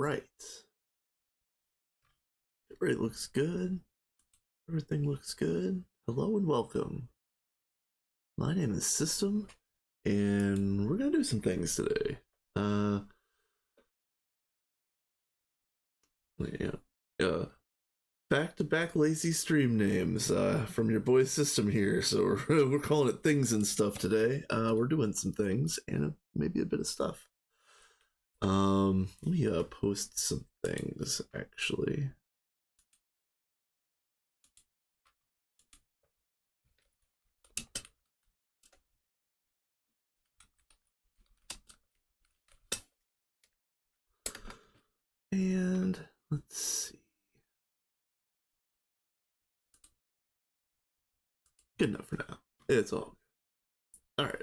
right. It looks good. Everything looks good. Hello and welcome. My name is System, and we're gonna do some things today. Yeah. Back-to-back lazy stream names from your boy System here. So we're calling it things and stuff today. We're doing some things and maybe a bit of stuff. Let me post some things actually. And let's see. Good enough for now. It's all good. All right.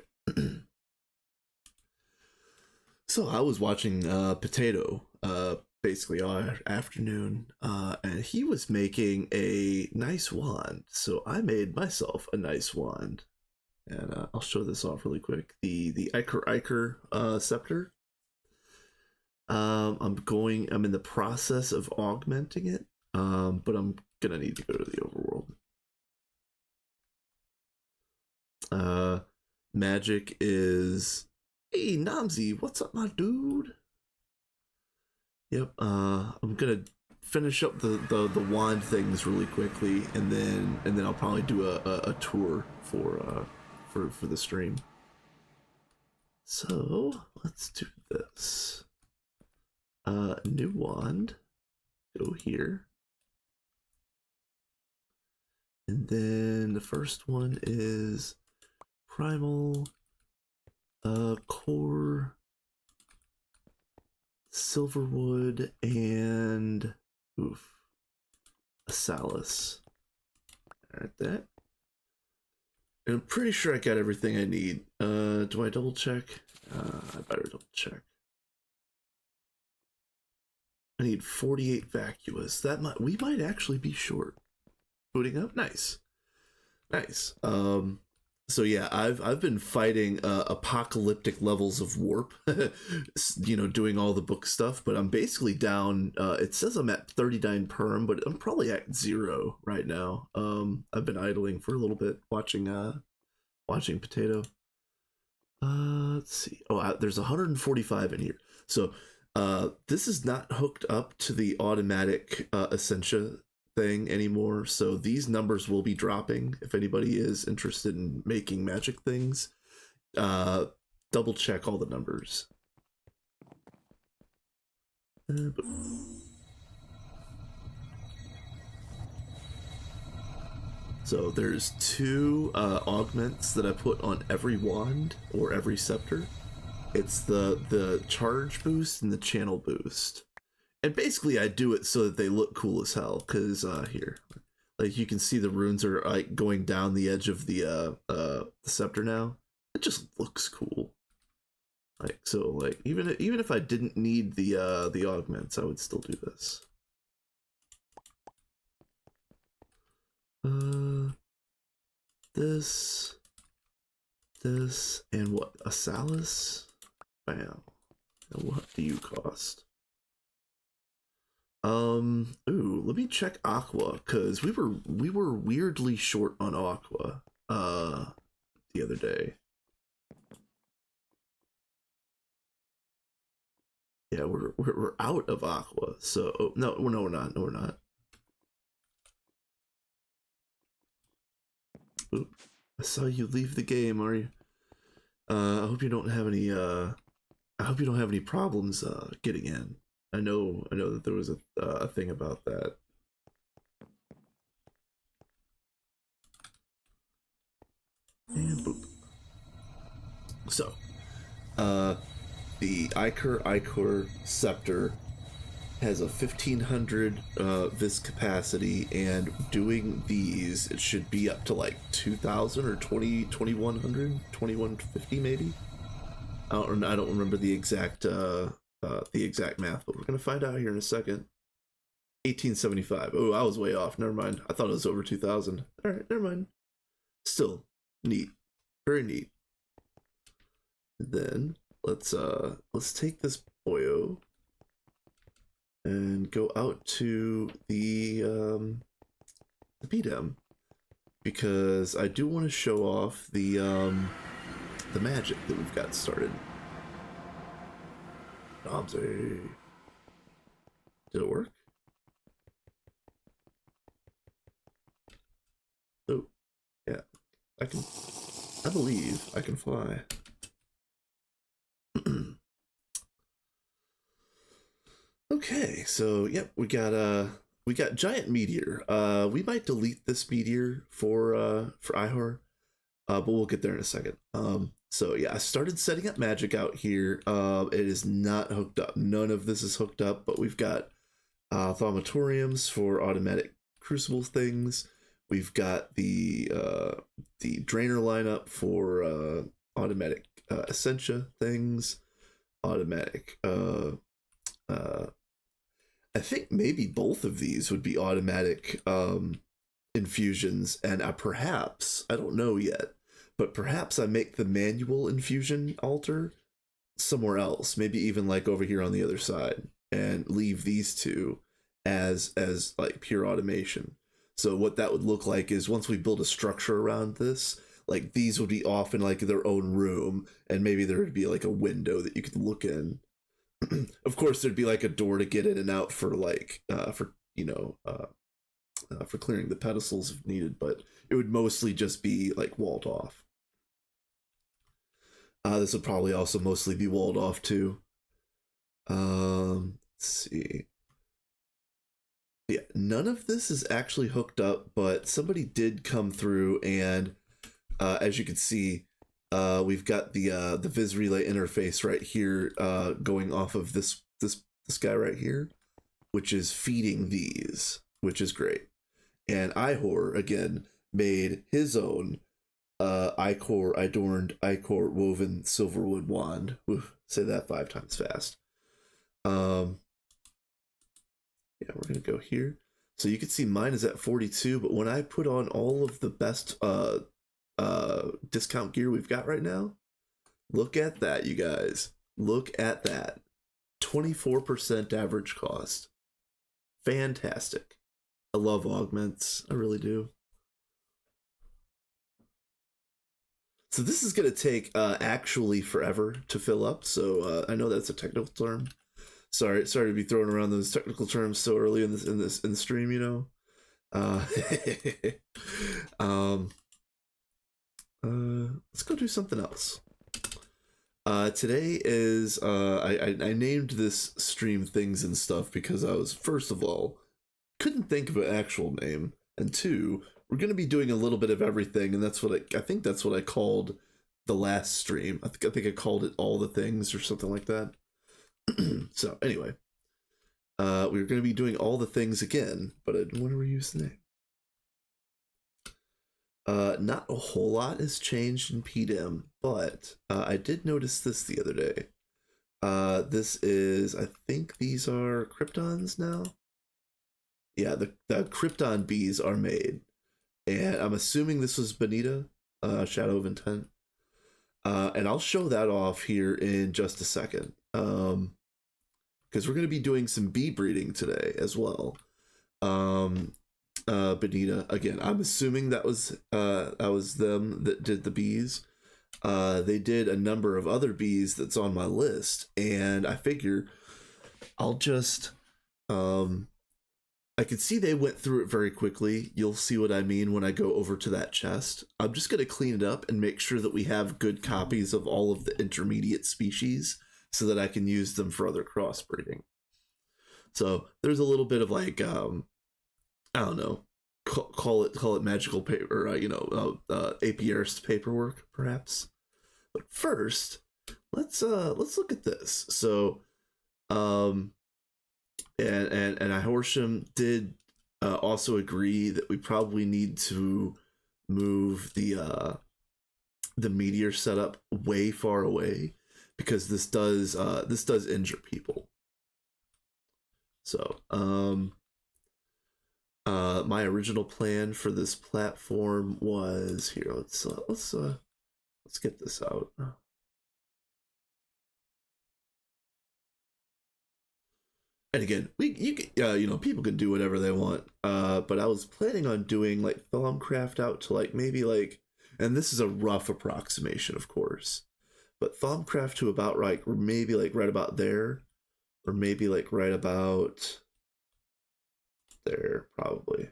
So I was watching Potato basically all afternoon, and he was making a nice wand. So I made myself a nice wand, and I'll show this off really quick. The Iker scepter. I'm in the process of augmenting it, but I'm gonna need to go to the overworld. Magic is, hey Namzi, what's up, my dude? Yep. I'm gonna finish up the wand things really quickly, and then I'll probably do a tour for the stream. So let's do this. New wand. Go here. And then the first one is Primal Core Silverwood and Asalis. Alright, that. And I'm pretty sure I got everything I need. Do I double check? I better double check. I need 48 vacuous. We might actually be short. Booting up, nice. So yeah, I've been fighting apocalyptic levels of warp, doing all the book stuff, but I'm basically down. It says I'm at 39 perm, but I'm probably at 0 right now. I've been idling for a little bit, watching Potato. Let's see. Oh, there's 145 in here. So this is not hooked up to the automatic Essentia thing anymore, so these numbers will be dropping. If anybody is interested in making magic things, double check all the numbers. So there's 2 augments that I put on every wand or every scepter. It's the charge boost and the channel boost. And basically I do it so that they look cool as hell, because here, like, you can see the runes are like going down the edge of the scepter now. It just looks cool. Like, so like even if I didn't need the augments, I would still do this. This and what? Asalis? Bam. And what do you cost? Ooh, let me check Aqua, because we were weirdly short on Aqua the other day. Yeah, we're out of Aqua. So no, we're not. Ooh, I saw you leave the game. Are you? I hope you don't have any. I hope you don't have any problems getting in. I know that there was a thing about that. And boop. So, the Iker scepter has a 1500 vis capacity, and doing these, it should be up to like 2000 or 2100, 2150 maybe. I don't remember the exact math, but we're gonna find out here in a second. 1875. Oh, I was way off. Never mind. I thought it was over 2000. All right, never mind. Still neat, very neat. And then let's take this boyo and go out to the PDEM, because I do want to show off the magic that we've got started. Domsey. Did it work? Oh, yeah. I believe I can fly. Okay, so yep, we got giant meteor. We might delete this meteor for Ihor, but we'll get there in a second. So yeah, I started setting up magic out here. It is not hooked up. None of this is hooked up, but we've got thaumatoriums for automatic crucible things. We've got the drainer lineup for automatic essentia things, automatic I think maybe both of these would be automatic infusions, and perhaps, I don't know yet, but perhaps I make the manual infusion altar somewhere else, maybe even like over here on the other side, and leave these two as like pure automation. So what that would look like is, once we build a structure around this, like these would be off in like their own room, and maybe there would be like a window that you could look in. Of course, there'd be like a door to get in and out for like for clearing the pedestals if needed, but it would mostly just be like walled off. This would probably also mostly be walled off too. Let's see. Yeah, none of this is actually hooked up, but somebody did come through, and as you can see, we've got the Viz Relay interface right here, going off of this guy right here, which is feeding these, which is great. And Ihor again made his own Ichor adorned Ichor woven silverwood wand. Oof, say that 5 times fast. Yeah, we're gonna go here. So you can see mine is at 42, but when I put on all of the best discount gear we've got right now, look at that, you guys. Look at that. 24% average cost. Fantastic. I love augments. I really do. So this is going to take actually forever to fill up. So I know that's a technical term. Sorry to be throwing around those technical terms so early in the stream, you know. Let's go do something else. Today is I named this stream Things and Stuff because I was, first of all, couldn't think of an actual name, and two, we're going to be doing a little bit of everything, and that's what I think that's what I called the last stream. I think I called it All the Things or something like that. So anyway, we're going to be doing all the things again, but I want to reuse the name. Not a whole lot has changed in PDEM, but I did notice this the other day. This is, I think these are Kryptons now. Yeah, the Krypton bees are made, and I'm assuming this was Bonita, Shadow of Intent. And I'll show that off here in just a second. Because we're going to be doing some bee breeding today as well. Bonita, again, I'm assuming that was them that did the bees. They did a number of other bees that's on my list, and I figure I'll just I could see they went through it very quickly. You'll see what I mean when I go over to that chest. I'm just going to clean it up and make sure that we have good copies of all of the intermediate species so that I can use them for other crossbreeding. So there's a little bit of like, I don't know, call it magical paper, apiarist paperwork, perhaps. But first, let's look at this. So, and Ihorsham did also agree that we probably need to move the meteor setup way far away, because this does injure people. So my original plan for this platform was here. Let's get this out. And again, people can do whatever they want. But I was planning on doing like Thaumcraft out to like maybe like, and this is a rough approximation, of course, but Thaumcraft to about right, or maybe like right about there, or maybe like right about there, probably.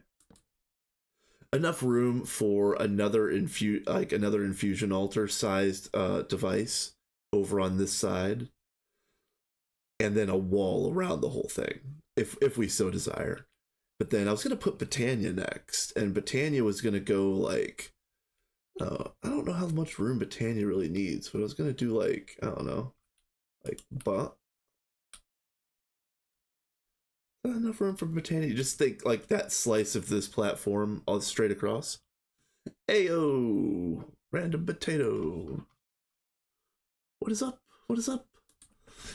Enough room for another infusion altar sized device over on this side, and then a wall around the whole thing, if we so desire. But then I was gonna put Botania next, and Botania was gonna go like, I don't know how much room Botania really needs, but I was gonna do like, I don't know, like enough room for Botania. Just think like that slice of this platform all straight across. Ayo, random potato. What is up? What is up?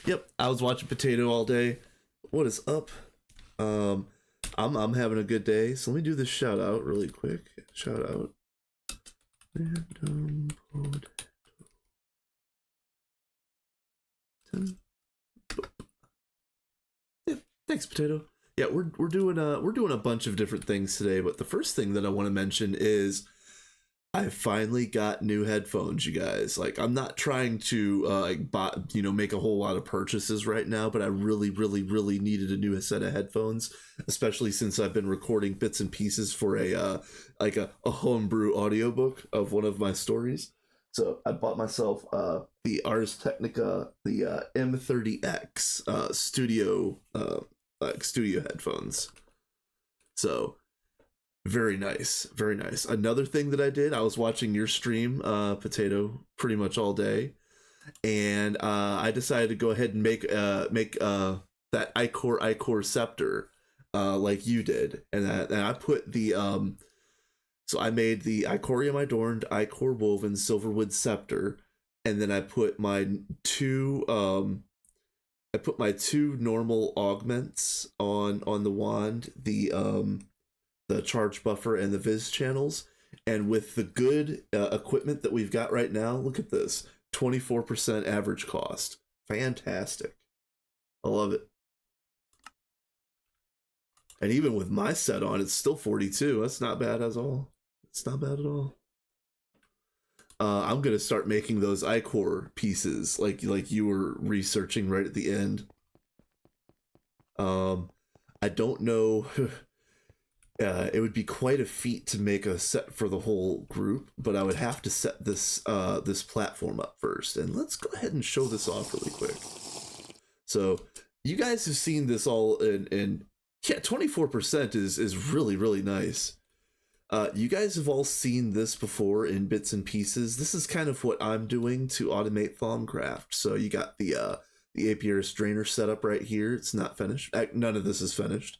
Yep, I was watching Potato all day. What is up? I'm having a good day. So let me do this shout out really quick. Shout out. Random potato. Yeah, thanks, Potato. Yeah, we're doing a bunch of different things today, but the first thing that I want to mention is I finally got new headphones, you guys. Like, I'm not trying to make a whole lot of purchases right now, but I really, really, really needed a new set of headphones, especially since I've been recording bits and pieces for a homebrew audiobook of one of my stories. So I bought myself the Ars Technica, the M30X studio headphones. So very nice, very nice. Another thing that I did, I was watching your stream, Potato, pretty much all day, and I decided to go ahead and make that Ichor scepter, like you did, and I put the so I made the Icorium Adorned Ichor Woven Silverwood Scepter, and then I put my two normal augments on the wand, the charge buffer and the viz channels, and with the good equipment that we've got right now, look at this, 24% average cost. Fantastic. I love it. And even with my set on, it's still 42. That's not bad at all. It's not bad at all. I'm gonna start making those Ichor pieces like you were researching right at the end. I don't know. It would be quite a feat to make a set for the whole group, but I would have to set this platform up first. And let's go ahead and show this off really quick. So you guys have seen this all in yeah, 24% is really, really nice. You guys have all seen this before in bits and pieces. This is kind of what I'm doing to automate Thaumcraft. So you got the Apiarist drainer setup right here. It's not finished. None of this is finished.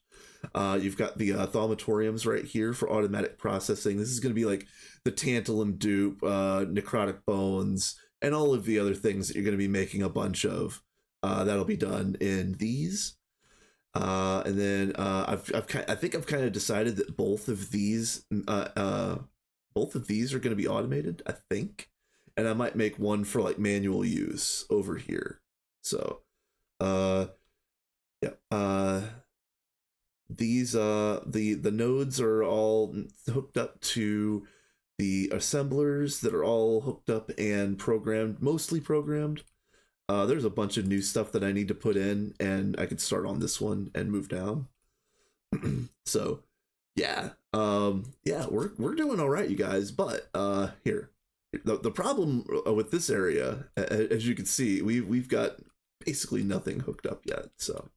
You've got the thaumatoriums right here for automatic processing. This is going to be like the tantalum dupe, necrotic bones, and all of the other things that you're going to be making a bunch of. That'll be done in these. And then I think I've kind of decided that both of these are going to be automated, I think, and I might make one for like manual use over here. So, yeah. These the nodes are all hooked up to the assemblers that are all hooked up and programmed, mostly programmed. There's a bunch of new stuff that I need to put in, and I could start on this one and move down. So yeah, we're doing all right, you guys. But here, the problem with this area, as you can see, we've got basically nothing hooked up yet. So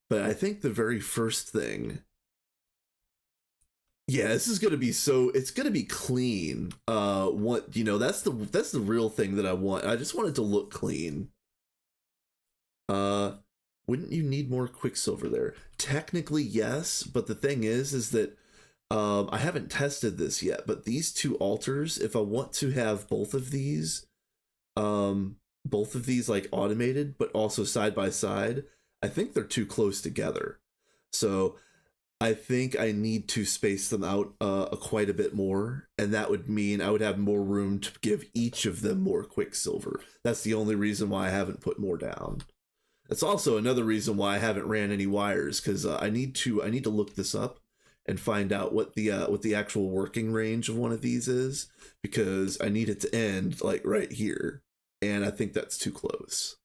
but I think the very first thing, yeah, this is gonna be it's gonna be clean. That's the real thing that I want. I just want it to look clean. Wouldn't you need more Quicksilver there? Technically, yes, but the thing is that I haven't tested this yet, but these two altars, if I want to have both of these like automated, but also side by side, I think they're too close together. So I think I need to space them out quite a bit more, and that would mean I would have more room to give each of them more Quicksilver. That's the only reason why I haven't put more down. It's also another reason why I haven't ran any wires, because I need to look this up and find out what the actual working range of one of these is, because I need it to end like right here, and I think that's too close.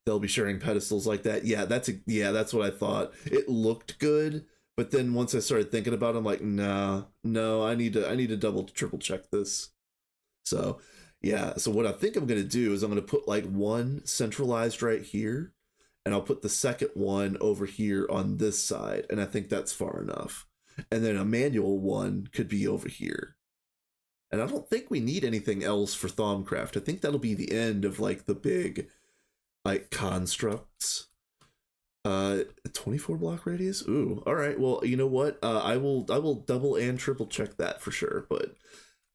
They'll be sharing pedestals like that. Yeah, that's what I thought. It looked good, but then once I started thinking about it, I'm like, nah, no, I need to double triple check this. So yeah, so what I think I'm gonna do is I'm gonna put like one centralized right here, and I'll put the second one over here on this side, and I think that's far enough. And then a manual one could be over here. And I don't think we need anything else for Thaumcraft. I think that'll be the end of like the big like constructs. 24 block radius. Ooh, all right. Well, you know what? I will double and triple check that for sure. But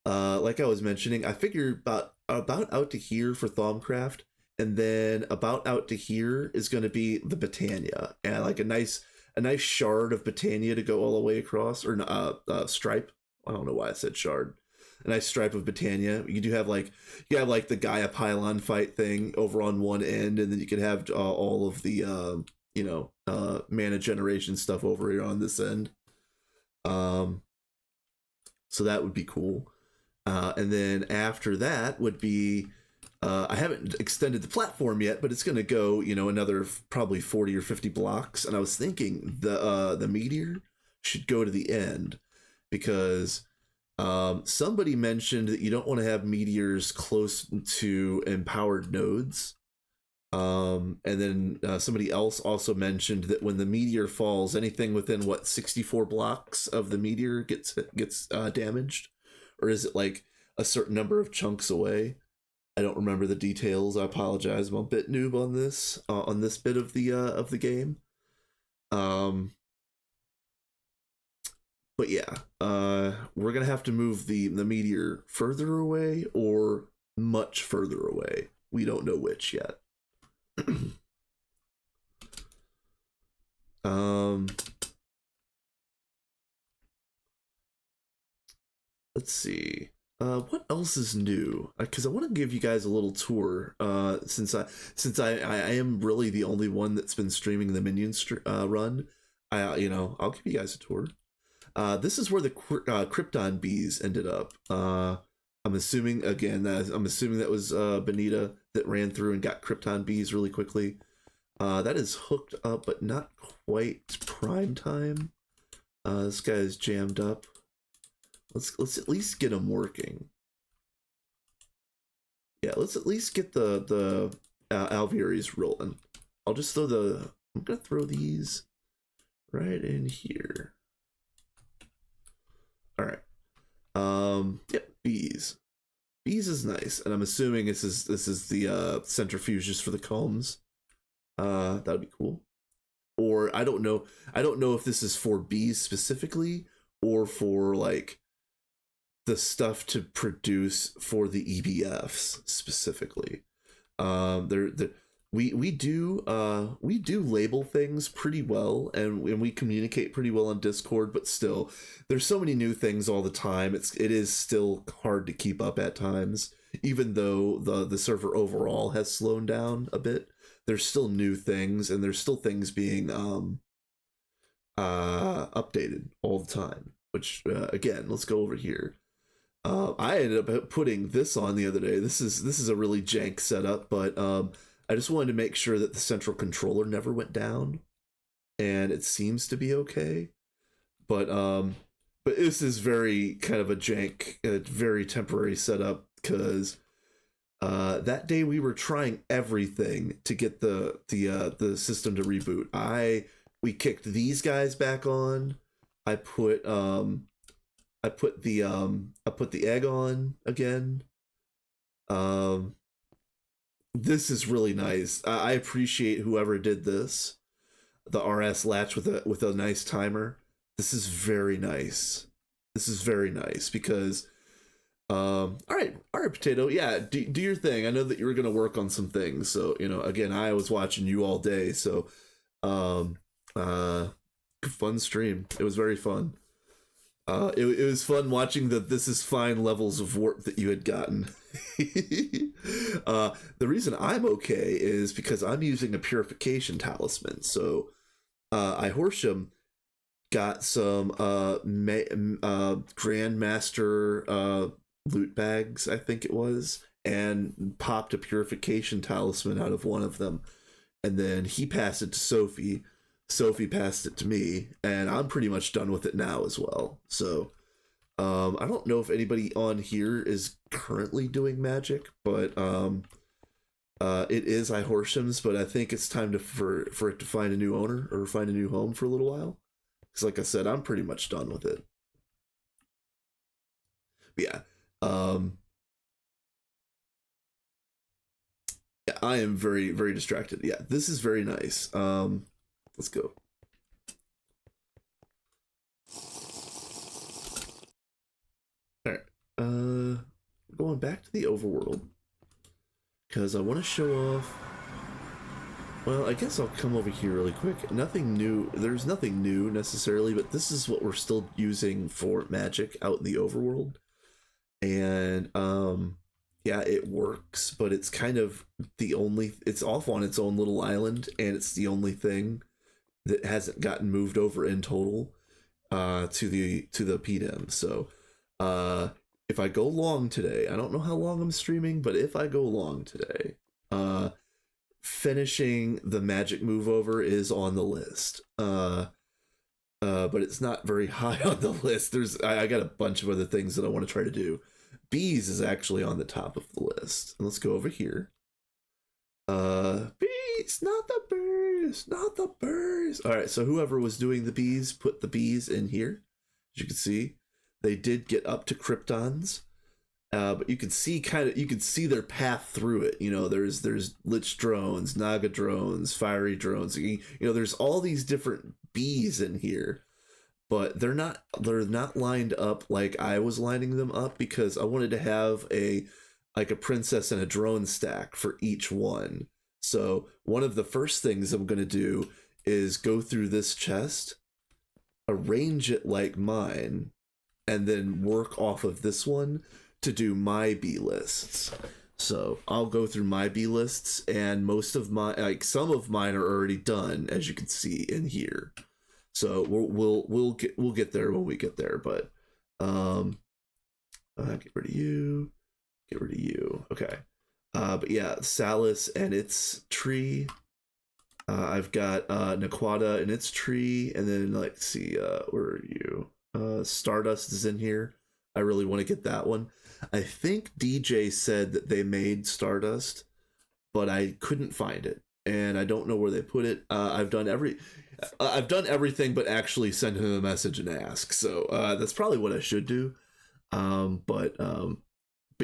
like I was mentioning, I figure about out to here for Thaumcraft, and then about out to here is going to be the Britannia, and like a nice shard of Britannia to go all the way across, or stripe. I don't know why I said shard. A nice stripe of Britannia. You have like the Gaia pylon fight thing over on one end, and then you could have all of the mana generation stuff over here on this end. So that would be cool. And then after that would be I haven't extended the platform yet, but it's going to go another probably 40 or 50 blocks. And I was thinking the meteor should go to the end, because somebody mentioned that you don't want to have meteors close to empowered nodes. And then somebody else also mentioned that when the meteor falls, anything within 64 blocks of the meteor gets damaged, or is it like a certain number of chunks away? I don't remember the details. I apologize. I'm a bit noob on this bit of the game. But yeah, we're gonna have to move the meteor further away or much further away. We don't know which yet. Let's see. What else is new? Because I want to give you guys a little tour. Since I am really the only one that's been streaming the Minions run. I'll give you guys a tour. This is where the Krypton bees ended up. I'm assuming that was Benita that ran through and got Krypton bees really quickly. That is hooked up, but not quite prime time. This guy is jammed up. Let's at least get him working. Yeah, let's at least get the alvearies rolling. I'm gonna throw these right in here. All right. Yep, bees. Bees is nice, and I'm assuming this is the centrifuges for the combs. That'd be cool. Or I don't know if this is for bees specifically, or for like the stuff to produce for the EBFs specifically. We do label things pretty well, and we communicate pretty well on Discord, but still there's so many new things all the time. It is still hard to keep up at times, even though the server overall has slowed down a bit. There's still new things, and there's still things being updated all the time, which again, let's go over here. I ended up putting this on the other day. This is a really jank setup, but I just wanted to make sure that the central controller never went down, and it seems to be okay. But this is very kind of a jank, very temporary setup, because that day we were trying everything to get the system to reboot. We kicked these guys back on. I put the egg on again. This is really nice. I appreciate whoever did this. The RS latch with a nice timer. This is very nice. Because all right, Potato. Yeah, do your thing. I know that you were gonna work on some things. So again, I was watching you all day. So Uh, fun stream. It was very fun. It was fun watching the this is fine levels of warp that you had gotten. The reason I'm okay is because I'm using a purification talisman. So I Horsham got some Grandmaster loot bags, I think it was, and popped a purification talisman out of one of them. And then he passed it to Sophie. Sophie passed it to me, and I'm pretty much done with it now as well. So I don't know if anybody on here is currently doing magic, but it is iHorsham's, but I think it's time for it to find a new owner or find a new home for a little while. Because like I said, I'm pretty much done with it. But yeah. Yeah, I am very, very distracted. Yeah, this is very nice. Let's go. Alright. Going back to the overworld. Because I want to show off. Well, I guess I'll come over here really quick. Nothing new. There's nothing new necessarily, but this is what we're still using for magic out in the overworld. And yeah, it works, but it's kind of it's off on its own little island, and it's the only thing that hasn't gotten moved over in total to the PDM. So if I go long today, I don't know how long I'm streaming, but if I go long today, finishing the magic move over is on the list. But it's not very high on the list. I got a bunch of other things that I want to try to do. Bees is actually on the top of the list. Let's go over here. Bees, not the bees, not the bees. All right, so whoever was doing the bees put the bees in here. As you can see, they did get up to Kryptons, but you can see their path through it. You know, there's Lich drones, Naga drones, fiery drones. You know, there's all these different bees in here. But they're not lined up like I was lining them up, because I wanted to have a princess and a drone stack for each one. So one of the first things I'm going to do is go through this chest, arrange it like mine, and then work off of this one to do my B lists. So I'll go through my B lists, and most of some of mine are already done, as you can see in here. So we'll get there when we get there, but get rid of you, okay. But yeah, Salus and its tree. I've got Naquata and its tree, and then let's see, where are you? Stardust is in here. I really want to get that one. I think DJ said that they made Stardust, but I couldn't find it, and I don't know where they put it. I've done everything but actually send him a message and ask. So that's probably what I should do. But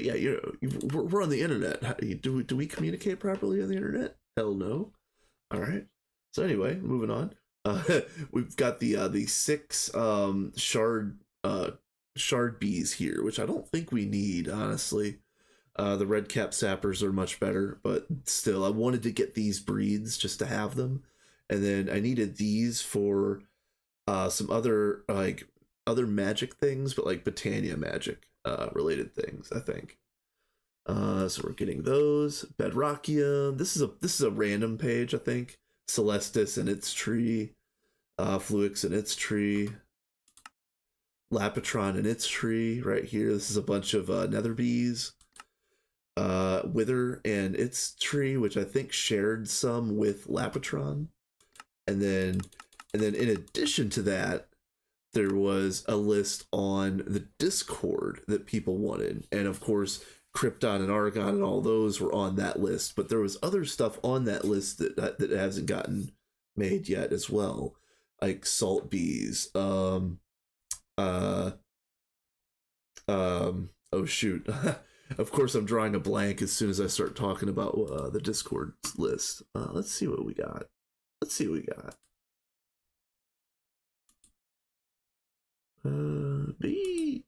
yeah, we're on the internet. Do we communicate properly on the internet? Hell no. All right. So anyway, moving on. We've got the 6 shard bees here, which I don't think we need, honestly. The red cap sappers are much better, but still, I wanted to get these breeds just to have them. And then I needed these for some other magic things, but like Botania magic related things, I think. So we're getting those. Bedrockium. This is a random page, I think. Celestis and its tree. Fluix and its tree. Lapatron and its tree right here. This is a bunch of nether bees. Wither and its tree, which I think shared some with Lapatron. And then in addition to that, there was a list on the Discord that people wanted. And of course, Krypton and Argon and all those were on that list. But there was other stuff on that list that hasn't gotten made yet as well. Like salt bees. Oh shoot. Of course, I'm drawing a blank as soon as I start talking about the Discord list. Let's see what we got. Bees.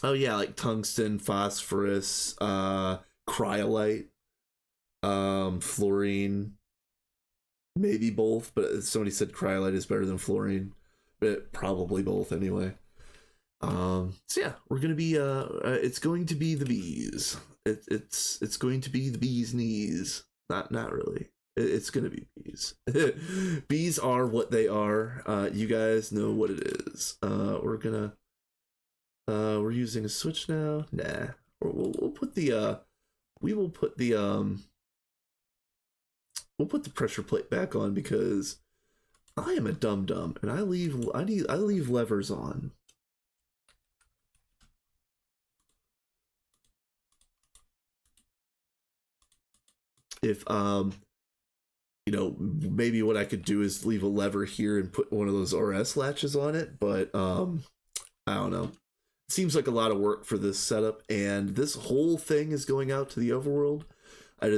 Oh yeah, like tungsten, phosphorus, cryolite. Fluorine, maybe both, but somebody said cryolite is better than fluorine, but probably both anyway. So yeah, we're gonna be it's going to be the bees. It's going to be the bees knees. Not really. It's gonna be bees. Bees are what they are. You guys know what it is. We're using a switch now. Nah, we'll put the we will put the we'll put the pressure plate back on because I am a dum dum and I leave levers on. If you know, maybe what I could do is leave a lever here and put one of those RS latches on it, but I don't know. It seems like a lot of work for this setup, and this whole thing is going out to the overworld. I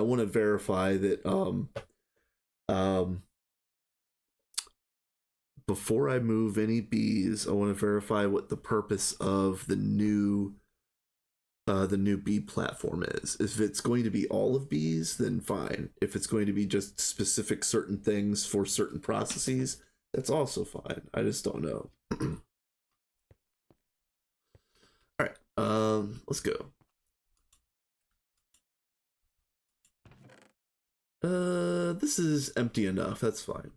want to verify that um before I move any bees, I want to verify what the purpose of the new bee platform is. If it's going to be all of bees, then fine. If it's going to be just specific certain things for certain processes, that's also fine. I just don't know. All right, let's go. This is empty enough. That's fine.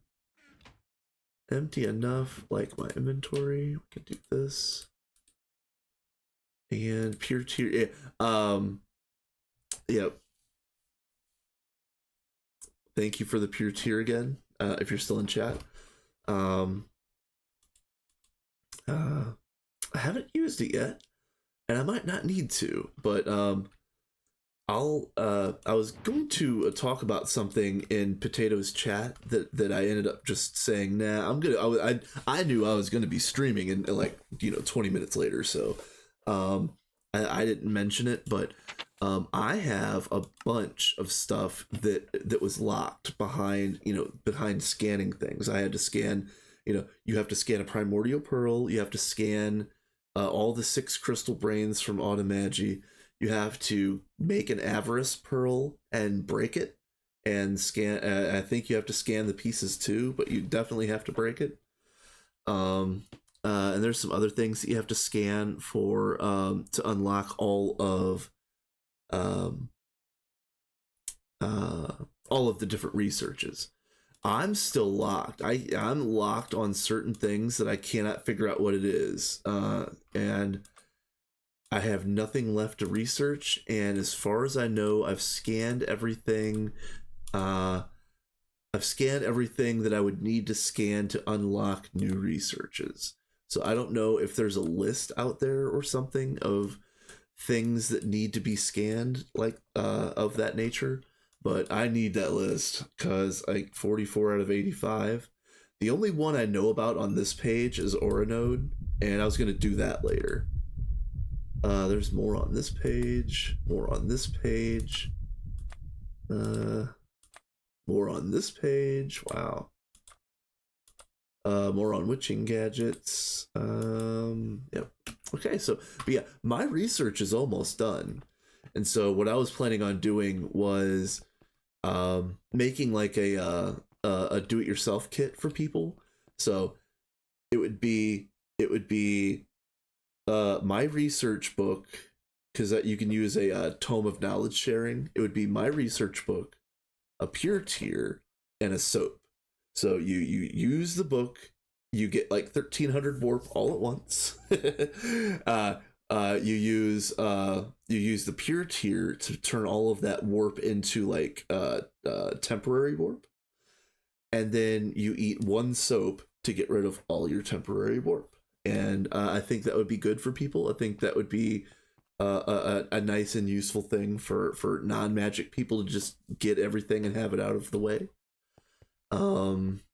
Empty enough, like my inventory. We can do this. And pure tier. Yep. Thank you for the pure tier again. If you're still in chat. I haven't used it yet, and I might not need to, but I was going to talk about something in Potato's chat that I ended up just saying, nah, I knew I was gonna be streaming in like 20 minutes later, so I didn't mention it, but I have a bunch of stuff that was locked behind scanning things. I had to scan, you have to scan a primordial pearl, you have to scan all the 6 crystal brains from Automagi. You have to make an avarice pearl and break it and scan. I think you have to scan the pieces too, but you definitely have to break it. And there's some other things that you have to scan for to unlock all of the different researches. I'm still locked. I'm locked on certain things that I cannot figure out what it is, and I have nothing left to research. And as far as I know, I've scanned everything. I've scanned everything that I would need to scan to unlock new researches. So I don't know if there's a list out there or something of things that need to be scanned, like of that nature. But I need that list because like 44 out of 85. The only one I know about on this page is Oranode, and I was going to do that later. There's more on this page, more on this page, more on this page. Wow. More on witching gadgets. Yep. Okay, so but yeah, my research is almost done, and so what I was planning on doing was making like a do-it-yourself kit for people. So it would be my research book, because you can use a tome of knowledge sharing. It would be my research book, a pure tier, and a soap. So you use the book, you get like 1300 warp all at once. You use the pure tier to turn all of that warp into like temporary warp, and then you eat 1 soap to get rid of all your temporary warp. And I think that would be good for people. I think that would be a nice and useful thing for non-magic people to just get everything and have it out of the way.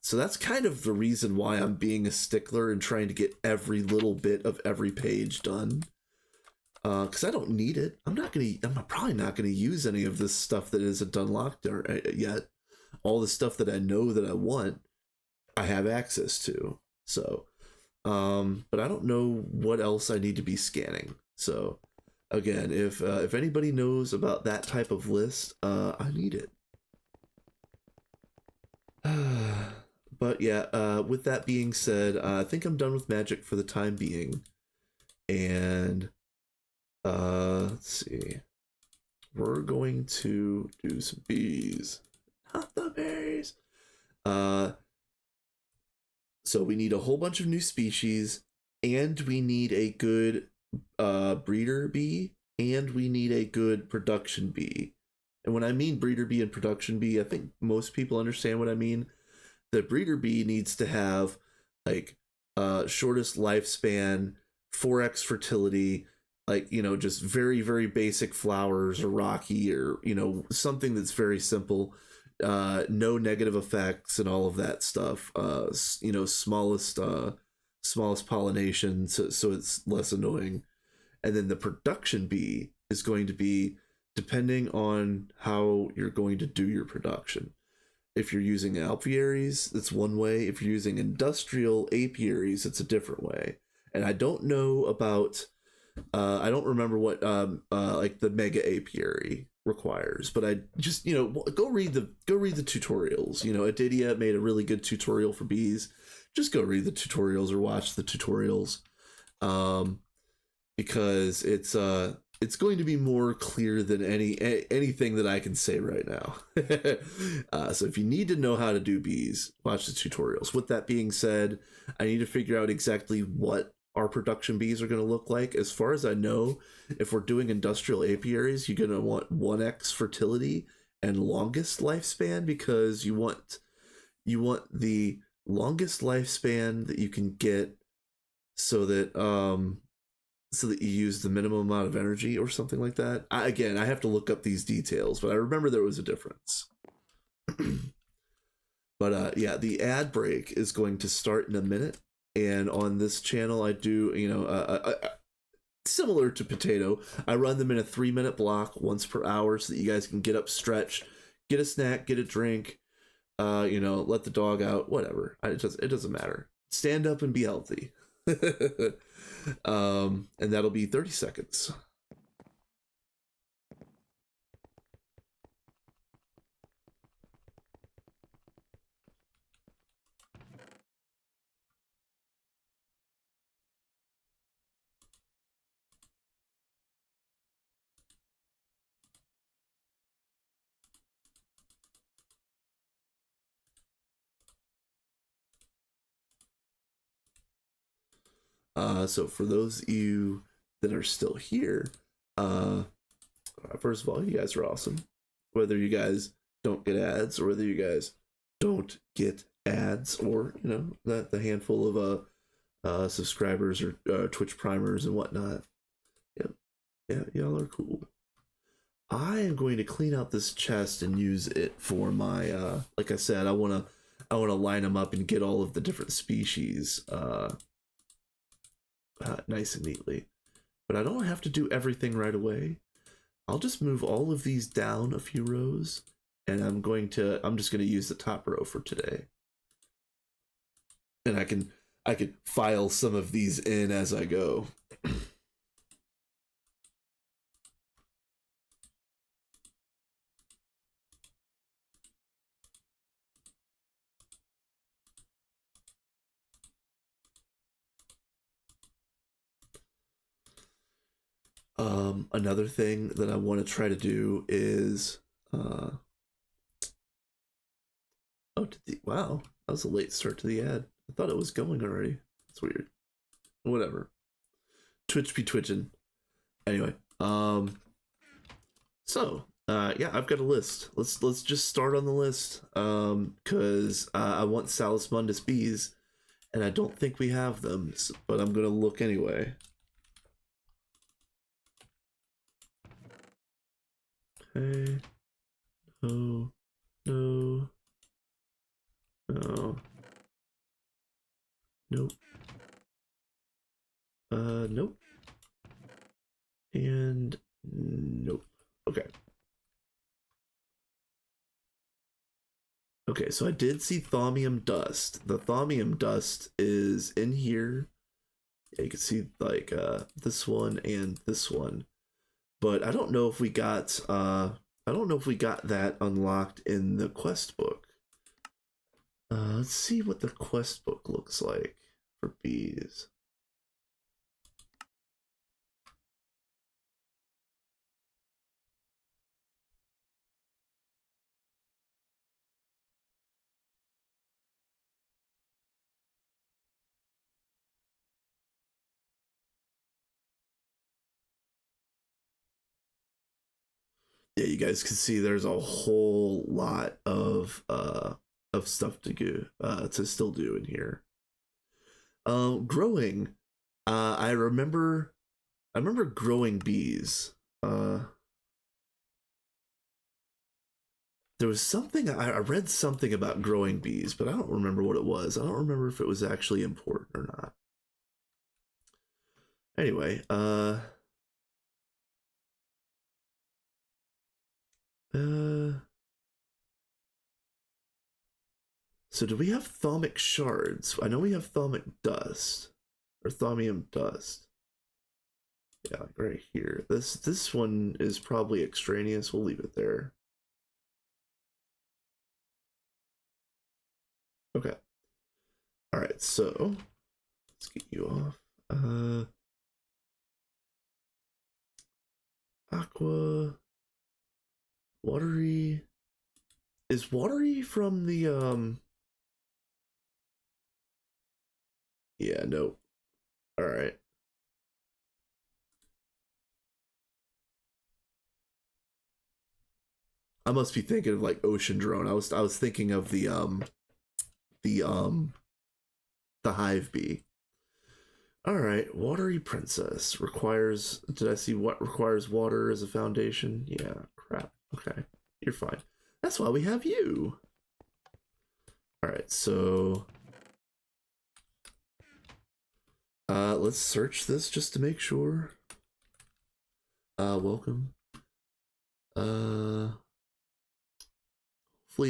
So that's kind of the reason why I'm being a stickler and trying to get every little bit of every page done. Because I don't need it. I'm probably not gonna use any of this stuff that isn't unlocked yet. All the stuff that I know that I want, I have access to. So, but I don't know what else I need to be scanning. So, again, if anybody knows about that type of list, I need it. But yeah, with that being said, I think I'm done with magic for the time being. And let's see. We're going to do some bees. Not the bees. So we need a whole bunch of new species, and we need a good breeder bee, and we need a good production bee. And when I mean breeder bee and production bee, I think most people understand what I mean. The breeder bee needs to have like shortest lifespan, 4x fertility, like, you know, just very, very basic flowers or rocky or, you know, something that's very simple, no negative effects and all of that stuff. You know, smallest pollination, so it's less annoying. And then the production bee is going to be depending on how you're going to do your production. If you're using apiaries, that's one way. If you're using industrial apiaries, it's a different way. And I don't know about, I don't remember what like the mega apiary requires, but I just, you know, go read the tutorials. You know, Adidia made a really good tutorial for bees. Just go read the tutorials or watch the tutorials, because it's going to be more clear than anything that I can say right now. So if you need to know how to do bees, watch the tutorials. With that being said, I need to figure out exactly what our production bees are going to look like. As far as I know, if we're doing industrial apiaries, you're going to want 1x fertility and longest lifespan, because you want the longest lifespan that you can get, so that you use the minimum amount of energy or something like that. I have to look up these details, but I remember there was a difference. But yeah, the ad break is going to start in a minute. And on this channel, I do, you know, similar to Potato, I run them in a 3-minute block once per hour so that you guys can get up, stretch, get a snack, get a drink, you know, let the dog out, whatever. It doesn't matter. Stand up and be healthy. And that'll be 30 seconds. So for those of you that are still here, first of all, you guys are awesome. Whether you guys don't get ads or whether you guys don't get ads, or, you know, the handful of subscribers or Twitch primers and whatnot. Yeah, y'all are cool. I am going to clean out this chest and use it for my like I said, I want to line them up and get all of the different species nice and neatly. But I don't have to do everything right away. I'll just move all of these down a few rows, and I'm just going to use the top row for today. And I can file some of these in as I go. Another thing that I want to try to do is wow, that was a late start to the ad. I thought it was going already. That's weird. Whatever. Twitch be twitching. Anyway, so yeah, I've got a list. Let's just start on the list, because I want Salus Mundus bees, and I don't think we have them, but I'm gonna look anyway. Okay. No. No. No. Nope. Nope. And nope. Okay. Okay, so I did see thaumium dust. The thaumium dust is in here. Yeah, you can see like this one and this one. but I don't know if we got that unlocked in the quest book. Let's see what the quest book looks like for bees. Yeah, you guys can see there's a whole lot of stuff to do to still do in here. Growing. I remember growing bees. There was something I read something about growing bees, but I don't remember what it was. I don't remember if it was actually important or not. Anyway, so do we have thaumic shards? I know we have thaumic dust or thaumium dust. Yeah, right here. This one is probably extraneous. We'll leave it there. Okay. All right. So let's get you off. Aqua, watery. Is watery from the Yeah. No. All right. I must be thinking of like ocean drone. I was thinking of the um the hive bee. All right, watery princess requires. Did I see what requires water as a foundation? Yeah, crap. Okay, you're fine. That's why we have you. All right, so let's search this just to make sure. Welcome. Hopefully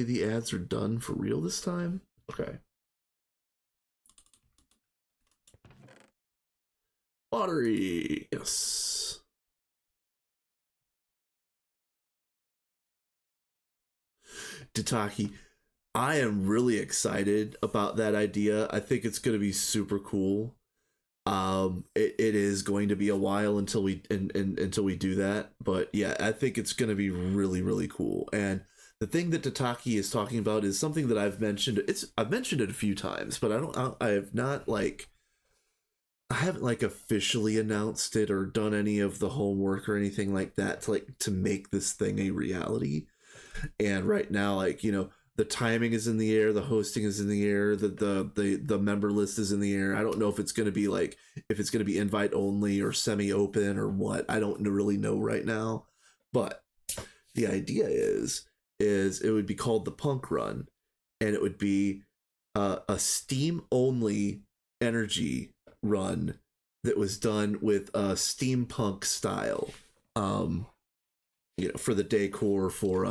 the ads are done for real this time. Okay. Watery, yes. Tataki, I am really excited about that idea. I think it's going to be super cool. It is going to be a while until we until we do that, but yeah, I think it's going to be really cool. And the thing that Tataki is talking about is something that I've mentioned it a few times, but I have not like I haven't like officially announced it or done any of the homework or anything like that to make this thing a reality. And right now, like, you know, the timing is in the air, the hosting is in the air, the member list is in the air. I don't know if it's going to be like if it's going to be invite only or semi open or what. I don't really know right now, but the idea is it would be called the Punk Run, and it would be a Steam only energy run that was done with a steampunk style. You know, for the decor, for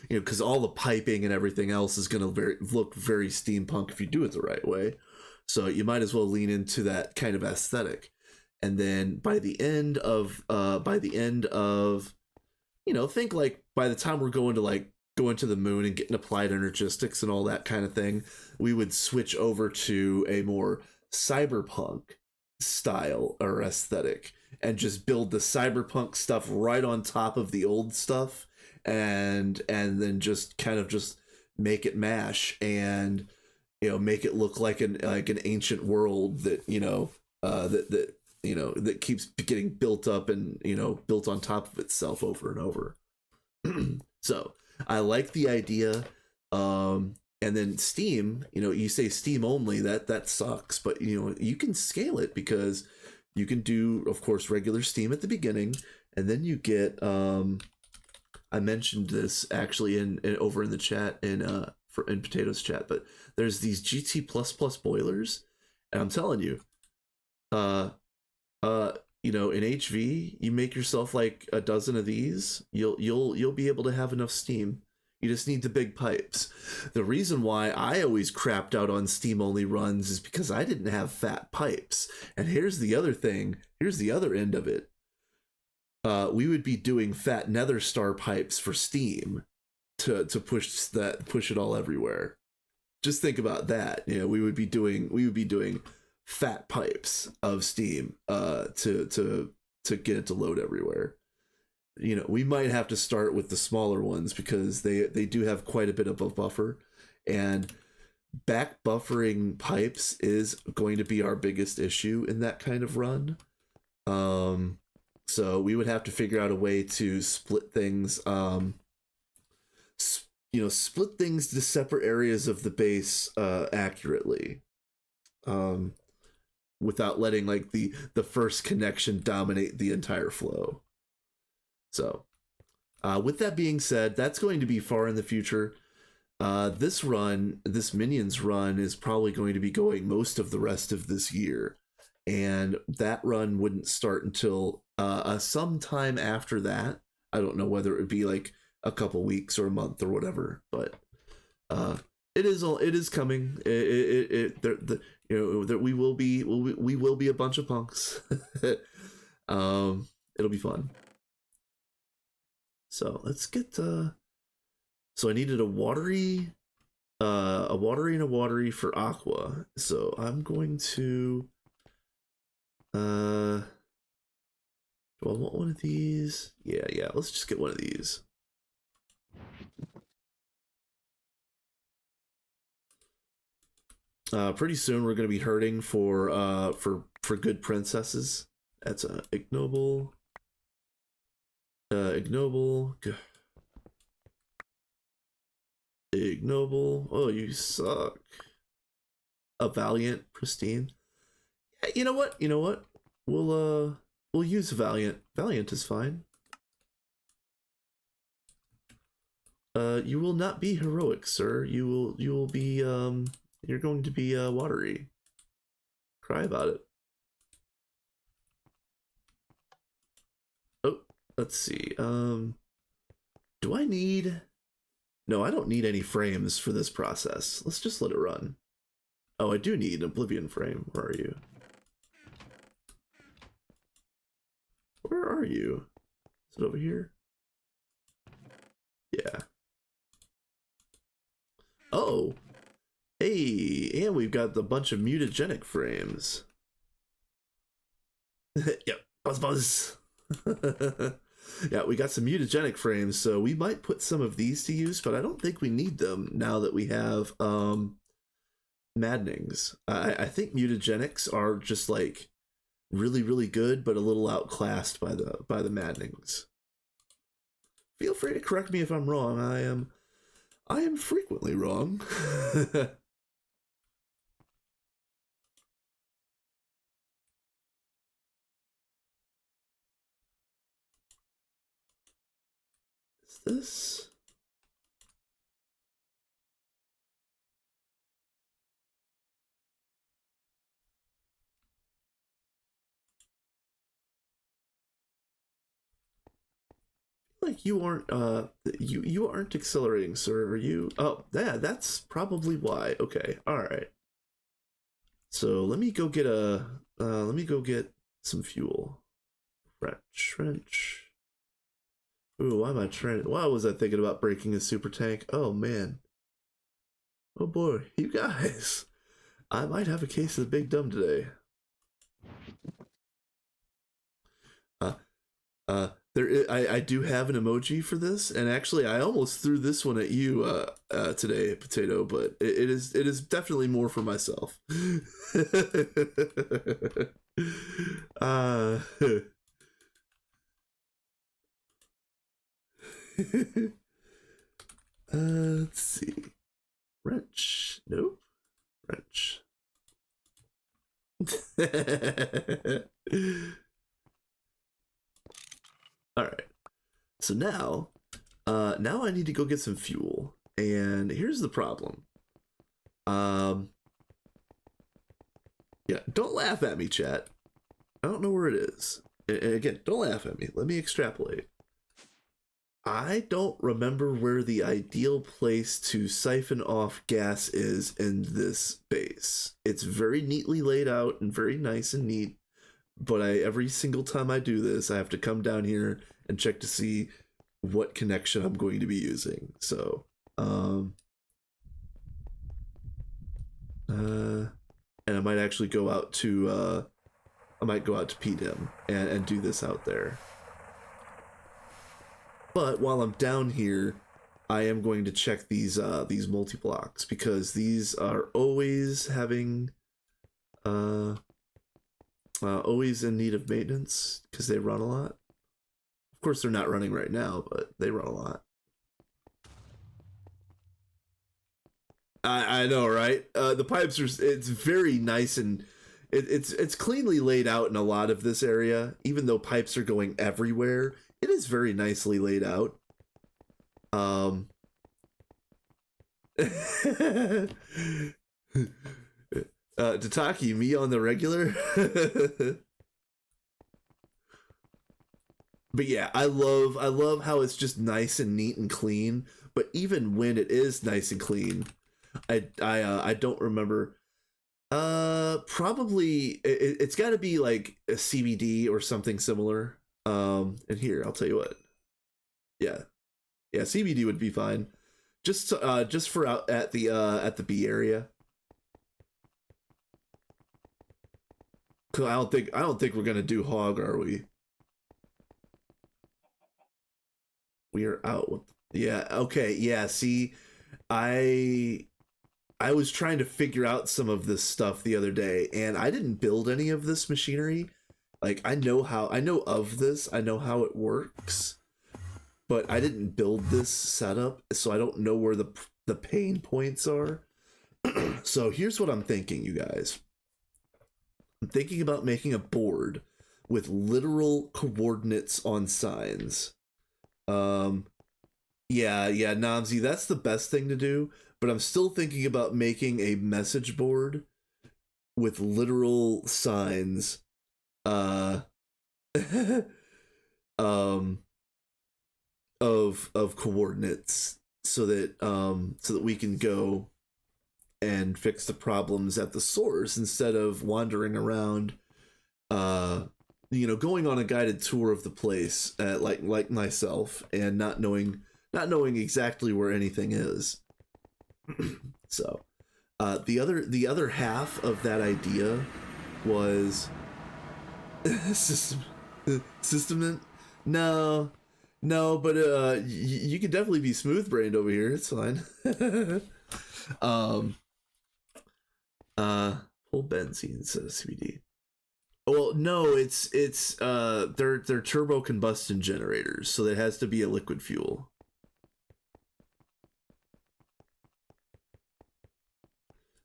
you know, because all the piping and everything else is going to look very steampunk if you do it the right way. So you might as well lean into that kind of aesthetic. And then by the end of you know, think like by the time we're going to the moon and getting applied energistics and all that kind of thing, we would switch over to a more cyberpunk style or aesthetic and just build the cyberpunk stuff right on top of the old stuff, and then just kind of just make it mash, and you know, make it look like an ancient world that, you know, that you know, that keeps getting built up and, you know, built on top of itself over and over. So I like the idea. And then Steam, you know, you say Steam only, that sucks, but you know, you can scale it because you can do, of course, regular Steam at the beginning, and then you get I mentioned this actually in over in the chat in Potatoes chat, but there's these GT++ boilers, and I'm telling you, you know, in HV, you make yourself like a dozen of these, you'll be able to have enough steam. You just need the big pipes. The reason why I always crapped out on steam only runs is because I didn't have fat pipes. And here's the other thing. Here's the other end of it. we would be doing fat nether star pipes for steam to push it all everywhere. Just think about that. You know, we would be doing fat pipes of steam to get it to load everywhere. You know, we might have to start with the smaller ones because they do have quite a bit of a buffer, and back buffering pipes is going to be our biggest issue in that kind of run. So we would have to figure out a way to split things, split things to separate areas of the base accurately, without letting like the first connection dominate the entire flow. So, with that being said, that's going to be far in the future. This Minions run, is probably going to be going most of the rest of this year, and that run wouldn't start until sometime after that. I don't know whether it would be like a couple weeks or a month or whatever, but it is coming. We will be a bunch of punks. It'll be fun. So let's get so I needed a watery and a watery for aqua. So I'm going to do I want one of these? Yeah, let's just get one of these. Pretty soon we're gonna be hurting for good princesses. That's ignoble. Ignoble. Oh, you suck. A valiant, pristine. Yeah, you know what? We'll use valiant. Valiant is fine. You will not be heroic, sir. You will be you're going to be watery. Cry about it. Oh, let's see. Do I need... No, I don't need any frames for this process. Let's just let it run. Oh, I do need an Oblivion frame. Where are you? Where are you? Is it over here? Yeah. Oh! Hey, and we've got the bunch of mutagenic frames. Yep, buzz. Yeah, we got some mutagenic frames, so we might put some of these to use, but I don't think we need them now that we have maddenings. I think mutagenics are just like really, really good, but a little outclassed by the maddenings. Feel free to correct me if I'm wrong. I am frequently wrong. Is this? Like you aren't you aren't accelerating, sir, are you? Oh, yeah, that's probably why. Okay, all right. So let me go get some fuel. Trench. Ooh, why was I thinking about breaking a super tank? Oh man. Oh boy, you guys. I might have a case of the big dumb today. I do have an emoji for this, and actually I almost threw this one at you today, Potato, but it is definitely more for myself. Let's see. Wrench. Nope. Wrench. All right. So now I need to go get some fuel, and here's the problem. Yeah, don't laugh at me, chat. I don't know where it is. And again, don't laugh at me. Let me extrapolate. I don't remember where the ideal place to siphon off gas is in this base. It's very neatly laid out and very nice and neat, but every single time I do this, I have to come down here and check to see what connection I'm going to be using. So, and I might actually go out to PDM and do this out there. But while I'm down here, I am going to check these multi-blocks, because these are always having always in need of maintenance because they run a lot. Of course, they're not running right now, but they run a lot. I know, right? The pipes are, it's very nice, and it's cleanly laid out in a lot of this area. Even though pipes are going everywhere, it is very nicely laid out. Tataki, me on the regular. But yeah, I love how it's just nice and neat and clean. But even when it is nice and clean, I don't remember. Probably it's got to be like a CBD or something similar. And here I'll tell you what. Yeah, CBD would be fine. Just for out at the B area. Cause I don't think we're gonna do hog, are we? We are out with, yeah, okay, yeah, see, I was trying to figure out some of this stuff the other day, and I didn't build any of this machinery. Like, I know of this, I know how it works, but I didn't build this setup, so I don't know where the pain points are. So here's what I'm thinking, you guys. I'm thinking about making a board with literal coordinates on signs. Yeah, Namzi, that's the best thing to do, but I'm still thinking about making a message board with literal signs, of coordinates, so that we can go and fix the problems at the source instead of wandering around, going on a guided tour of the place, like myself, and not knowing exactly where anything is. So the other half of that idea was system. No, but you can definitely be smooth brained over here. It's fine. Full benzene instead of CBD. Well, no, it's they're turbo combustion generators, so it has to be a liquid fuel.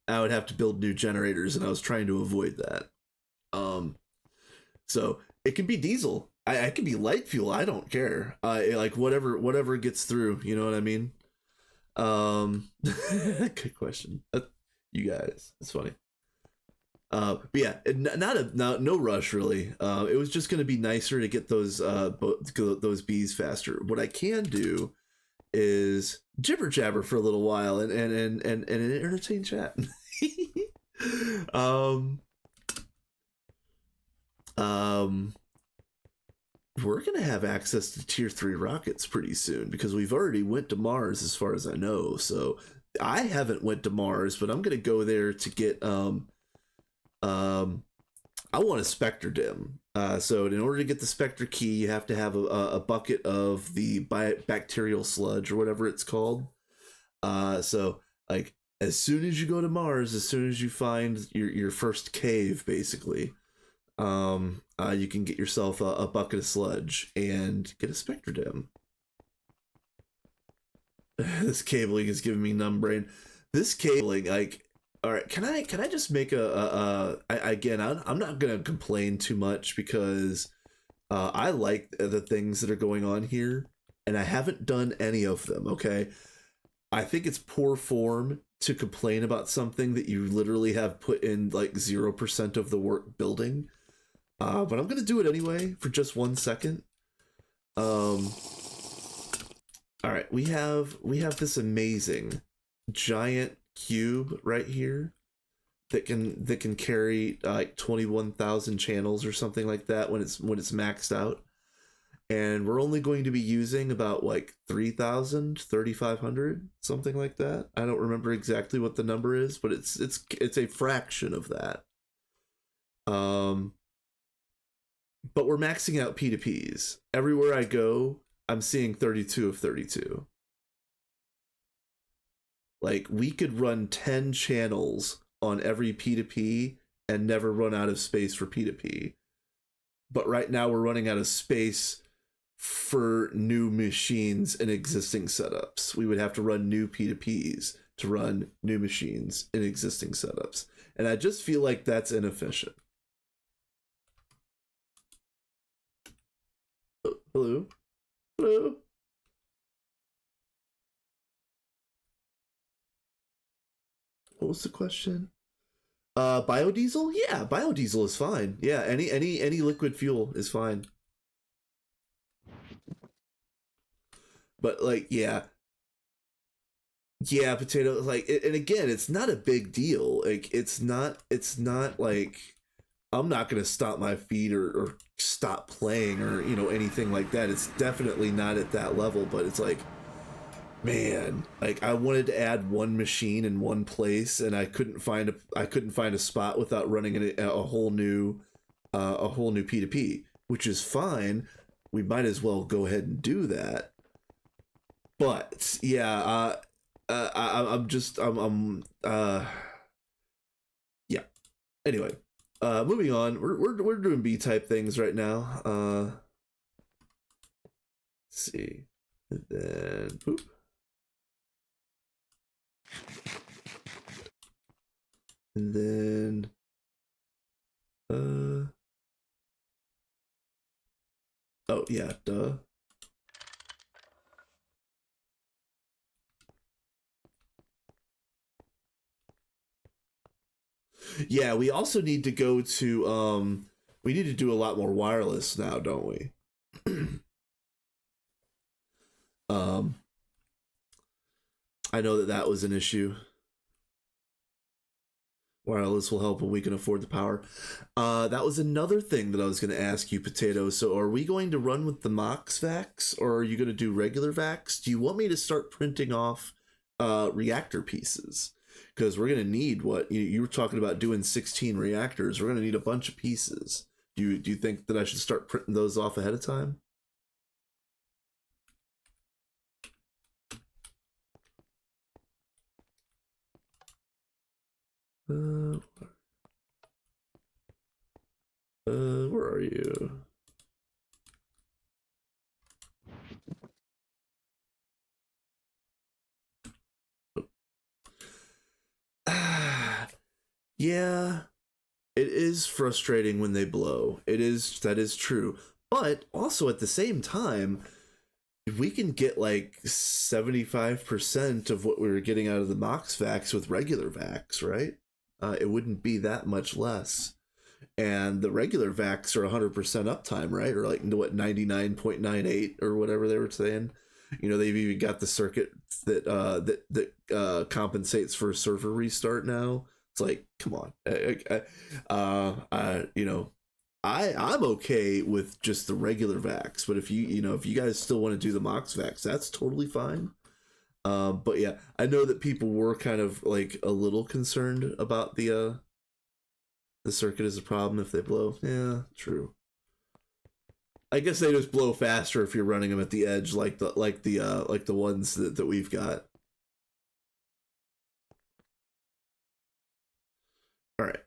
I would have to build new generators, and I was trying to avoid that. So it can be diesel. I can be light fuel. I don't care. Like whatever gets through. You know what I mean? Good question. You guys, it's funny. But yeah, no rush really. It was just gonna be nicer to get those bees faster. What I can do is jibber jabber for a little while and entertain chat. We're gonna have access to tier 3 rockets pretty soon, because we've already went to Mars as far as I know. So I haven't went to Mars, but I'm gonna go there to get I want a Spectre dim. So in order to get the Spectre key, you have to have a bucket of the bacterial sludge or whatever it's called. So like as soon as you go to Mars, as soon as you find your first cave, basically, you can get yourself a bucket of sludge and get a Spectre dim. This cabling is giving me numb brain. This cabling, like, all right, can I just make again, I'm not gonna complain too much, because I like the things that are going on here, and I haven't done any of them. Okay, I think it's poor form to complain about something that you literally have put in like 0% of the work building. But I'm gonna do it anyway for just 1 second. All right, we have this amazing giant cube right here that can carry like 21,000 channels or something like that when it's maxed out, and we're only going to be using about like 3,000, 3,500, something like that. I don't remember exactly what the number is, but it's a fraction of that. But we're maxing out P2Ps. Everywhere I go, I'm seeing 32 of 32. Like, we could run 10 channels on every P2P and never run out of space for P2P. But right now we're running out of space for new machines in existing setups. We would have to run new P2Ps to run new machines in existing setups. And I just feel like that's inefficient. Oh, hello? Hello? What was the question? Biodiesel? Yeah, biodiesel is fine. Yeah, any liquid fuel is fine. But like, yeah, potato, like, and again, it's not a big deal. Like, it's not like I'm not gonna stop my feed or stop playing or anything like that. It's definitely not at that level. But it's like, man, like, I wanted to add one machine in one place, and I couldn't find a spot without running a whole new P2P, which is fine. We might as well go ahead and do that. But yeah, yeah. Anyway, moving on. We're doing B type things right now. Let's see, and then poop. And then oh yeah, duh. Yeah, we also need to go to we need to do a lot more wireless now, don't we? I know that was an issue. Wireless will help when we can afford the power. That was another thing that I was going to ask you, Potato. So are we going to run with the Mox Vax, or are you going to do regular Vax? Do you want me to start printing off reactor pieces? Because we're going to need what you were talking about, doing 16 reactors. We're going to need a bunch of pieces. Do you think that I should start printing those off ahead of time? Where are you? Yeah, it is frustrating when they blow. That is true. But also at the same time, if we can get like 75% of what we were getting out of the Mox Vax with regular Vax, right? It wouldn't be that much less. And the regular Vax are 100% uptime, right? Or like, what, 99.98 or whatever they were saying. They've even got the circuit that compensates for a server restart now. It's like, come on. I'm okay with just the regular Vax, but if you guys still want to do the Mox Vax, that's totally fine. But yeah, I know that people were kind of like a little concerned about the circuit is a problem if they blow. Yeah, true. I guess they just blow faster if you're running them at the edge, like the ones that we've got. All right.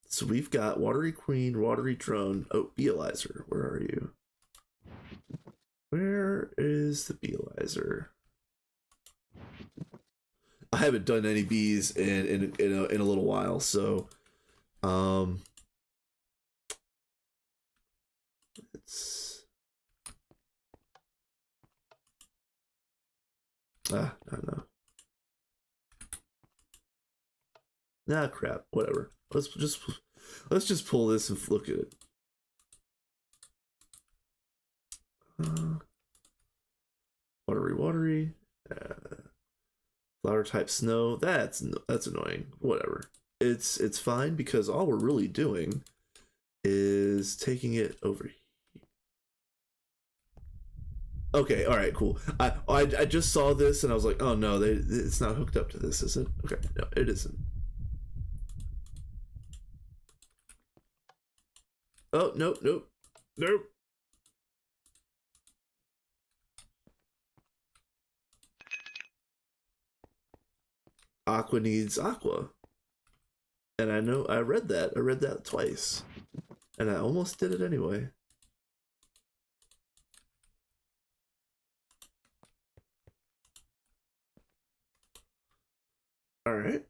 So we've got Watery Queen, Watery Drone. Oh, Beelizer, where are you? Where is the Beelizer? I haven't done any bees in a little while, so it's no. Nah, crap. Whatever. Let's just pull this and look at it. Watery. Flower type snow. That's annoying. Whatever. it's fine because all we're really doing is taking it over here. Okay, all right, cool. I just saw this and I was like, oh no, it's not hooked up to this, is it? Okay, no, it isn't. Oh, nope, nope, nope. Aqua needs aqua. And I know I read that. I read that twice. And I almost did it anyway. All right.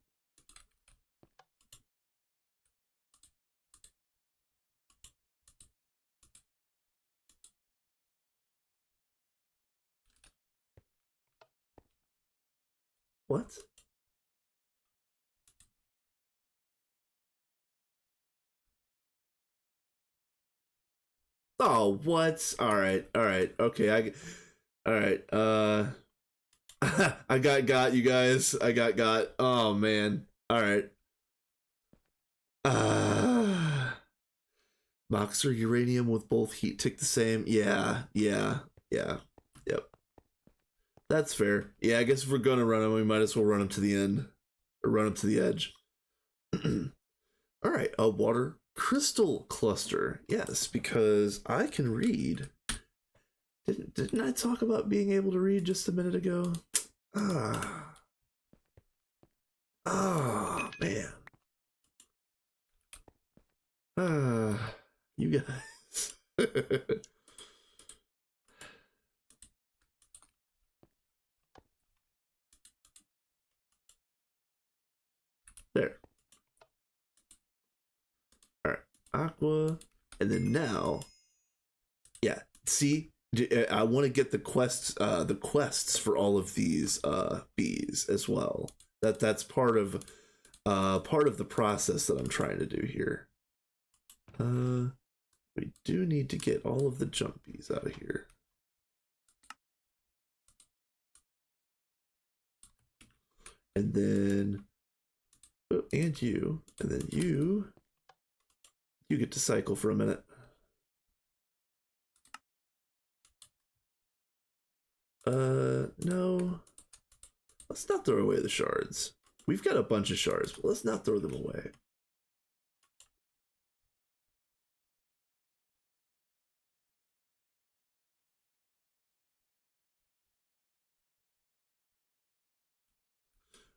What? Oh, what? All right. All right. Okay. All right. I got you guys. I got. Oh man. All right. Moxer uranium with both heat tick the same. Yeah. Yeah. Yeah. Yep. That's fair. Yeah, I guess if we're gonna run them, we might as well run them to the end. Or run them to the edge. Alright, a water crystal cluster. Yes, because I can read. Didn't I talk about being able to read just a minute ago? Man. You guys. There. Alright, aqua. And then now, yeah, see? I want to get the quests for all of these bees as well. That's part of the process that I'm trying to do here. We do need to get all of the jump bees out of here. And then, oh, and then you get to cycle for a minute. No. Let's not throw away the shards. We've got a bunch of shards, but let's not throw them away.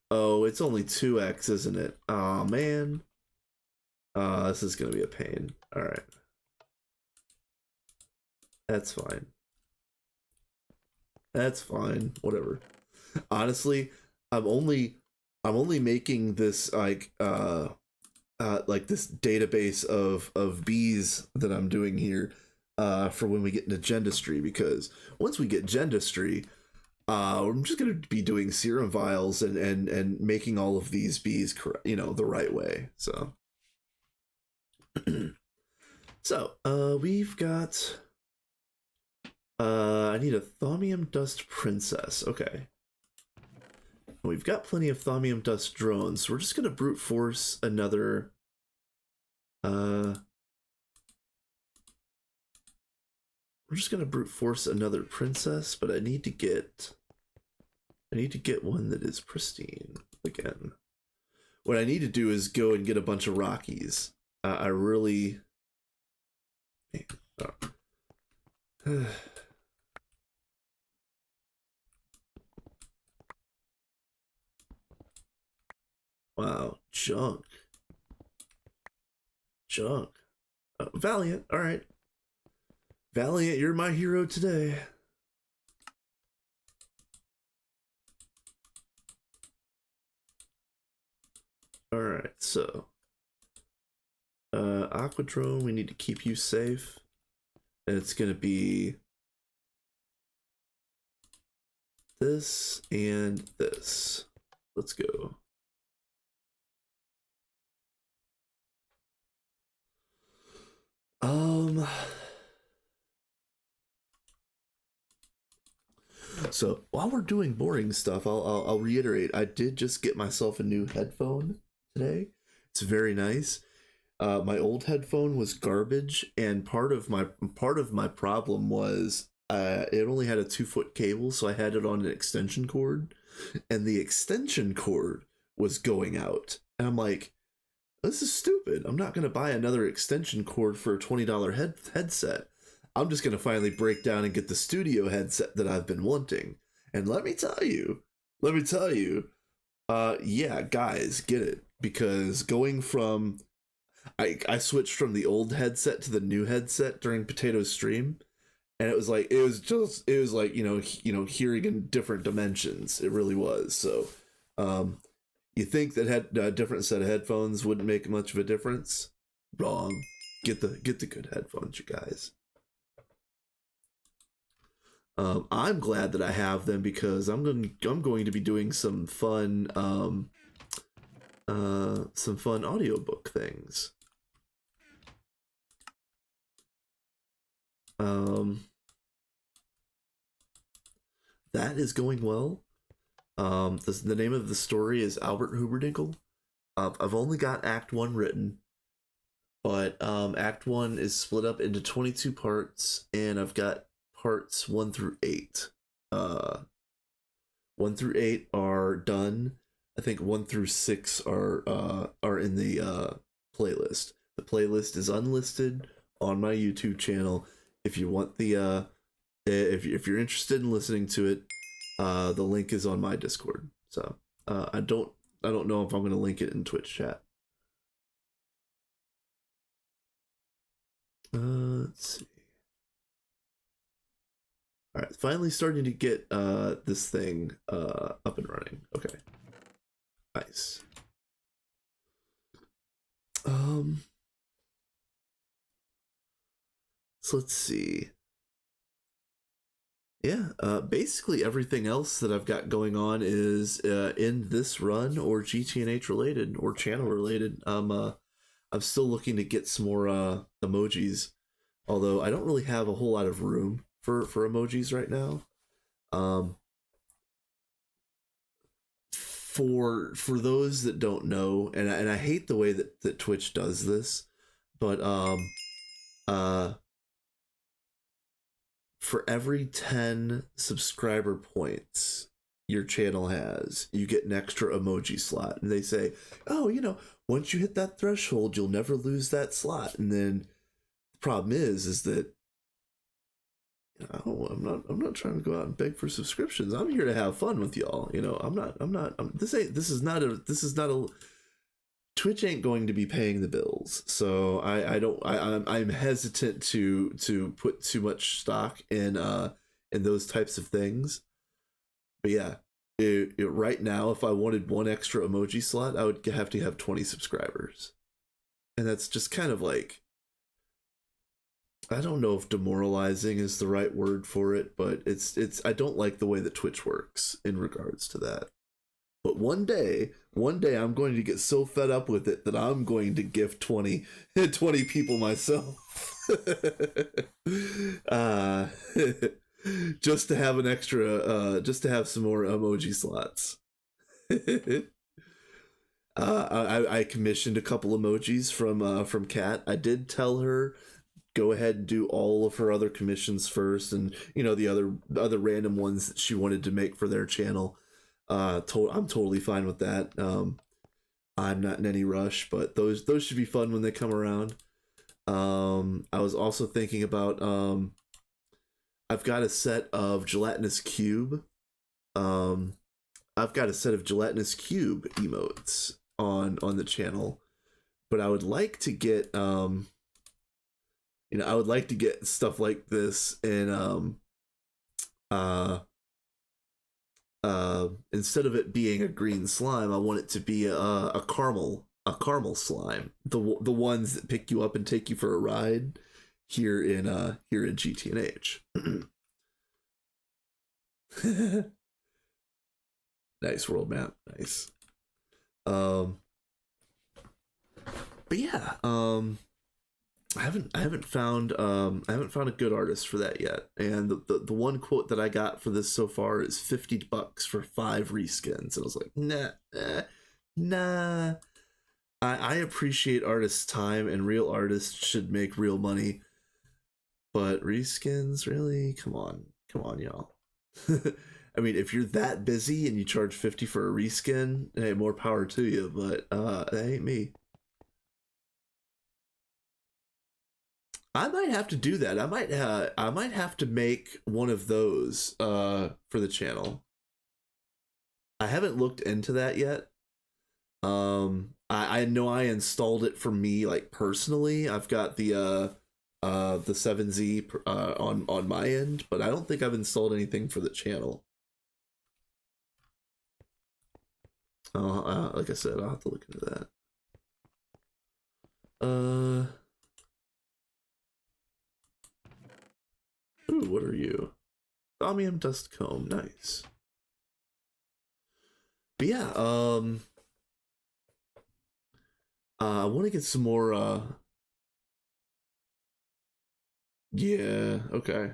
Oh, it's only 2x, isn't it? Oh man. This is gonna be a pain. Alright. That's fine. That's fine. Whatever. Honestly, I'm only making this like this database of bees that I'm doing here for when we get into Gendustry, because once we get Gendustry, I'm just gonna be doing serum vials and making all of these bees the right way. So so we've got I need a Thaumium Dust Princess. Okay. We've got plenty of Thaumium Dust drones, so we're just gonna brute force another we're just gonna brute force another princess, but I need to get one that is pristine again. What I need to do is go and get a bunch of Rockies. I really wow, junk. Valiant, all right. Valiant, you're my hero today. All right, so Aquadrome, we need to keep you safe, and it's gonna be this and this. Let's go. So while we're doing boring stuff, I'll reiterate, I did just get myself a new headphone today. It's very nice. My old headphone was garbage, and part of my problem was it only had a 2-foot cable, so I had it on an extension cord, and the extension cord was going out, and I'm like, this is stupid. I'm not gonna buy another extension cord for a $20 headset. I'm just gonna finally break down and get the studio headset that I've been wanting. And let me tell you, yeah, guys, get it, because going from I switched from the old headset to the new headset during Potato's stream, and it was like hearing in different dimensions. It really was. So, you think that had a different set of headphones wouldn't make much of a difference? Wrong. Get the good headphones, you guys. I'm glad that I have them because I'm going to be doing some fun audiobook things. That is going well. The name of the story is Albert Huberdinkle. I've only got Act 1 written, but Act 1 is split up into 22 parts, and I've got parts 1 through 8. 1 through 8 are done. I think 1 through 6 are in the playlist. The playlist is unlisted on my YouTube channel. If you want the if you're interested in listening to it, the link is on my Discord. So I don't know if I'm going to link it in Twitch chat. Let's see. All right, finally starting to get this thing up and running. Okay, nice. So let's see. Yeah, basically everything else that I've got going on is in this run or GTNH related or channel related. I'm still looking to get some more emojis, although I don't really have a whole lot of room for emojis right now. For those that don't know, and I hate the way that Twitch does this, but for every 10 subscriber points your channel has, you get an extra emoji slot. And they say, oh, once you hit that threshold, you'll never lose that slot. And then the problem is that I'm not trying to go out and beg for subscriptions. I'm here to have fun with y'all. This is not a Twitch ain't going to be paying the bills, so I'm hesitant to put too much stock in those types of things. But yeah, right now, if I wanted one extra emoji slot, I would have to have 20 subscribers, and that's just kind of like, I don't know if demoralizing is the right word for it, but it's I don't like the way that Twitch works in regards to that. But one day I'm going to get so fed up with it that I'm going to gift 20 people myself. Just to have an extra, just to have some more emoji slots. I commissioned a couple emojis from Kat. I did tell her go ahead and do all of her other commissions first, and the other random ones that she wanted to make for their channel. I'm totally fine with that. I'm not in any rush, but those should be fun when they come around. I was also thinking about I've got a set of gelatinous cube. I've got a set of gelatinous cube emotes on the channel, but I would like to get I would like to get stuff like this in instead of it being a green slime, I want it to be a caramel slime. The ones that pick you up and take you for a ride here in GTNH. Nice world map, nice. But yeah, I haven't found a good artist for that yet. And the one quote that I got for this so far is $50 for 5 reskins. And I was like, nah. I appreciate artists' time, and real artists should make real money. But reskins, really? Come on, y'all. I mean, if you're that busy and you charge 50 for a reskin, hey, more power to you. But that ain't me. I might have to do that. I might have to make one of those for the channel. I haven't looked into that yet. I know I installed it for me, like personally. I've got the 7Z on my end, but I don't think I've installed anything for the channel. Like I said, I'll have to look into that. Ooh, what are you? Thaumium dust comb, nice. But yeah, I want to get some more. Yeah, okay.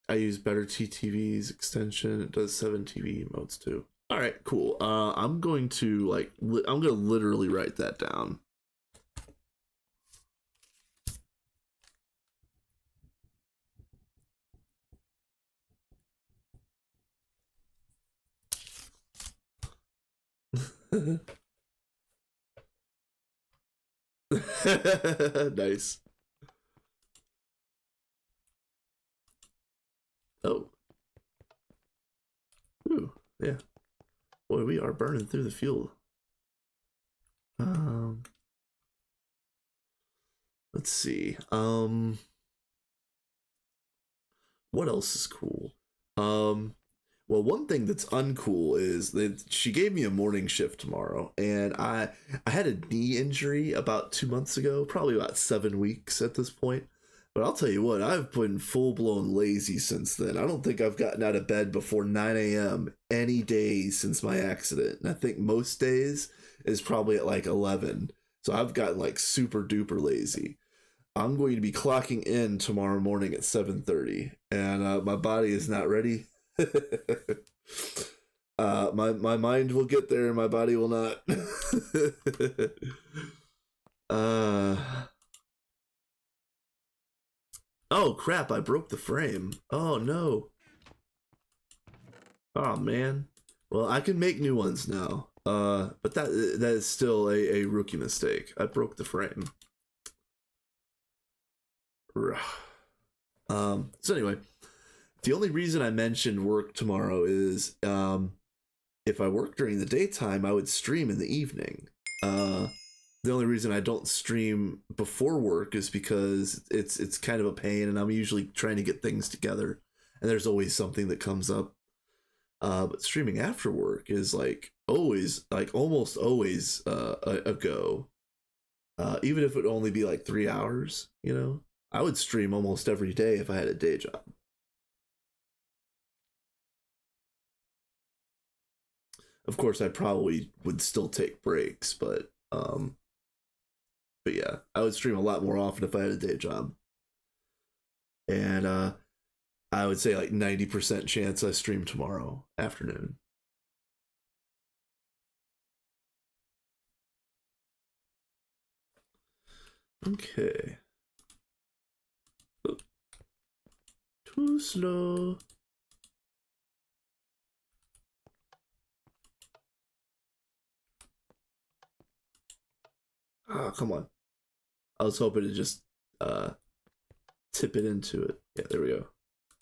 I use better TTV's extension. It does 7 TV modes too. All right, cool. I'm going to I'm gonna literally write that down. Nice. Oh. Ooh, yeah. Boy, we are burning through the fuel. Let's see. What else is cool? Well, one thing that's uncool is that she gave me a morning shift tomorrow, and I had a knee injury about 2 months ago, probably about 7 weeks at this point. But I'll tell you what, I've been full blown lazy since then. I don't think I've gotten out of bed before 9 a.m. any day since my accident. And I think most days is probably at like 11. So I've gotten like super duper lazy. I'm going to be clocking in tomorrow morning at 7:30, and my body is not ready. My mind will get there, and my body will not. Oh crap! I broke the frame. Oh no. Oh man. Well, I can make new ones now. But that is still a rookie mistake. I broke the frame. So anyway, the only reason I mentioned work tomorrow is if I work during the daytime, I would stream in the evening. The only reason I don't stream before work is because it's kind of a pain, and I'm usually trying to get things together, and there's always something that comes up. But streaming after work is almost always a go. Even if it only be like 3 hours, you know. I would stream almost every day if I had a day job. Of course, I probably would still take breaks, but yeah, I would stream a lot more often if I had a day job. And I would say like 90% chance I stream tomorrow afternoon. Okay. Oh. Too slow. Oh, come on. I was hoping to just tip it into it. Yeah, there we go.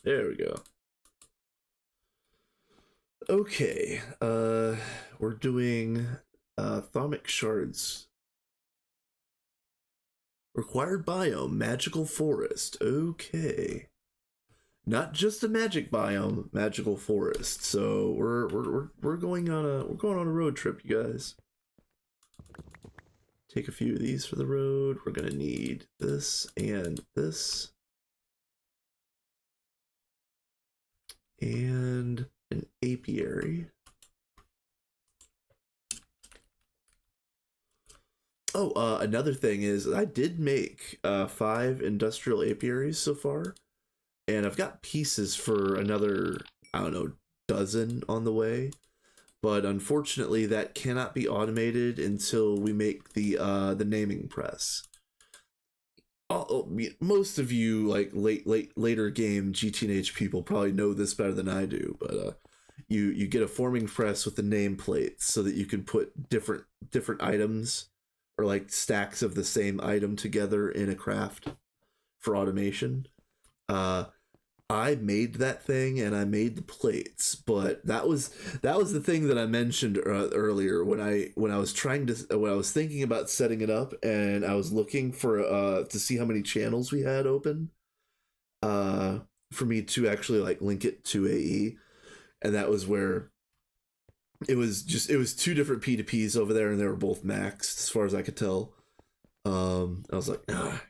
There we go. Okay. We're doing thaumic shards. Required biome, magical forest. Okay. Not just a magic biome, magical forest. So we're going on a road trip, you guys. Take a few of these for the road. We're gonna need this and this. And an apiary. Oh, another thing is I did make 5 industrial apiaries so far, and I've got pieces for another, I don't know, dozen on the way. But unfortunately, that cannot be automated until we make the naming press. Most of you, like later game GTNH people, probably know this better than I do. But you get a forming press with the nameplates so that you can put different items or like stacks of the same item together in a craft for automation. Uh, I made that thing and I made the plates, but that was the thing that I mentioned earlier when I was thinking about setting it up and I was looking for to see how many channels we had open uh for me to actually like link it to AE, and that was where it was two different P2Ps over there and they were both maxed as far as I could tell. I was like,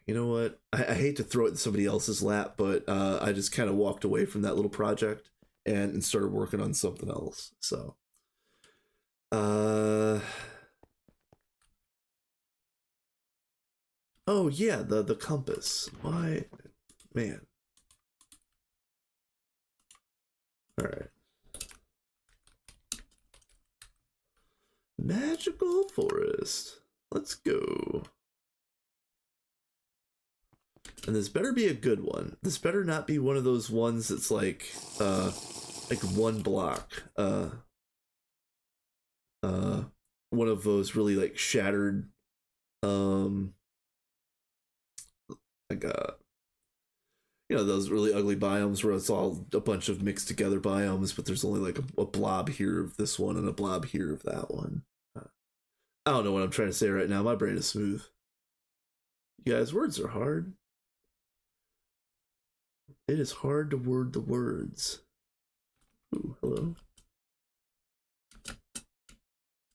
you know what? I hate to throw it in somebody else's lap, but I just kind of walked away from that little project and started working on something else. So, oh yeah, the compass. Why, man? All right, magical forest. Let's go. And this better be a good one. This better not be one of those ones that's like one block. One of those really like shattered like those really ugly biomes where it's all a bunch of mixed together biomes, but there's only like a blob here of this one and a blob here of that one. I don't know what I'm trying to say right now. My brain is smooth. You guys, words are hard. It is hard to word the words. Ooh, hello.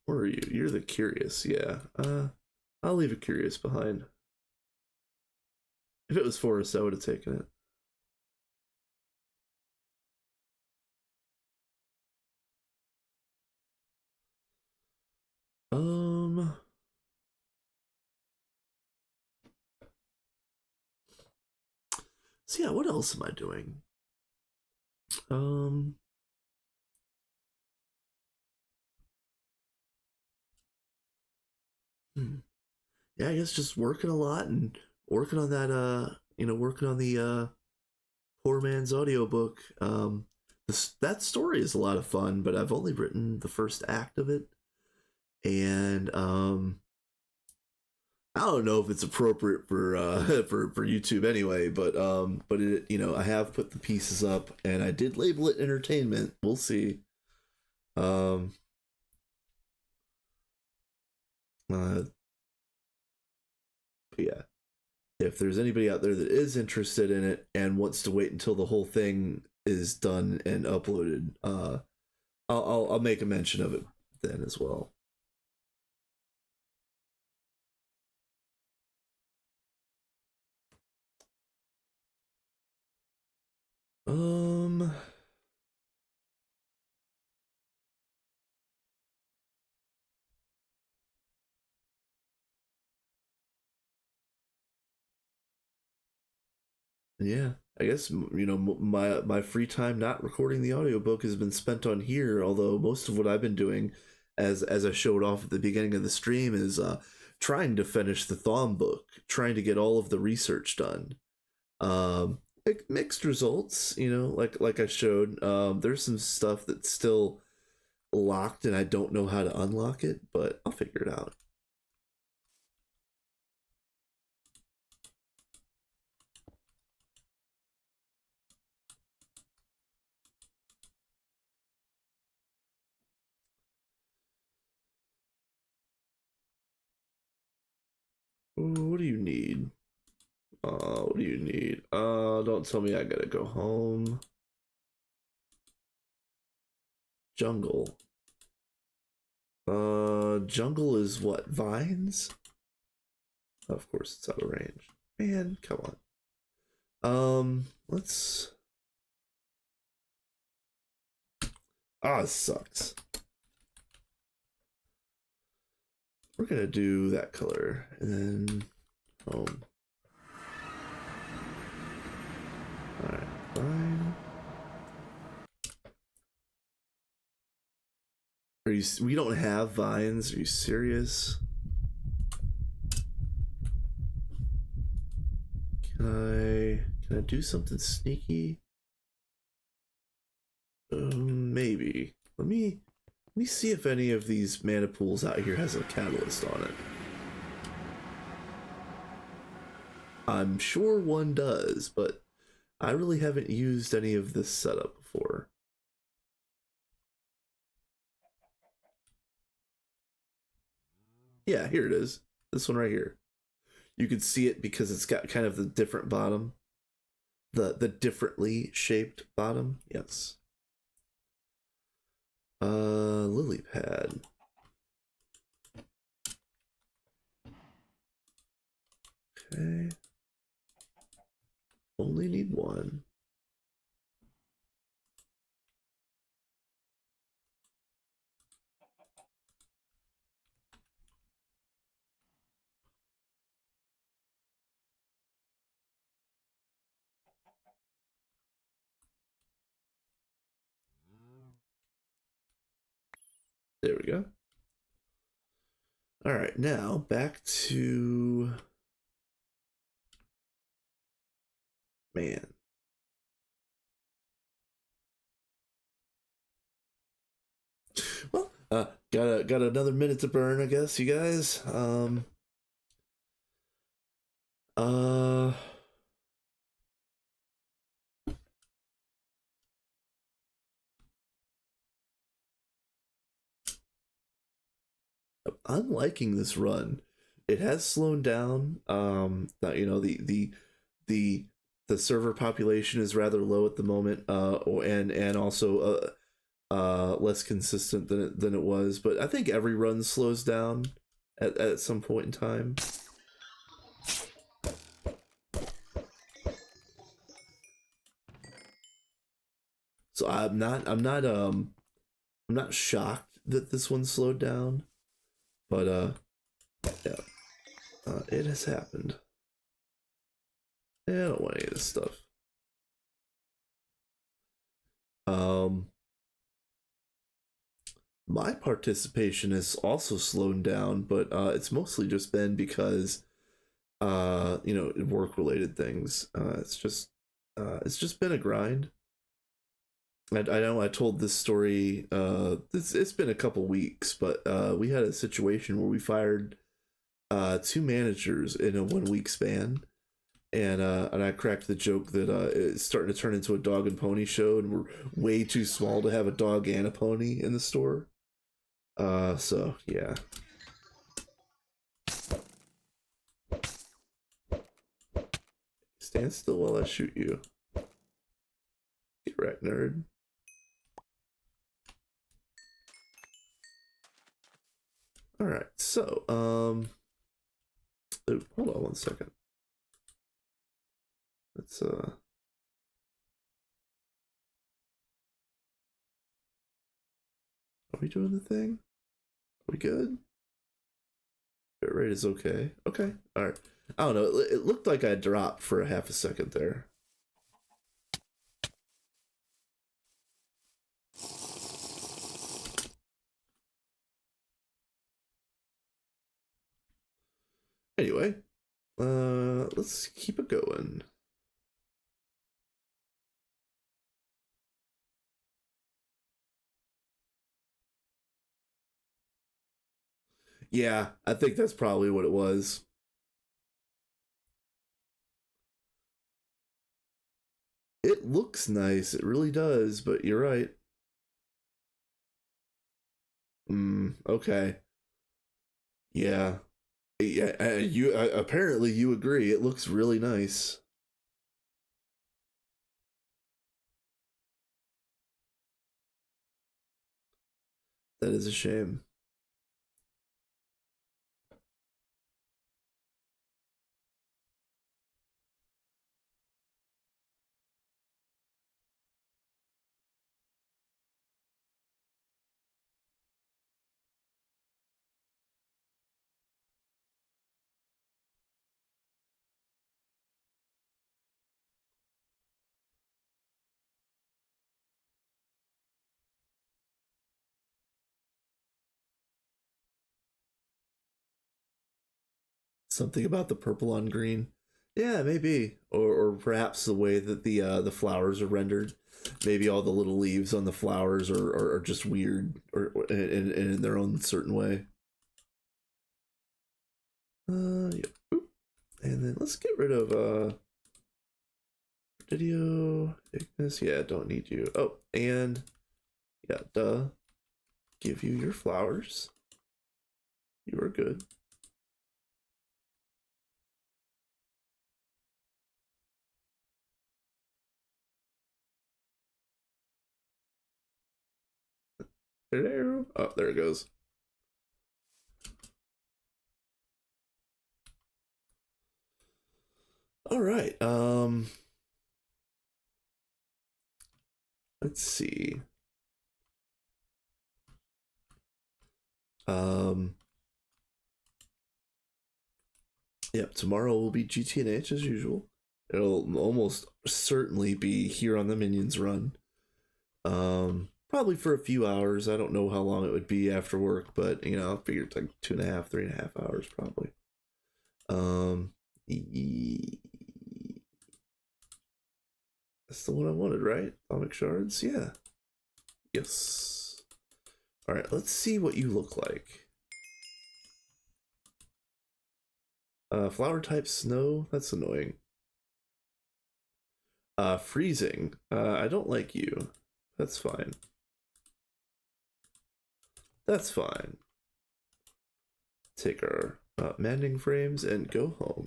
Where are you? You're the curious, yeah. I'll leave a curious behind. If it was forest, I would have taken it. So yeah, what else am I doing? Yeah, I guess just working a lot and working on that working on the poor man's audiobook. That story is a lot of fun, but I've only written the first act of it. And I don't know if it's appropriate for for YouTube anyway, but it, I have put the pieces up and I did label it entertainment. We'll see. Um but yeah, if there's anybody out there that is interested in it and wants to wait until the whole thing is done and uploaded, I'll make a mention of it then as well. Um yeah, I guess my free time not recording the audiobook has been spent on here, although most of what I've been doing as I showed off at the beginning of the stream is trying to finish the Thom book, trying to get all of the research done. Mixed results, like I showed. There's some stuff that's still locked and I don't know how to unlock it, but I'll figure it out. What do you need? What do you need? Don't tell me I gotta go home. Jungle. Jungle is what? Vines? Of course it's out of range. Man, come on. Let's... Ah, it sucks. We're gonna do that color, and then home. Alright, fine. Are you? We don't have vines. Are you serious? Can I do something sneaky? Maybe. Let me see if any of these mana pools out here has a catalyst on it. I'm sure one does, but I really haven't used any of this setup before. Yeah, here it is. This one right here. You can see it because it's got kind of the different bottom. The differently shaped bottom. Yes. Lily pad. Okay. Only need one. There we go. All right, now back to man. Well, got another minute to burn, I guess, you guys. Uh, I'm liking this run. It has slowed down. You know, the the server population is rather low at the moment. And also less consistent than it was. But I think every run slows down at some point in time. So I'm not shocked that this one slowed down, but yeah, it has happened. Yeah, I don't want any of this stuff. Um, my participation has also slowed down, but it's mostly just been because you know, work related things. It's just been a grind. I know I told this story. It's been a couple weeks, but we had a situation where we fired two managers in a 1 week span, and I cracked the joke that it's starting to turn into a dog and pony show, and we're way too small to have a dog and a pony in the store. So yeah. Stand still while I shoot you. Get wrecked, nerd. All right, so hold on 1 second. Let's are we doing the thing? Are we good? Bit rate is okay. Okay, all right. I don't know. It looked like I dropped for a half a second there. Anyway, let's keep it going. Yeah, I think that's probably what it was. It looks nice, it really does, but you're right. Okay. Yeah. Yeah, you apparently you agree. It looks really nice. That is a shame. Something about the purple on green. Yeah, maybe. Or perhaps the way that the flowers are rendered. Maybe all the little leaves on the flowers are just weird or in their own certain way. Yeah. Oop. And then let's get rid of video Ignis. Yeah, don't need you. Oh, and yeah, duh. Give you your flowers. You are good. Hello. Oh, there it goes. All right. Let's see. Yep, tomorrow will be GTNH as usual. It'll almost certainly be here on the Minions run. Probably for a few hours. I don't know how long it would be after work, but you know, I figured like 2.5, 3.5 hours probably. That's the one I wanted, right? Atomic shards, yeah. Yes. All right, let's see what you look like. Flower type snow. That's annoying. Freezing. I don't like you. That's fine. That's fine. Take our mending frames and go home.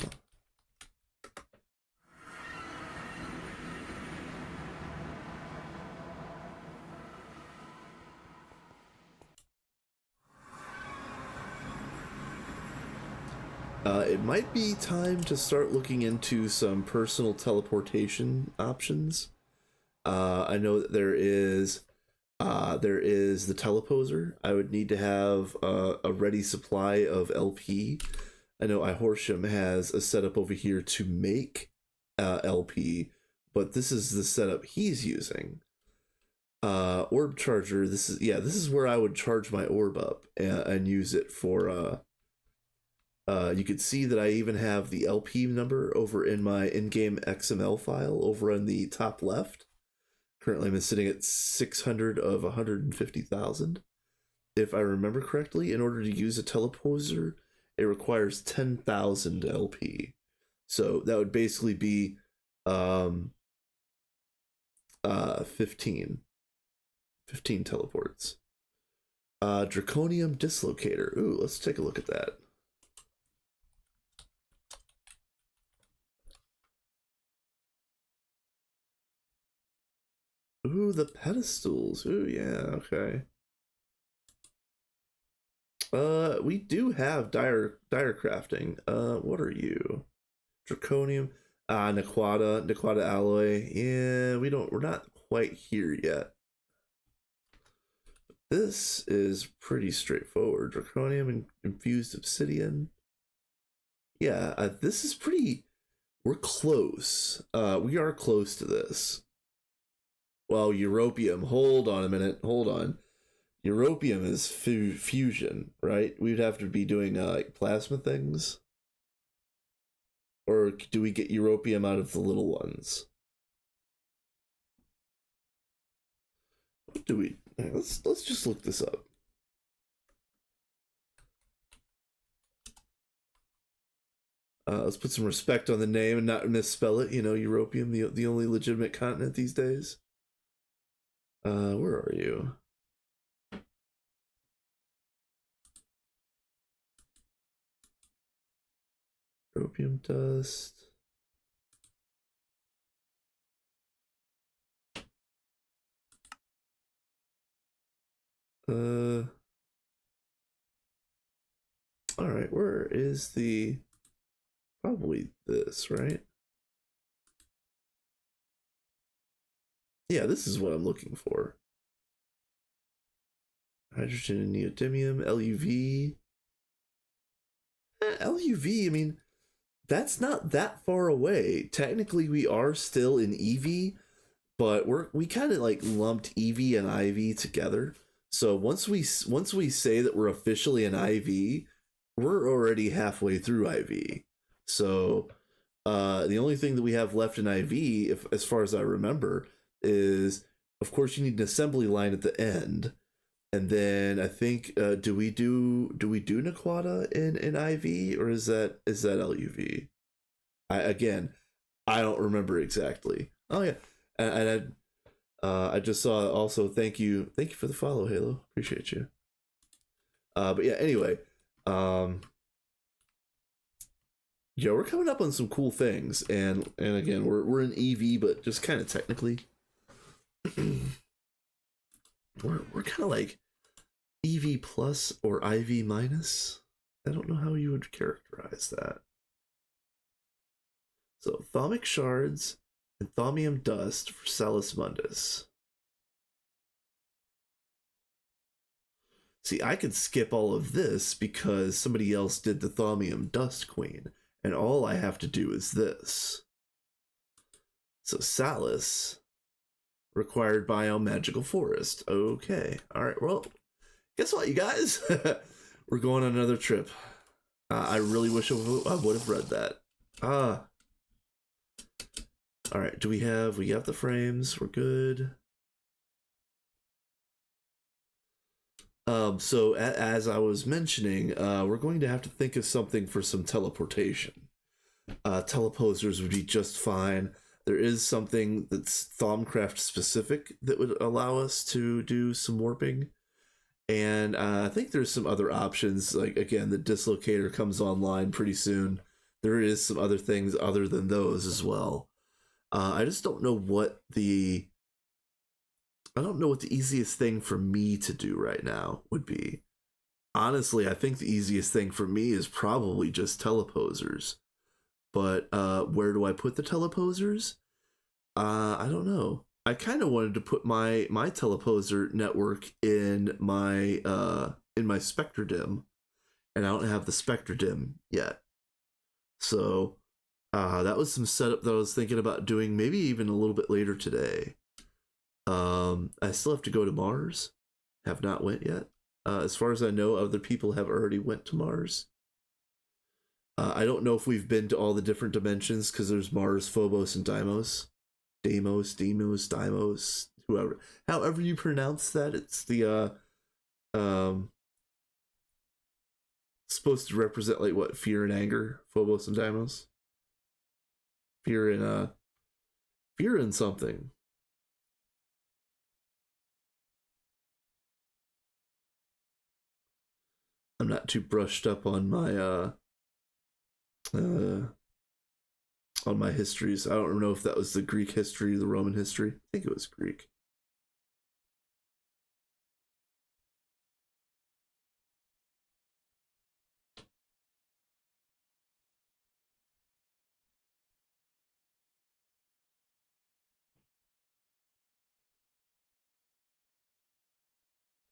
It might be time to start looking into some personal teleportation options. I know that there is the teleposer. I would need to have a ready supply of LP. I know iHorsham has a setup over here to make LP, but this is the setup he's using. Orb charger. This is where I would charge my orb up and use it for. You could see that I even have the LP number over in my in-game XML file over on the top left. Currently, I'm sitting at 600 of 150,000. If I remember correctly, in order to use a teleposer, it requires 10,000 LP. So that would basically be 15 teleports. Draconium dislocator. Ooh, let's take a look at that. Ooh, the pedestals. Ooh, yeah, okay. We do have dire crafting. What are you? Draconium. Naquata alloy. Yeah, we're not quite here yet. This is pretty straightforward. Draconium and infused obsidian. Yeah, this is pretty. We're close. We are close to this. Well, europium. Hold on a minute. Hold on. Europium is fusion, right? We'd have to be doing like plasma things. Or do we get europium out of the little ones? What do we? Let's just look this up. Let's put some respect on the name and not misspell it. You know, europium, the only legitimate continent these days. Where are you? Europium dust. All right, where is the? Probably this, right? Yeah, this is what I'm looking for. Hydrogen and neodymium, LUV. LUV, I mean, that's not that far away. Technically, we are still in EV, but we kind of like lumped EV and IV together. So once we say that we're officially an IV, we're already halfway through IV. So the only thing that we have left in IV, if as far as I remember, is of course you need an assembly line at the end. And then I think do we do Naquata in IV, or is that LUV? Again, I don't remember exactly. Oh yeah, and I just saw also thank you for the follow, Halo, appreciate you. But yeah, anyway, yeah, we're coming up on some cool things, and again, we're in EV, but just kind of technically, we're kind of like EV plus or IV minus. I don't know how you would characterize that. So thaumic shards and thaumium dust for Salus Mundus. See, I could skip all of this because somebody else did the thaumium dust queen, and all I have to do is this. So Salus required biomagical forest. Okay, all right. Well, guess what, you guys? We're going on another trip. I really wish I would have read that. All right. We have the frames. We're good. So as I was mentioning, we're going to have to think of something for some teleportation. Teleposers would be just fine. There is something that's Thaumcraft specific that would allow us to do some warping. And I think there's some other options, like, again, the Dislocator comes online pretty soon. There is some other things other than those as well. I just don't know what the easiest thing for me to do right now would be. Honestly, I think the easiest thing for me is probably just teleposers. But where do I put the teleposers? I don't know. I kind of wanted to put my teleposer network in my SpectreDim, and I don't have the SpectreDim yet. So that was some setup that I was thinking about doing, maybe even a little bit later today. I still have to go to Mars. Have not went yet. As far as I know, other people have already went to Mars. I don't know if we've been to all the different dimensions, because there's Mars, Phobos, and Deimos. Deimos, however you pronounce that. It's the supposed to represent, like, what, fear and anger, Phobos and Deimos. Fear and something. I'm not too brushed up on my histories. I don't know if that was the Greek history, the Roman history. I think it was Greek.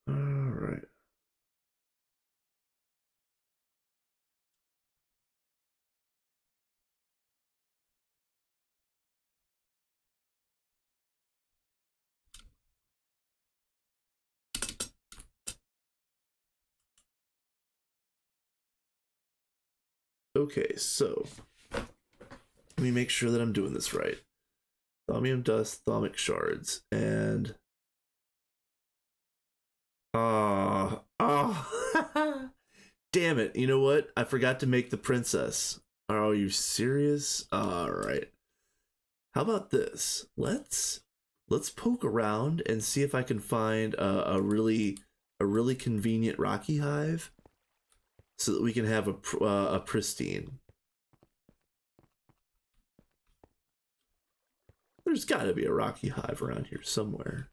All right. Okay, so let me make sure that I'm doing this right. Thaumium dust, thaumic shards, and damn it! You know what? I forgot to make the princess. Are you serious? All right. How about this? Let's poke around and see if I can find a really convenient rocky hive, so that we can have a pristine. There's got to be a rocky hive around here somewhere.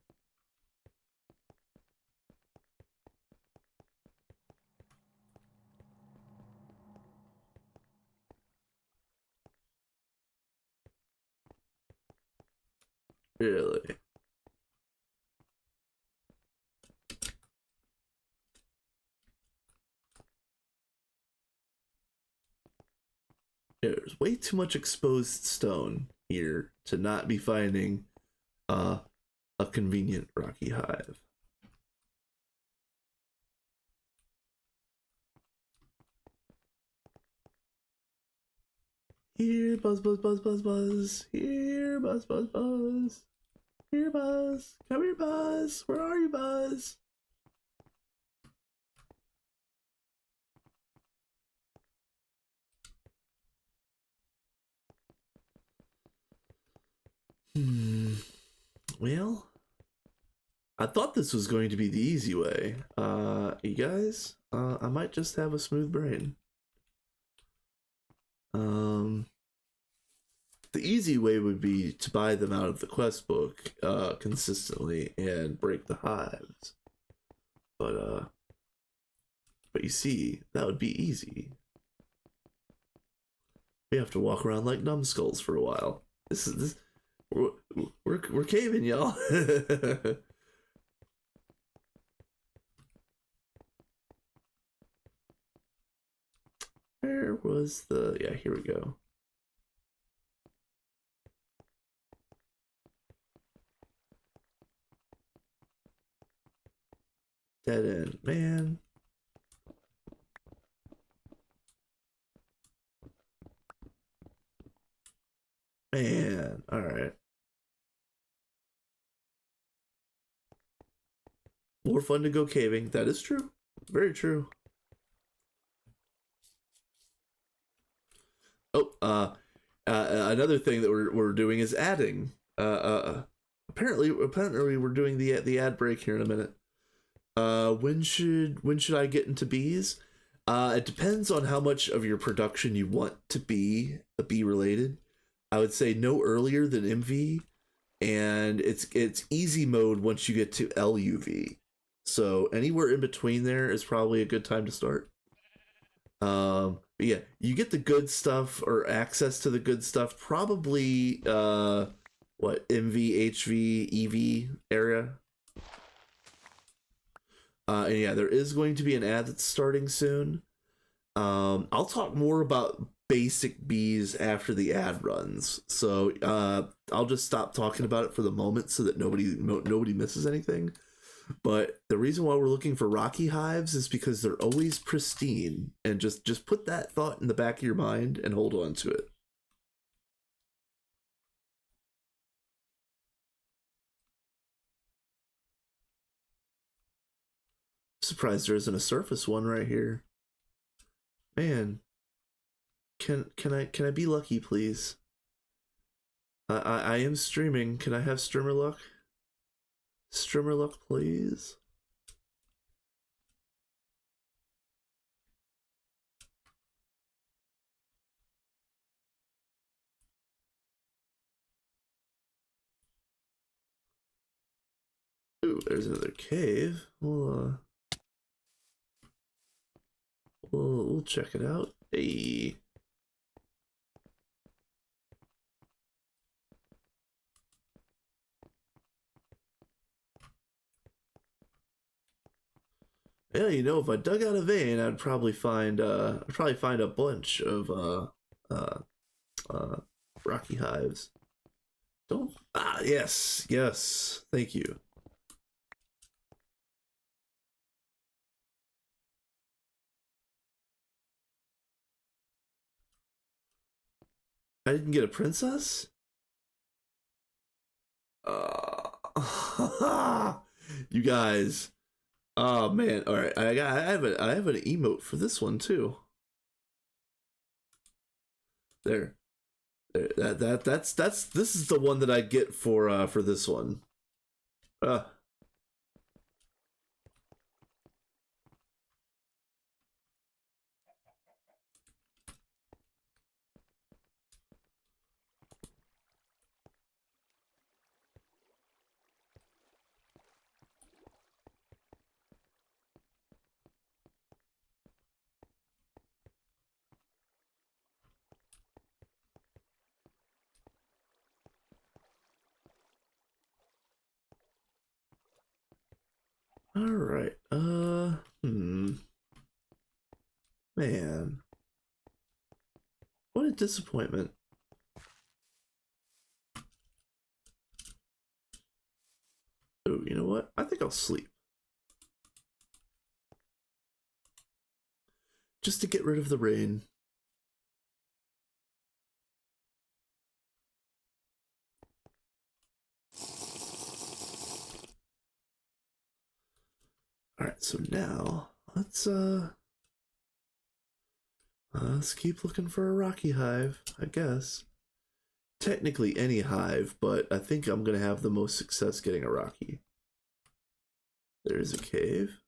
Really? There's way too much exposed stone here to not be finding a convenient rocky hive. Here, Buzz, Buzz, Buzz, Buzz, Buzz. Here, Buzz, Buzz, Buzz. Here, Buzz. Come here, Buzz. Where are you, Buzz? Well, I thought this was going to be the easy way. You guys, I might just have a smooth brain. The easy way would be to buy them out of the quest book consistently and break the hives. But you see, that would be easy. We have to walk around like numbskulls for a while. This we're caving, y'all. Where was the... Yeah, here we go. Dead end, man. Man, alright. More fun to go caving. That is true. Very true. Oh, another thing that we're doing is adding. Apparently we're doing the ad break here in a minute. When should I get into bees? It depends on how much of your production you want to be bee related. I would say no earlier than MV, and it's easy mode once you get to LUV. So anywhere in between there is probably a good time to start. But yeah, you get the good stuff or access to the good stuff probably what, MV, HV, EV area. And yeah, there is going to be an ad that's starting soon. I'll talk more about basic bees after the ad runs. So I'll just stop talking about it for the moment so that nobody misses anything. But the reason why we're looking for rocky hives is because they're always pristine, and just put that thought in the back of your mind and hold on to it. Surprised there isn't a surface one right here. Man, can I be lucky, please? I am streaming. Can I have streamer luck? Streamer luck, please. Ooh, there's another cave. We'll check it out. Hey. Yeah, you know, if I dug out a vein, I'd probably find a bunch of rocky hives. Don't yes, thank you. I didn't get a princess? You guys. Oh man, alright. I have an emote for this one too. There. That's this is the one that I get for this one. Uh Alright. Man. What a disappointment. Oh, you know what? I think I'll sleep. Just to get rid of the rain. All right, so now let's keep looking for a rocky hive, I guess. Technically any hive, but I think I'm gonna have the most success getting a rocky. There's a cave.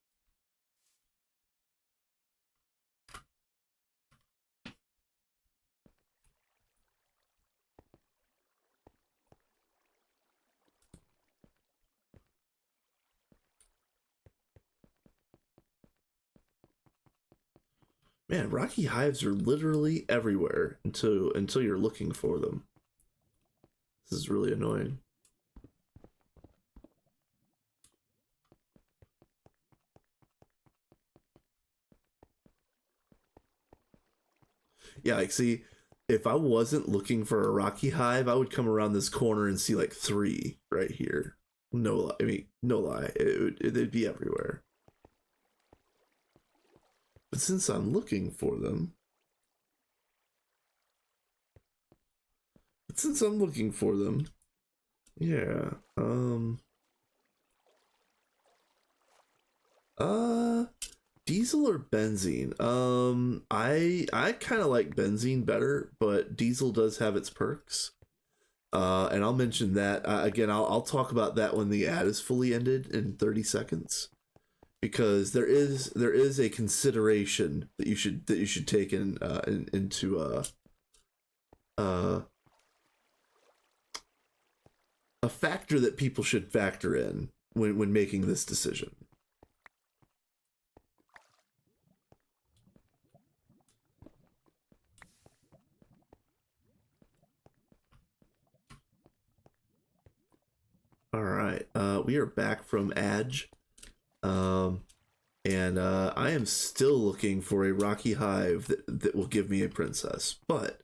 Man, rocky hives are literally everywhere until you're looking for them. This is really annoying. Yeah, like see, if I wasn't looking for a rocky hive, I would come around this corner and see like 3 right here. No lie, I mean, no lie, it'd be everywhere. But since I'm looking for them, yeah, uh, diesel or benzene? I kind of like benzene better, but diesel does have its perks. And I'll mention that again. I'll talk about that when the ad is fully ended in 30 seconds, because there is a consideration that you should take into uh, a factor that people should factor in when making this decision. All right, we are back from Adge, and I am still looking for a rocky hive that will give me a princess. But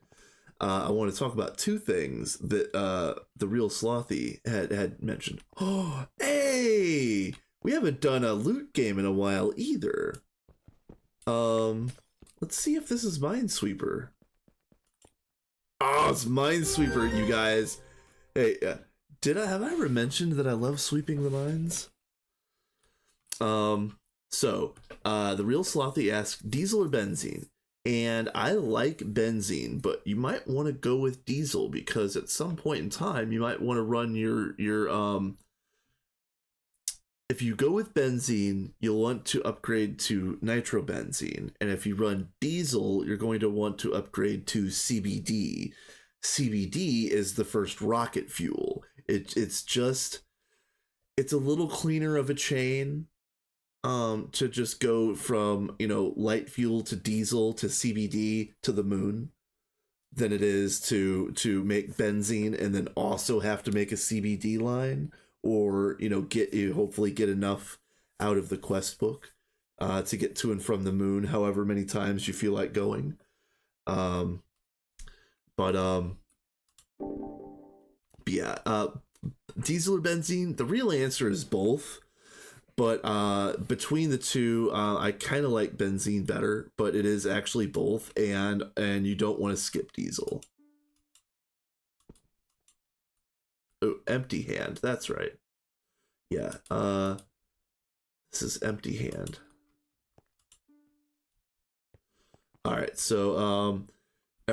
I want to talk about 2 things that the real Slothy had mentioned. Oh, hey, we haven't done a loot game in a while either. Let's see if this is Minesweeper. Oh, it's Minesweeper, you guys. Hey, have I ever mentioned that I love sweeping the mines? So the real Slothy asked diesel or benzene, and I like benzene, but you might want to go with diesel because at some point in time you might want to run your if you go with benzene, you'll want to upgrade to nitrobenzene, and if you run diesel, you're going to want to upgrade to CBD. CBD is the first rocket fuel. It's a little cleaner of a chain to just go from, light fuel to diesel to CBD to the moon than it is to make benzene and then also have to make a CBD line, or hopefully get enough out of the quest book to get to and from the moon however many times you feel like going. But yeah, diesel or benzene, the real answer is both. But between the two, I kind of like benzene better, but it is actually both, and you don't want to skip diesel. Oh, empty hand, that's right. Yeah, this is empty hand. All right, so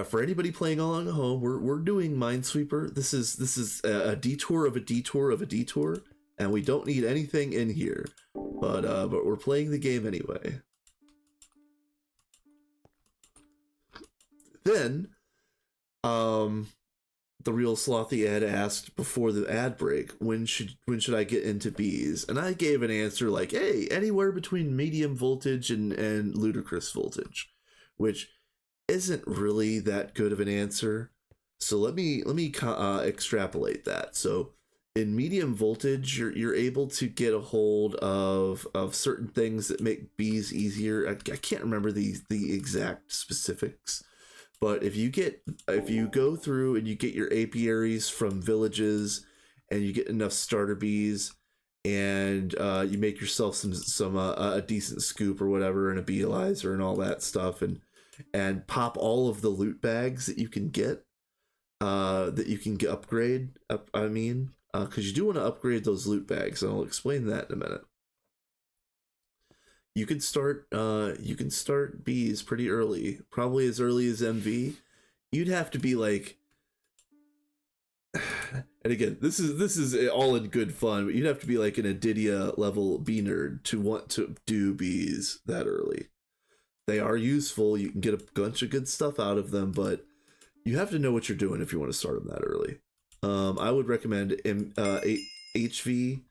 for anybody playing along at home, we're doing Minesweeper. This is a detour of a detour of a detour, and we don't need anything in here, but we're playing the game anyway. Then, the real Slothy ad asked before the ad break, when should I get into bees? And I gave an answer like, hey, anywhere between medium voltage and ludicrous voltage, which isn't really that good of an answer. So let me extrapolate that. So in medium voltage, you're able to get a hold of certain things that make bees easier. I can't remember the exact specifics, but if you go through and you get your apiaries from villages, and you get enough starter bees, and you make yourself some a decent scoop or whatever, and a beealizer and all that stuff, and pop all of the loot bags that you can get, upgrade. Because you do want to upgrade those loot bags, and I'll explain that in a minute. you can start Bs pretty early, probably as early as MV. You'd have to be like, and again, this is all in good fun, but you'd have to be like an Adidia level B nerd to want to do Bs that early. They are useful. You can get a bunch of good stuff out of them, but you have to know what you're doing if you want to start them that early. I would recommend HV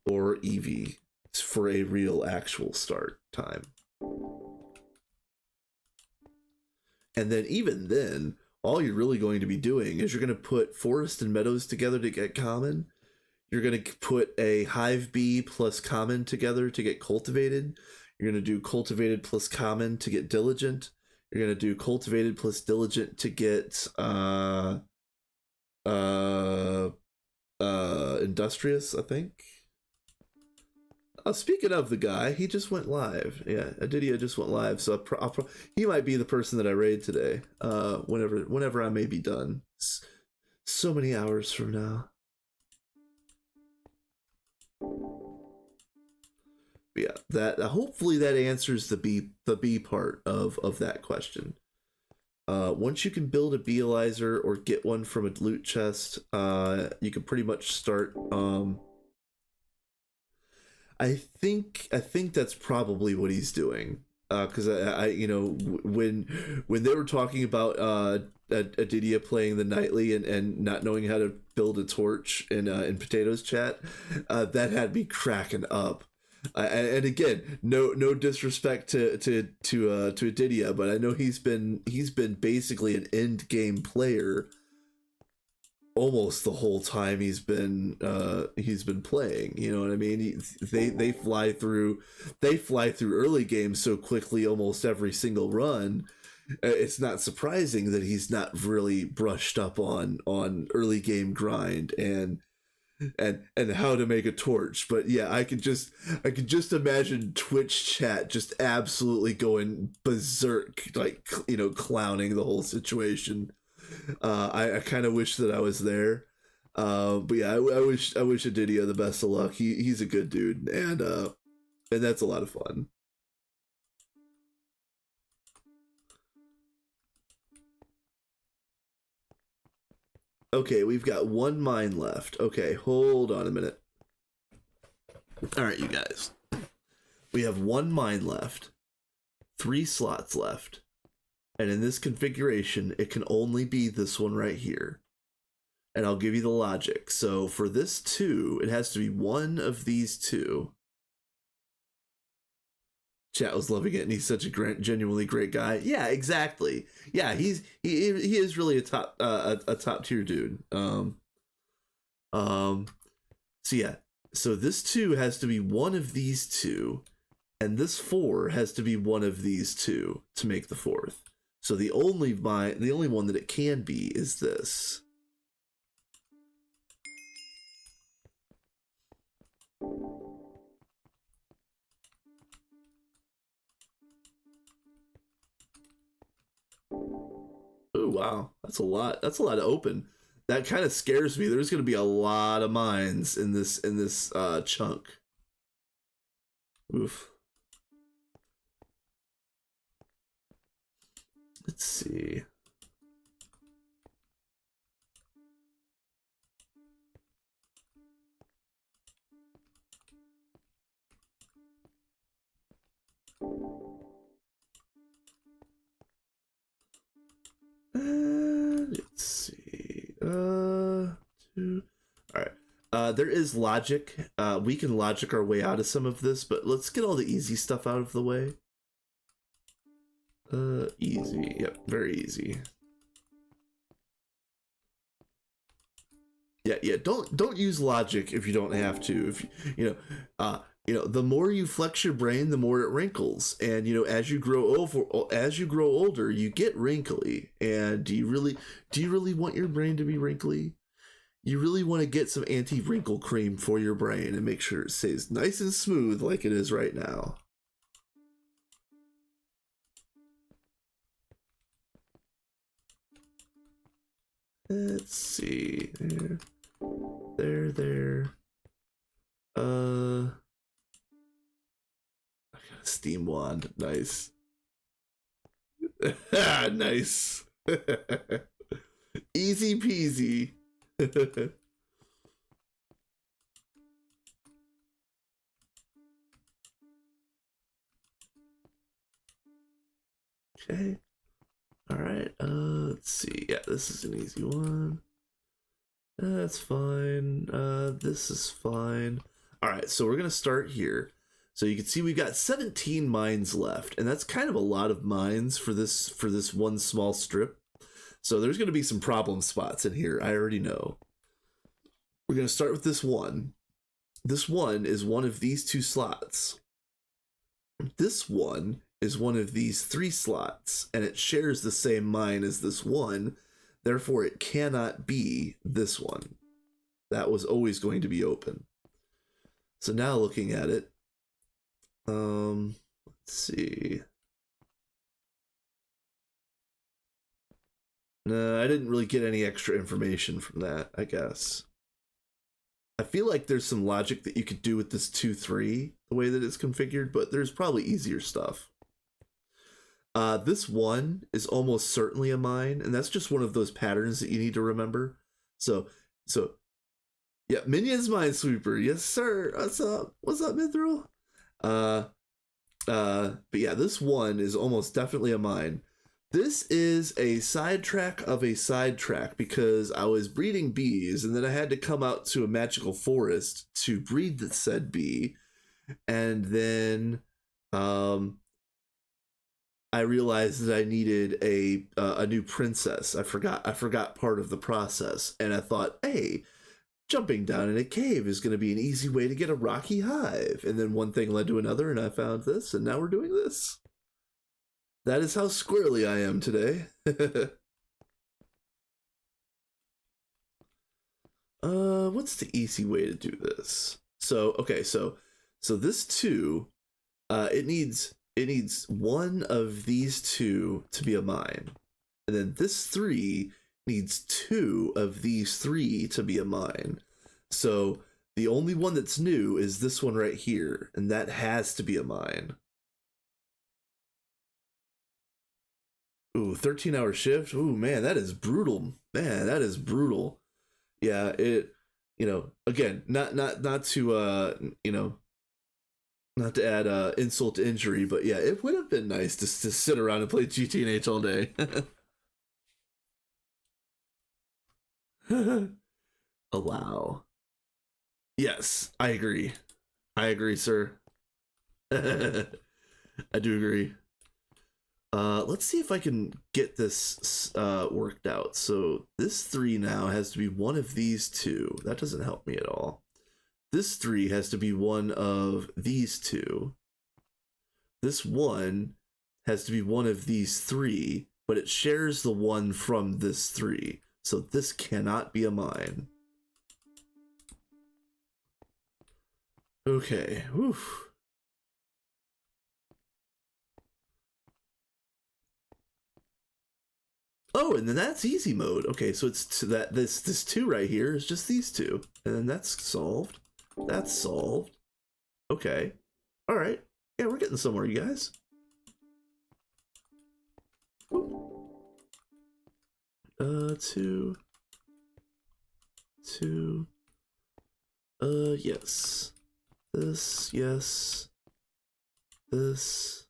or EV for a real actual start time. And then even then, all you're really going to be doing is you're going to put forest and meadows together to get common. You're going to put a hive bee plus common together to get cultivated. You're going to do cultivated plus common to get diligent. You're going to do cultivated plus diligent to get industrious, I think. Speaking of the guy, he just went live. Yeah, Adidia just went live, so he might be the person that I raid today. Whenever I may be done. So many hours from now. But yeah, that hopefully that answers the B part of that question. Once you can build a Bealizer or get one from a loot chest, you can pretty much start. I think that's probably what he's doing. Because I when they were talking about Adidia playing the nightly and not knowing how to build a torch in Potatoes chat, that had me cracking up. And again, no disrespect to Adidia, but I know he's been basically an end game player almost the whole time he's been playing. You know what I mean? They fly through early games so quickly almost every single run. It's not surprising that he's not really brushed up on early game grind and how to make a torch. But yeah, I could just imagine Twitch chat just absolutely going berserk, like, clowning the whole situation. I kind of wish that I was there. But yeah, I wish Adidia the best of luck. He's a good dude, and that's a lot of fun. Okay, we've got one mine left. Okay, hold on a minute. All right, you guys. We have one mine left, 3 slots left, and in this configuration, it can only be this one right here. And I'll give you the logic. So for this 2, it has to be one of these 2. Chat was loving it, and he's such a genuinely great guy. Yeah, exactly. Yeah, he is really a top tier dude. So yeah, so this 2 has to be one of these 2, and this 4 has to be one of these 2 to make the 4th. So the only one that it can be is this. Oh wow, that's a lot to open. That kind of scares me. There's going to be a lot of mines in this chunk. Oof. Let's see. Let's see. 2. All right. There is logic. We can logic our way out of some of this, but let's get all the easy stuff out of the way. Easy. Yep, very easy. Yeah. Don't use logic if you don't have to. If the more you flex your brain, the more it wrinkles. And as you grow older, you get wrinkly. And do you really want your brain to be wrinkly? You really want to get some anti-wrinkle cream for your brain and make sure it stays nice and smooth like it is right now. Let's see. There. I gotta Steam wand. Nice. Nice. Easy peasy. Okay. All right. Let's see. Yeah, this is an easy one. That's fine. This is fine. All right, so we're gonna start here. So you can see we've got 17 mines left, and that's kind of a lot of mines for this one small strip. So there's gonna be some problem spots in here. I already know. We're gonna start with this one. This one is one of these 2 slots. This one is one of these 3 slots, and it shares the same mine as this one. Therefore, it cannot be this one. That was always going to be open. So now looking at it, let's see. No, I didn't really get any extra information from that, I guess. I feel like there's some logic that you could do with this 2-3, the way that it's configured, but there's probably easier stuff. This one is almost certainly a mine, and that's just one of those patterns that you need to remember. So, yeah, Minions Minesweeper, yes sir. What's up? What's up, Mithril? But yeah, this one is almost definitely a mine. This is a sidetrack of a sidetrack because I was breeding bees, and then I had to come out to a magical forest to breed the said bee, and then I realized that I needed a new princess. I forgot part of the process, and I thought, hey, jumping down in a cave is going to be an easy way to get a rocky hive. And then one thing led to another, and I found this, and now we're doing this. That is how squirrely I am today. What's the easy way to do this? So, okay, so this 2, it needs one of these 2 to be a mine. And then this 3 needs 2 of these 3 to be a mine. So the only one that's new is this one right here, and that has to be a mine. Ooh, 13-hour shift. Ooh, man, that is brutal. Man, that is brutal. Yeah, it, again, not to not to add insult to injury, but yeah, it would have been nice to sit around and play GTNH all day. Allow. Yes, I agree. I agree, sir. I do agree. Let's see if I can get this worked out. So this 3 now has to be one of these 2. That doesn't help me at all. This 3 has to be one of these 2. This 1 has to be one of these 3, but it shares the 1 from this 3. So this cannot be a mine. Okay. Oof. Oh, and then that's easy mode. Okay, so it's to that this 2 right here is just these 2, and then that's solved. That's solved. Okay. All right. Yeah, we're getting somewhere, you guys. Two. Yes. This, yes. This.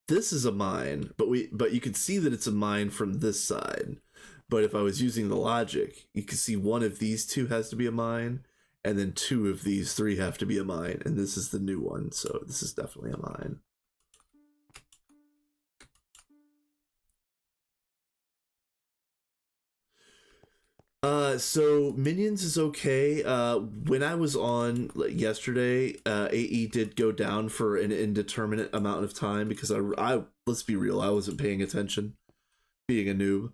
This is a mine, but you can see that it's a mine from this side. But if I was using the logic, you can see one of these 2 has to be a mine, and then 2 of these 3 have to be a mine, and this is the new one, so this is definitely a mine. So Minions is okay. When I was on yesterday, AE did go down for an indeterminate amount of time because I let's be real, I wasn't paying attention, being a noob.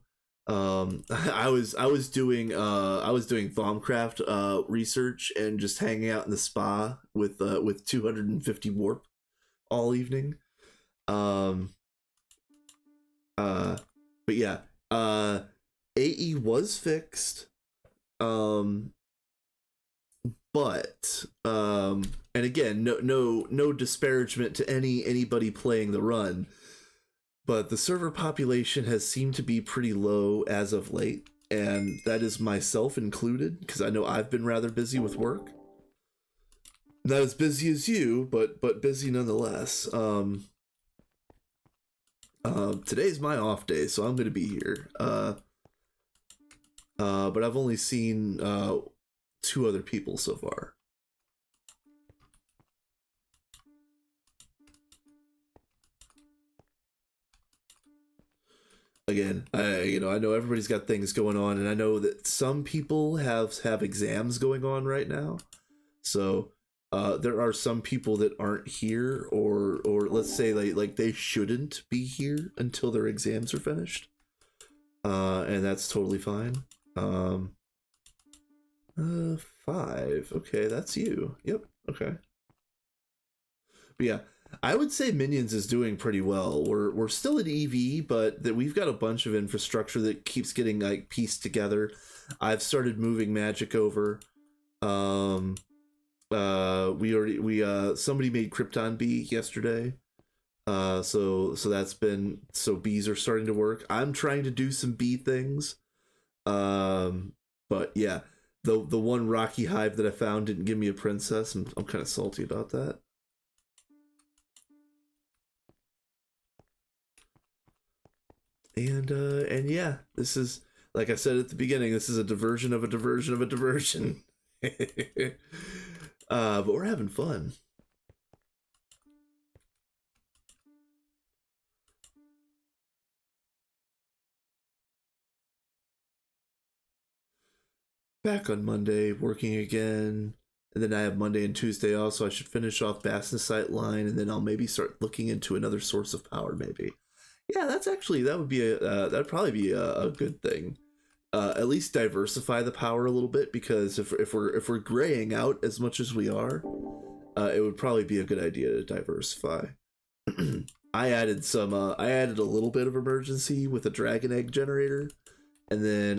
I was doing Thaumcraft research and just hanging out in the spa with 250 warp all evening. But yeah, AE was fixed. But but and again, no disparagement to anybody playing the run, but the server population has seemed to be pretty low as of late, and that is myself included, because I know I've been rather busy with work. Not as busy as you, but busy nonetheless. Today's my off day, so I'm gonna be here. But I've only seen 2 other people so far. Again, I know everybody's got things going on, and I know that some people have exams going on right now, so there are some people that aren't here, or let's say like they shouldn't be here until their exams are finished, and that's totally fine. 5. Okay, that's you. Yep. Okay. But yeah, I would say Minions is doing pretty well. We're still at EV, but that we've got a bunch of infrastructure that keeps getting like pieced together. I've started moving magic over. Somebody made Krypton Bee yesterday. So that's been, so bees are starting to work. I'm trying to do some bee things. But yeah, the one rocky hive that I found didn't give me a princess, and I'm kind of salty about that. And yeah, this is, like I said at the beginning, this is a diversion of a diversion of a diversion. But we're having fun. Back on Monday, working again. And then I have Monday and Tuesday off, so I should finish off Bastnasite line, and then I'll maybe start looking into another source of power, maybe. Yeah, that would be that'd probably be a good thing. At least diversify the power a little bit, because if we're graying out as much as we are, it would probably be a good idea to diversify. I added a little bit of emergency with a dragon egg generator, and then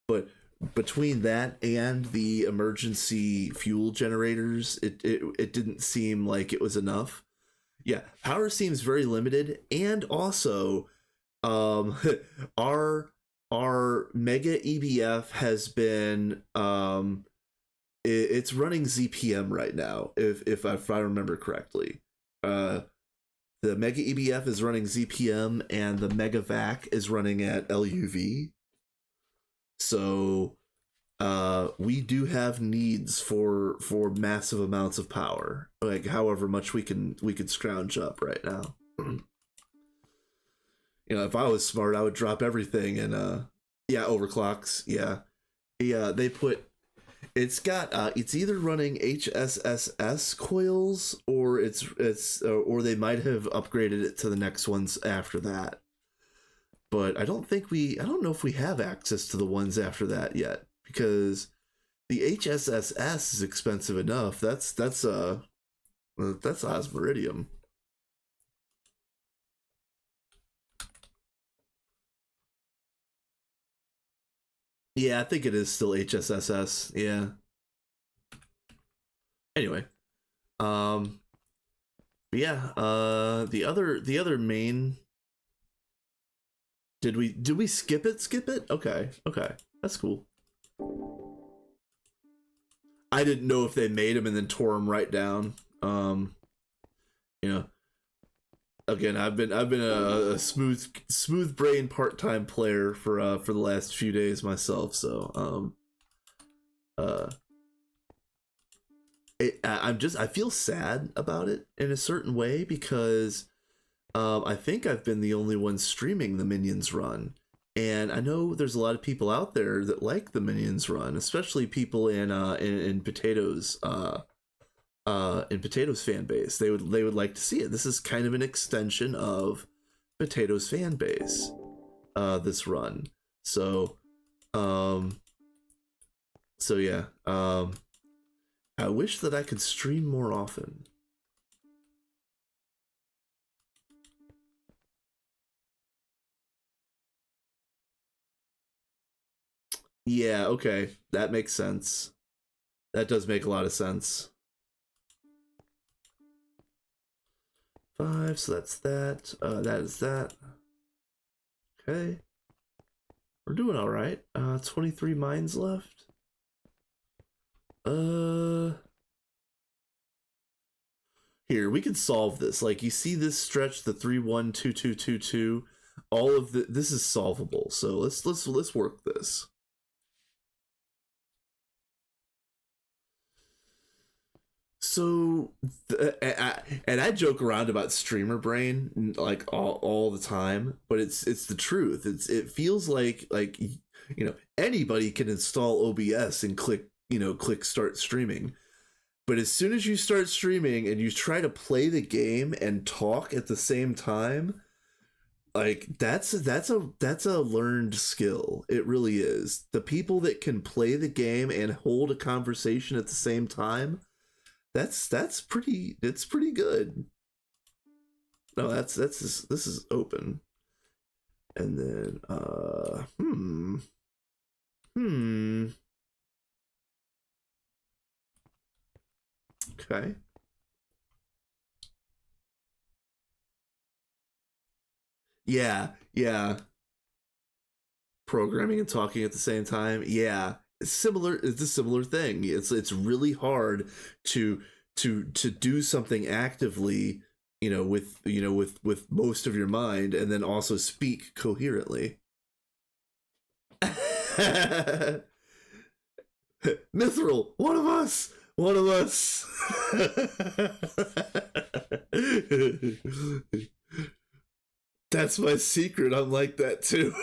but between that and the emergency fuel generators, it didn't seem like it was enough. Yeah, power seems very limited, and also um our mega EBF has been it's running ZPM right now, if I remember correctly. The mega EBF is running ZPM, and the mega vac is running at LUV. So we do have needs for massive amounts of power, like however much we can scrounge up right now. If I was smart, I would drop everything and yeah, overclocks. Yeah, they put, it's got it's either running HSSS coils, or or they might have upgraded it to the next ones after that. But I don't know if we have access to the ones after that yet, because the HSSS is expensive enough. That's Osmiridium. Yeah, I think it is still HSSS. Yeah. Anyway, yeah. The other main. Did we skip it? Skip it? Okay. That's cool. I didn't know if they made him and then tore him right down. You know, again, I've been a smooth brain part-time player for the last few days myself, so I feel sad about it in a certain way, because I think I've been the only one streaming the Minions run, and I know there's a lot of people out there that like the Minions run, especially people in Potatoes in Potatoes fan base. They would like to see it. This is kind of an extension of Potatoes fan base, this run. So yeah, I wish that I could stream more often. Yeah, okay, that makes sense. That does make a lot of sense. 5, so that's that. That is that. Okay. We're doing all right. 23 mines left. Here, we can solve this. Like, you see this stretch, the 3-1-2-2-2-2. All of this is solvable. So let's work this. So, and I joke around about streamer brain like all the time, but it's the truth. It feels like anybody can install OBS and click start streaming, but as soon as you start streaming and you try to play the game and talk at the same time, like that's a learned skill. It really is. The people that can play the game and hold a conversation at the same time, it's pretty good. No, this is open. And then okay. Yeah. Programming and talking at the same time. Yeah. It's a similar thing. It's really hard to do something actively, with most of your mind, and then also speak coherently. Mithril, one of us. That's my secret. I'm like that too.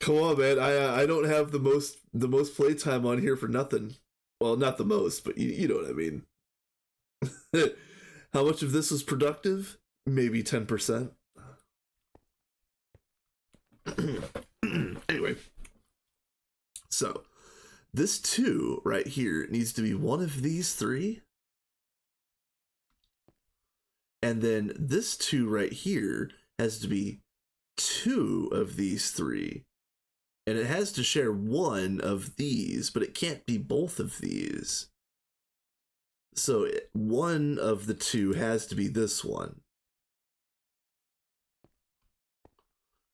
Come on, man. I don't have the most playtime on here for nothing. Well, not the most, but you know what I mean. How much of this was productive? Maybe 10%. Anyway, so this 2 right here needs to be one of these 3. And then this 2 right here has to be 2 of these 3. And it has to share one of these, but it can't be both of these. So one of the 2 has to be this one.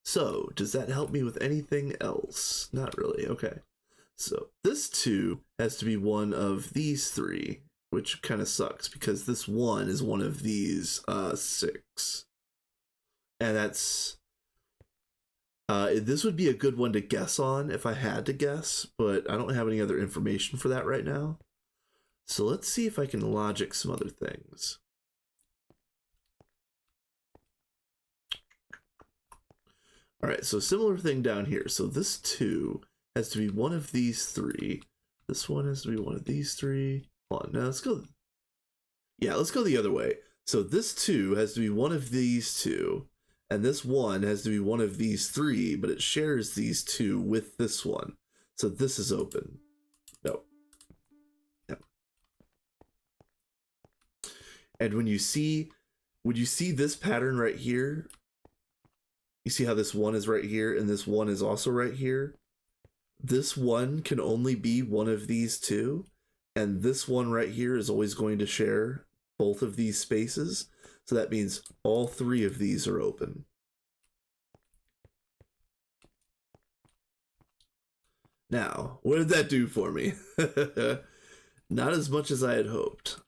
So, does that help me with anything else? Not really. Okay. So, this 2 has to be one of these 3, which kind of sucks because this 1 is one of these 6. And that's... this would be a good one to guess on if I had to guess, but I don't have any other information for that right now. So let's see if I can logic some other things. All right, so similar thing down here. So this 2 has to be one of these 3. This one has to be one of these 3. Hold on, now let's go. Yeah, let's go the other way. So this 2 has to be one of these 2. And this 1 has to be one of these 3, but it shares these 2 with this one. So this is open. No. Yep. And when you see this pattern right here, you see how this 1 is right here and this 1 is also right here? This 1 can only be one of these 2, and this 1 right here is always going to share both of these spaces. So that means all 3 of these are open. Now, what did that do for me? Not as much as I had hoped.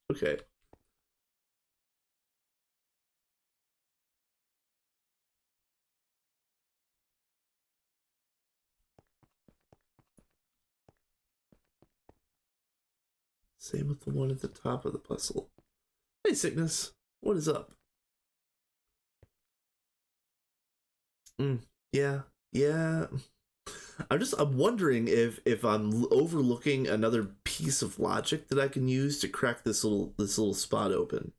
Okay. Same with the one at the top of the puzzle. Hey, Sickness. What is up? Yeah. I'm wondering if I'm overlooking another piece of logic that I can use to crack this little spot open.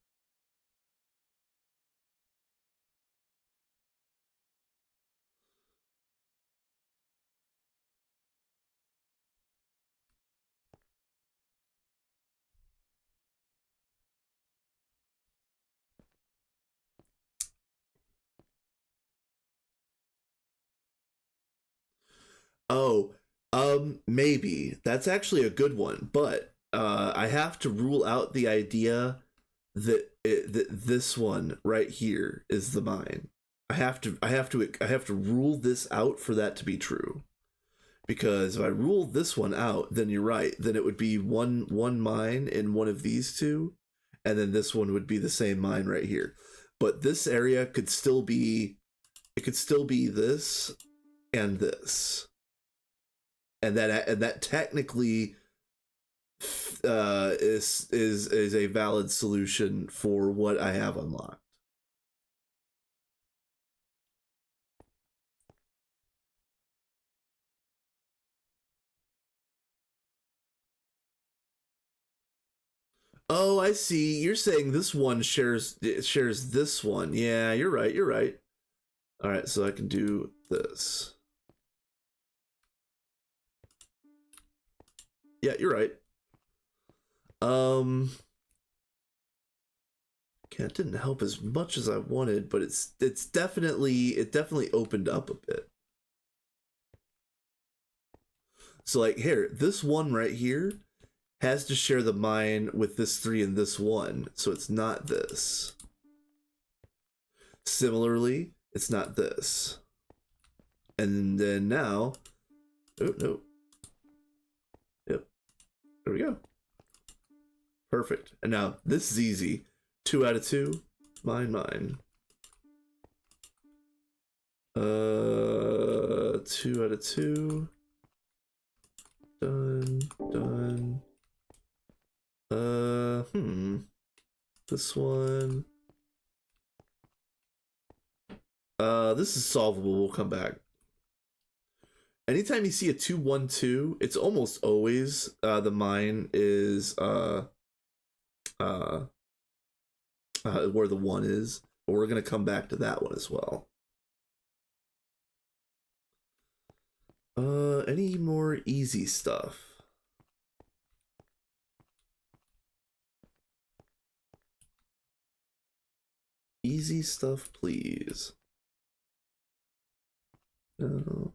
Oh, maybe. That's actually a good one, but I have to rule out the idea that this one right here is the mine. I have to rule this out for that to be true. Because if I rule this one out, then you're right. Then it would be one mine in one of these two, and then this one would be the same mine right here. But this area could still be, it could still be this and this, and that technically is a valid solution for what I have unlocked. Oh, I see. You're saying this one shares this one. Yeah, you're right. You're right. All right, so I can do this. Yeah, you're right. It didn't help as much as I wanted, but it definitely opened up a bit. So like here, this one right here has to share the mine with this 3 and this 1, so it's not this. Similarly, it's not this. And then now, oh no. Yep. There we go. Perfect. And now this is easy. 2 out of 2. Mine. 2 out of 2. Done. This one. This is solvable. We'll come back. Anytime you see a 2-1-2, it's almost always the mine is where the 1 is. But we're gonna come back to that one as well. Any more easy stuff? Easy stuff, please. No.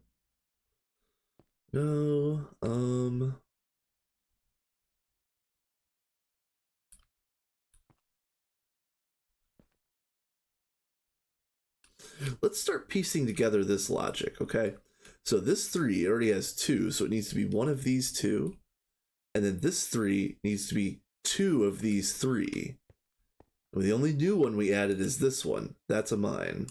Let's start piecing together this logic, okay? So this 3 already has 2, so it needs to be one of these 2. And then this 3 needs to be 2 of these 3. And the only new one we added is this one. That's a mine.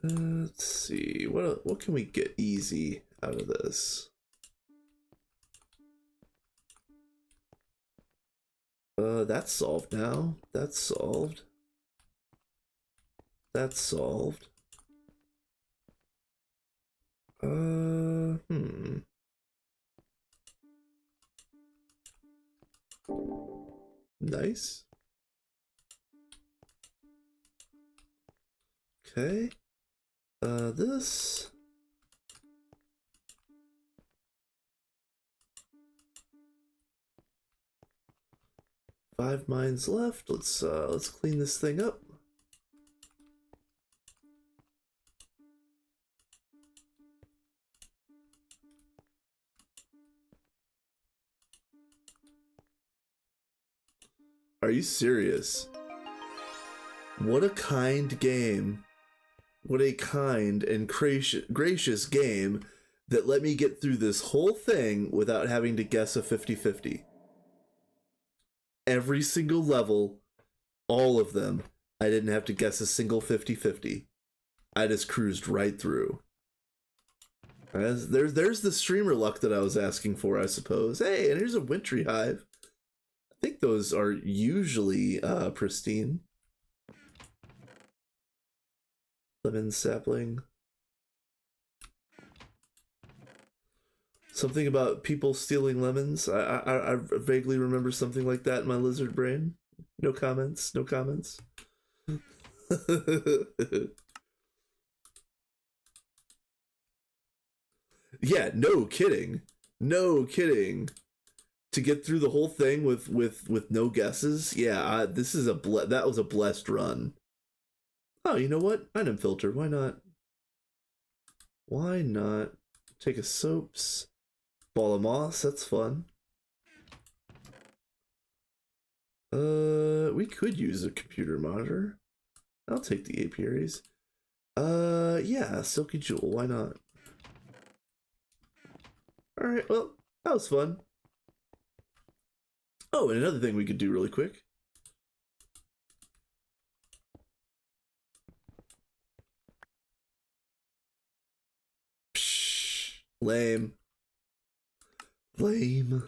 Let's see. What can we get easy out of this? That's solved now. That's solved. That's solved. Nice. Okay. This. Five mines left. Let's clean this thing up. Are you serious? What a kind game. What a kind and gracious game that let me get through this whole thing without having to guess a 50-50. Every single level, all of them, I didn't have to guess a single 50-50. I just cruised right through. There's the streamer luck that I was asking for, I suppose. Hey, and here's a wintry hive. I think those are usually pristine. Lemon sapling. Something about people stealing lemons. I vaguely remember something like that in my lizard brain. No comments. No comments. Yeah, no kidding. No kidding. to get through the whole thing with no guesses. Yeah, this is that was a blessed run. Oh, you know what? Item filter. Why not? Why not? Take a soaps. Ball of moss. That's fun. We could use a computer monitor. I'll take the apiaries. Yeah, silky jewel. Why not? All right. Well, that was fun. Oh, and another thing we could do really quick. Psh, lame. Lame.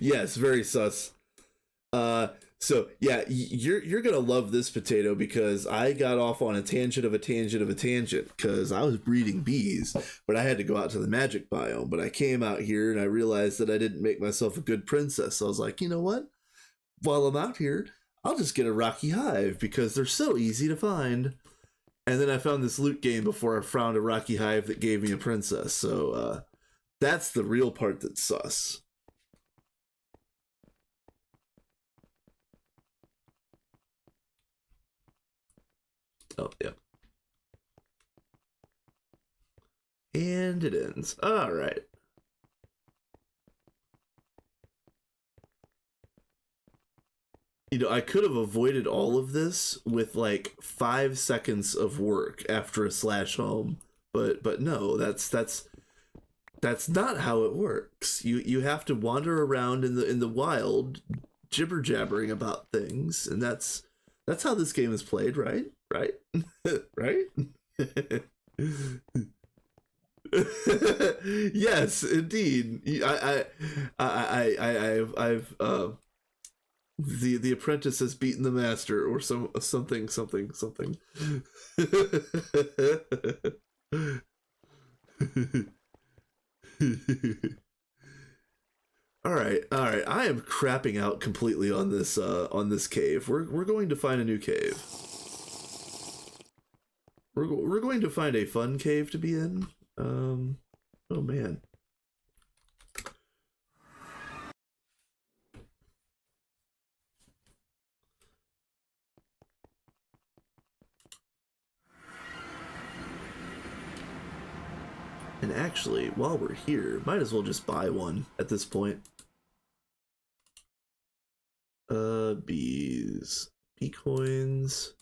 Yes, very sus. So yeah, you're gonna love this potato because I got off on a tangent of a tangent of a tangent because I was breeding bees, but I had to go out to the magic biome. But I came out here and I realized that I didn't make myself a good princess. So I was like, you know what? While I'm out here, I'll just get a rocky hive because they're so easy to find. And then I found this loot game before I found a rocky hive that gave me a princess. So that's the real part that's sus. Oh, yeah. And it ends. All right. You know, I could have avoided all of this with like 5 seconds of work after a slash home, but no, that's not how it works. You have to wander around in the wild, jibber jabbering about things, and that's how this game is played, right? Right? Right? Yes, indeed. I've the apprentice has beaten the master, or something. All right. I am crapping out completely on this cave. We're going to find a new cave. We're going to find a fun cave to be in. Oh man. And actually, while we're here, might as well just buy one at this point. Bees. Bee coins.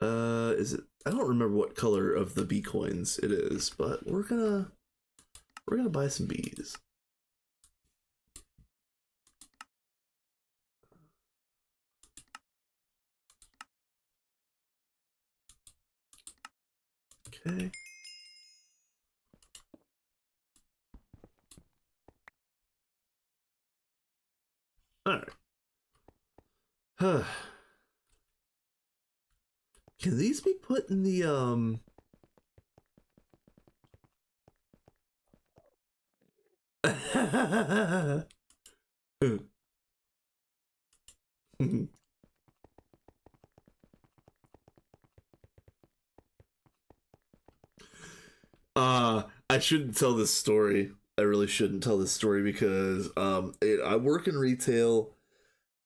Is it? I don't remember what color of the bee coins it is, but we're gonna buy some bees. Okay. All right. Can these be put in the I shouldn't tell this story. I really shouldn't tell this story because I work in retail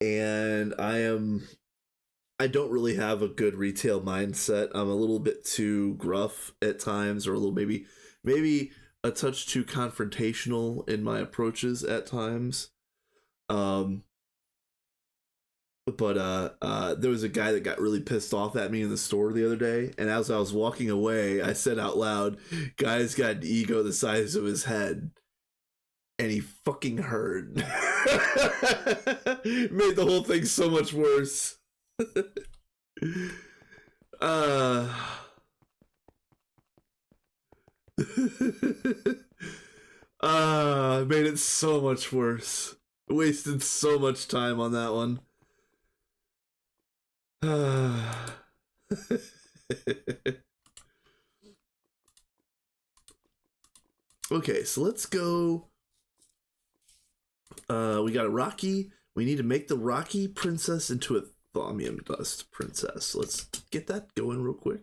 and I don't really have a good retail mindset. I'm a little bit too gruff at times, or a little maybe a touch too confrontational in my approaches at times. Um, but there was a guy that got really pissed off at me in the store the other day, and as I was walking away, I said out loud, "Guy's got an ego the size of his head." And he fucking heard. Made the whole thing so much worse. Made it so much worse. Wasted so much time on that one. Okay, so let's go. We got a Rocky. We need to make the Rocky princess into a Thaumium Dust princess. Let's get that going real quick.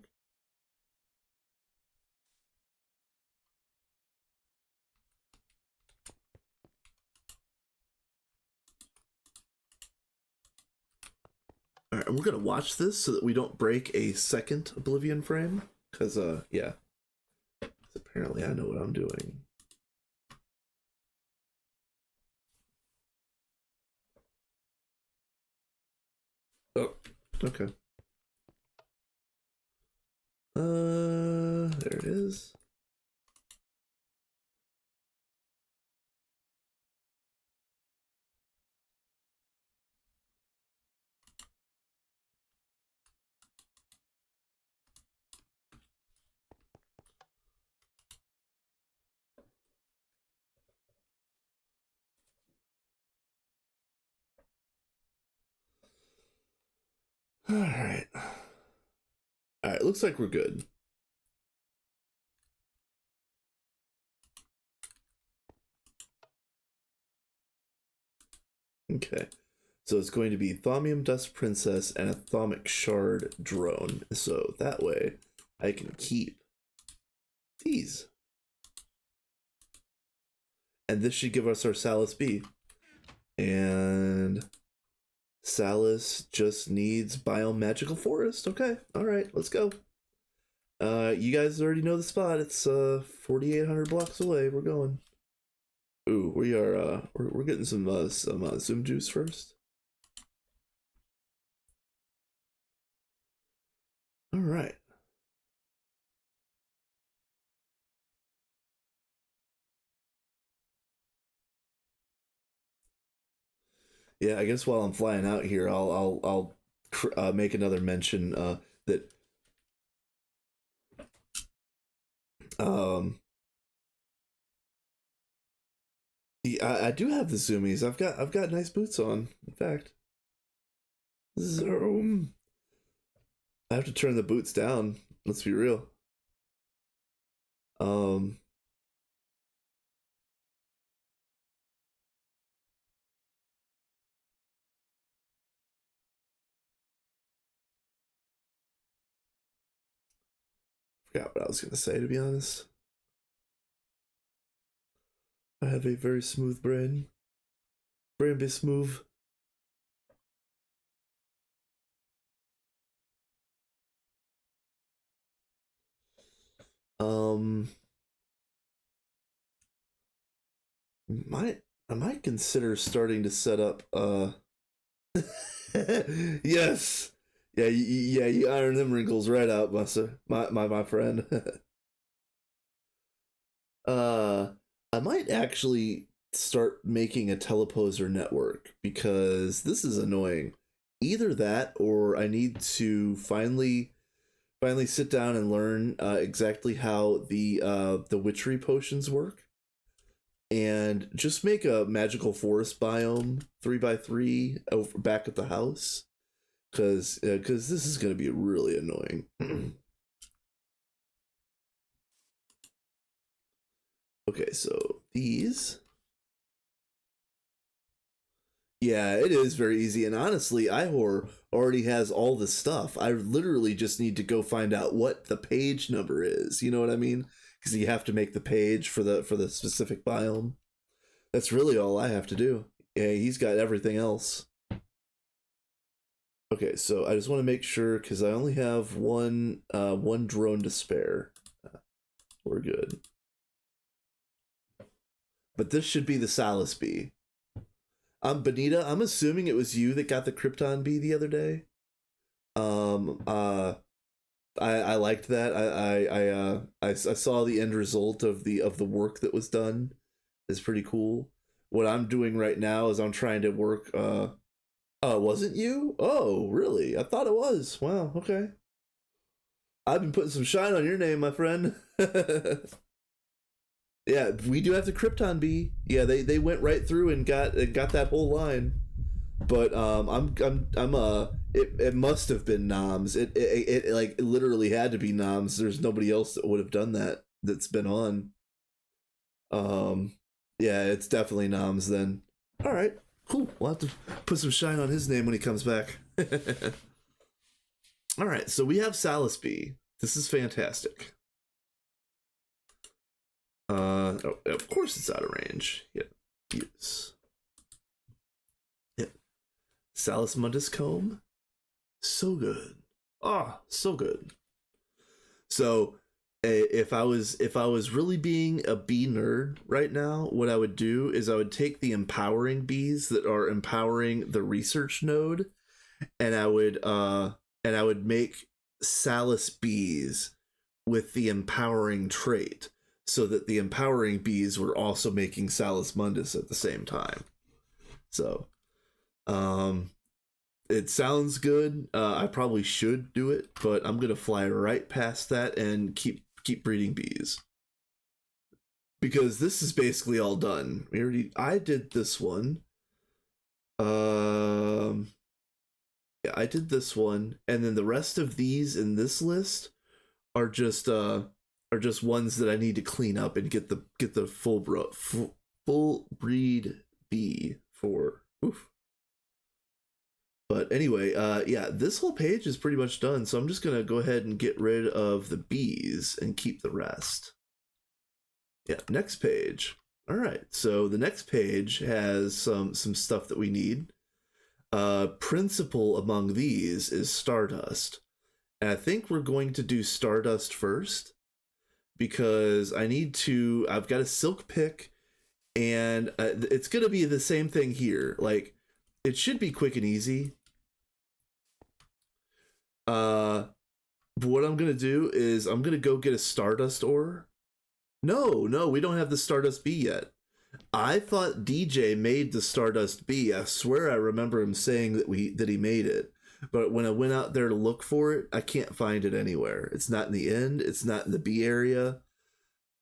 and we're gonna watch this so that we don't break a second Oblivion frame. Cause yeah. Apparently I know what I'm doing. Oh, okay. There it is. All right. All right, looks like we're good. Okay. So it's going to be Thaumium Dust Princess and a Thaumic Shard drone. So that way I can keep these. And this should give us our Salus B. And Salus just needs Biomagical Forest. Okay, all right, let's go. You guys already know the spot. It's 4,800 blocks away. We're going. Ooh, we are. We're getting some Zoom juice first. All right. Yeah, I guess while I'm flying out here, I'll make another mention that um I do have the zoomies. I've got nice boots on. In fact, zoom. I have to turn the boots down. Let's be real. Um. Forgot what I was gonna say, to be honest. I have a very smooth brain. Brain be smooth. Um. I might consider starting to set up yes. Yeah, yeah, you iron them wrinkles right out, my friend. uh I might actually start making a teleposer network because this is annoying. Either that or I need to finally sit down and learn exactly how the witchery potions work and just make a magical forest biome 3x3 over back at the house because this is going to be really annoying. Okay, so these, yeah, it is very easy, and honestly Ihor already has all the stuff. I literally just need to go find out what the page number is, you know what I mean, because you have to make the page for the specific biome. That's really all I have to do. Yeah, he's got everything else. Okay, so I just want to make sure because I only have one drone to spare. We're good. But this should be the Salus bee. Benita, I'm assuming it was you that got the Krypton bee the other day. Um, uh, I liked that. I saw the end result of the work that was done. It's pretty cool. What I'm doing right now is I'm trying to work. Oh, it wasn't you? Oh, really? I thought it was. Wow. Okay. I've been putting some shine on your name, my friend. Yeah, we do have the Krypton bee. Yeah, they went right through and got that whole line. But I'm it must have been Noms. It like it literally had to be Noms. There's nobody else that would have done that that's been on. Um yeah, it's definitely Noms then. All right. Cool. We'll have to put some shine on his name when he comes back. All right, so we have Salus B. This is fantastic. Oh, of course it's out of range. Yep. Use. Yep. Salus Mundus Comb. So good. Ah, so good. So if I was really being a bee nerd right now, what I would do is I would take the empowering bees that are empowering the research node, and I would make Salus bees with the empowering trait, so that the empowering bees were also making Salus Mundus at the same time. So um it sounds good. I probably should do it, but I'm gonna fly right past that and keep breeding bees, because this is basically all done. I did this one. Um, yeah, I did this one, and then the rest of these in this list are just ones that I need to clean up and get the full breed bee for. Oof. But anyway, yeah, this whole page is pretty much done, so I'm just gonna go ahead and get rid of the bees and keep the rest. Yeah, next page. All right, so the next page has some stuff that we need. Principal among these is Stardust, and I think we're going to do Stardust first, because I've got a silk pick, and it's gonna be the same thing here. Like, it should be quick and easy. But what I'm gonna do is I'm gonna go get a Stardust ore. No, we don't have the Stardust bee yet. I thought DJ made the Stardust bee. I swear I remember him saying that he made it. But when I went out there to look for it, I can't find it anywhere. It's not in the end. It's not in the bee area.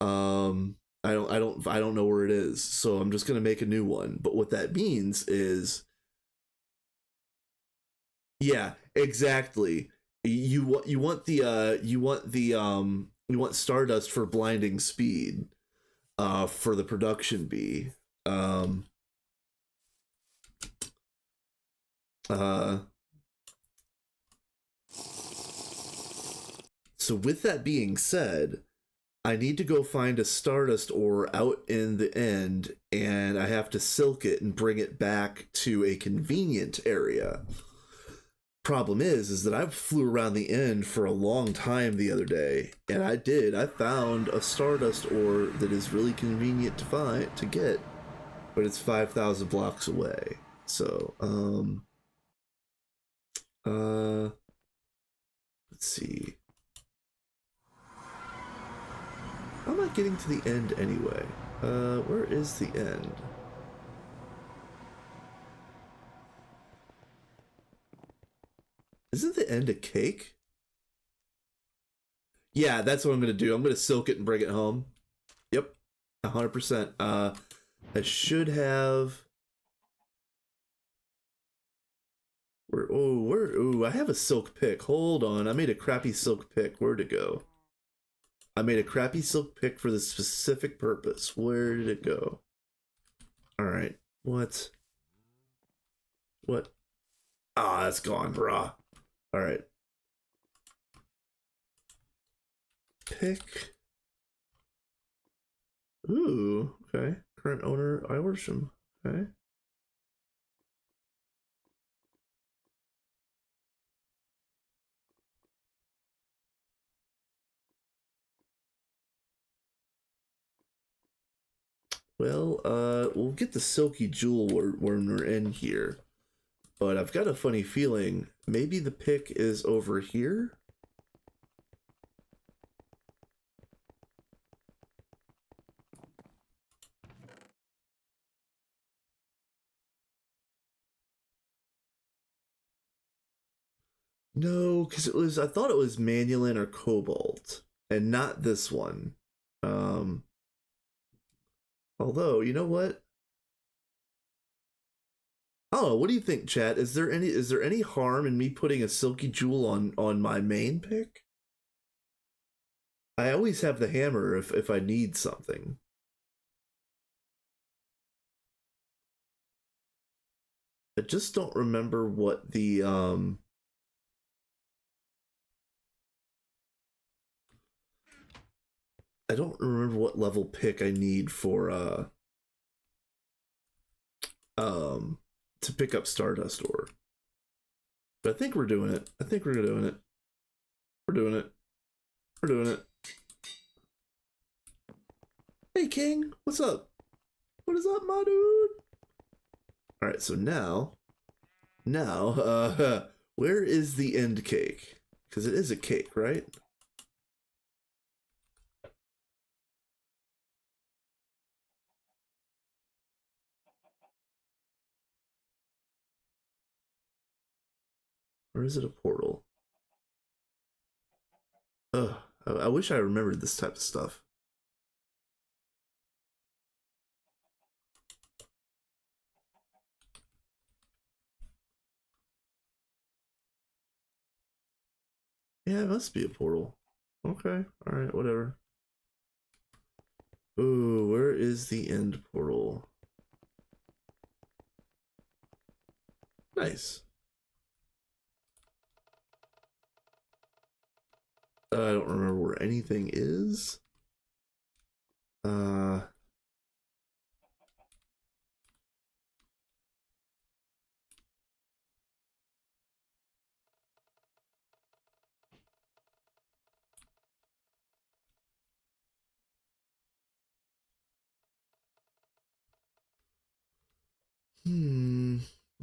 I don't know where it is. So I'm just gonna make a new one. But what that means is, yeah, exactly. You want Stardust for blinding speed, for the production bee. Um uh so with that being said, I need to go find a Stardust ore out in the end, and I have to silk it and bring it back to a convenient area. Problem is that I flew around the end for a long time the other day, and I found a Stardust ore that is really convenient to get, but it's 5,000 blocks away. So uh let's see, how am I getting to the end anyway? Where is the end? Isn't the end a cake? Yeah, that's what I'm gonna do. I'm gonna silk it and bring it home. Yep, 100%. I should have. I have a silk pick. Hold on, I made a crappy silk pick. Where'd it go? I made a crappy silk pick for this specific purpose. Where did it go? All right, what? Ah, that's gone, brah. All right. Pick. Ooh, okay. Current owner, Iwersham. Okay. Well, we'll get the Silky Jewel when we're in here. But I've got a funny feeling maybe the pick is over here? No, because I thought it was Manulin or Cobalt, and not this one. Um, Although, you know what? Oh, what do you think, chat? Is there any harm in me putting a Silky Jewel on my main pick? I always have the hammer if I need something. I just don't remember what the I don't remember what level pick I need for um to pick up Stardust ore. But I think we're doing it. I think we're doing it. We're doing it. We're doing it. Hey, King. What's up? What is up, my dude? All right, so now, where is the end cake? Because it is a cake, right? Or is it a portal? Ugh, I wish I remembered this type of stuff. Yeah, it must be a portal. Okay, alright, whatever. Ooh, where is the end portal? Nice. I don't remember where anything is. Uh...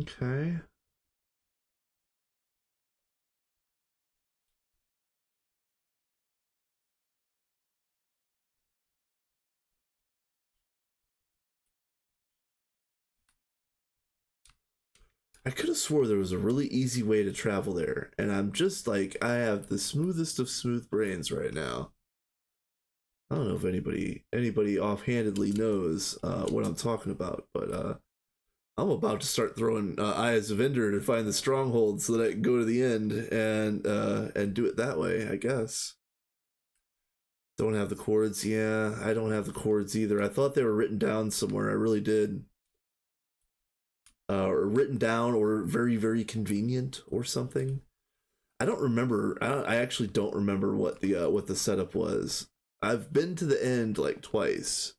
Okay. I could have swore there was a really easy way to travel there, and I'm just like, I have the smoothest of smooth brains right now. I don't know if anybody offhandedly knows what I'm talking about, but I'm about to start throwing Eyes of Ender to find the stronghold so that I can go to the end and do it that way, I guess. Don't have the chords. Yeah, I don't have the chords either. I thought they were written down somewhere. I really did. Or written down, or very, very convenient, or something. I don't remember. I actually don't remember what the setup was. I've been to the end like twice.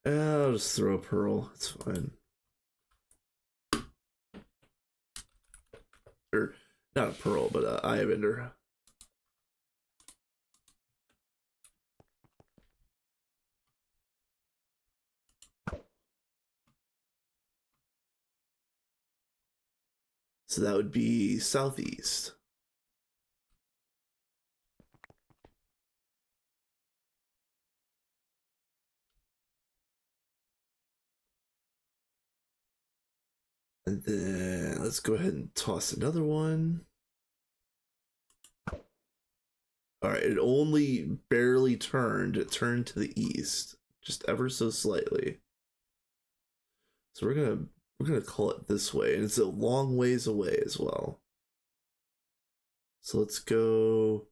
I'll just throw a pearl. It's fine. Or not a pearl, but Eye of Ender. So that would be southeast. And then let's go ahead and toss another one. All right, it only barely turned. It turned to the east, just ever so slightly. So we're gonna call it this way, and it's a long ways away as well. So let's go.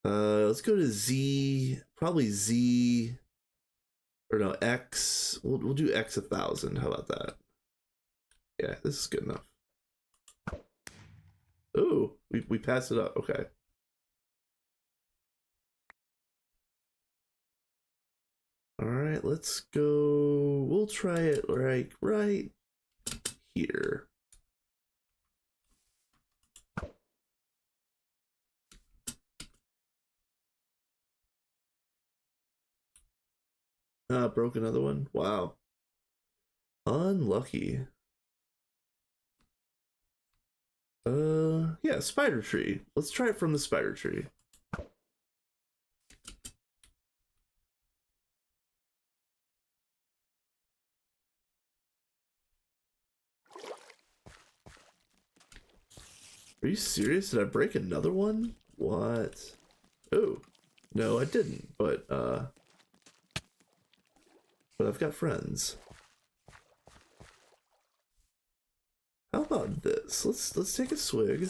Let's go to Z, probably Z, or no, X. We'll do X 1,000. How about that? Yeah, this is good enough. Ooh, we passed it up. Okay. All right, let's go. We'll try it right here. Broke another one. Wow. Unlucky. Yeah, spider tree. Let's try it from the spider tree. Are you serious? Did I break another one? What? Oh, no, I didn't. But I've got friends. How about this? Let's take a swig.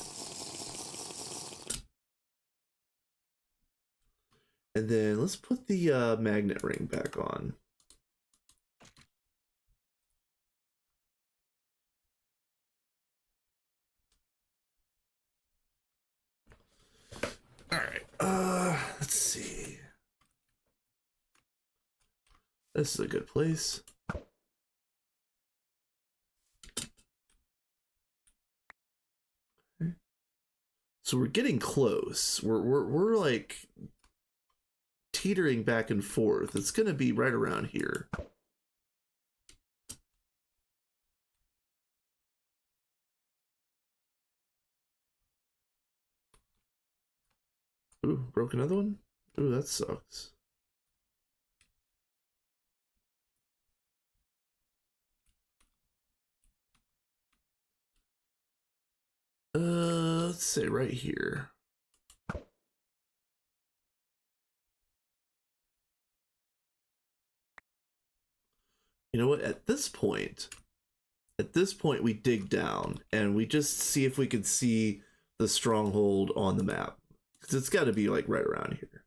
And then let's put the magnet ring back on. This is a good place. So we're getting close. We're like teetering back and forth. It's gonna be right around here. Ooh, broke another one? Ooh, that sucks. Let's say right here. You know what? At this point, we dig down and we just see if we can see the stronghold on the map. Because it's got to be like right around here.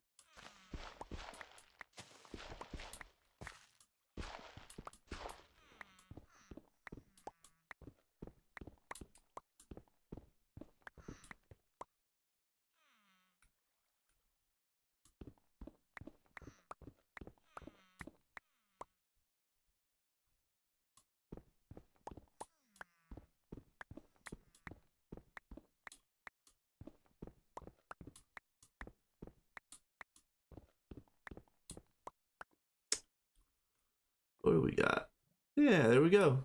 What do we got? Yeah, there we go.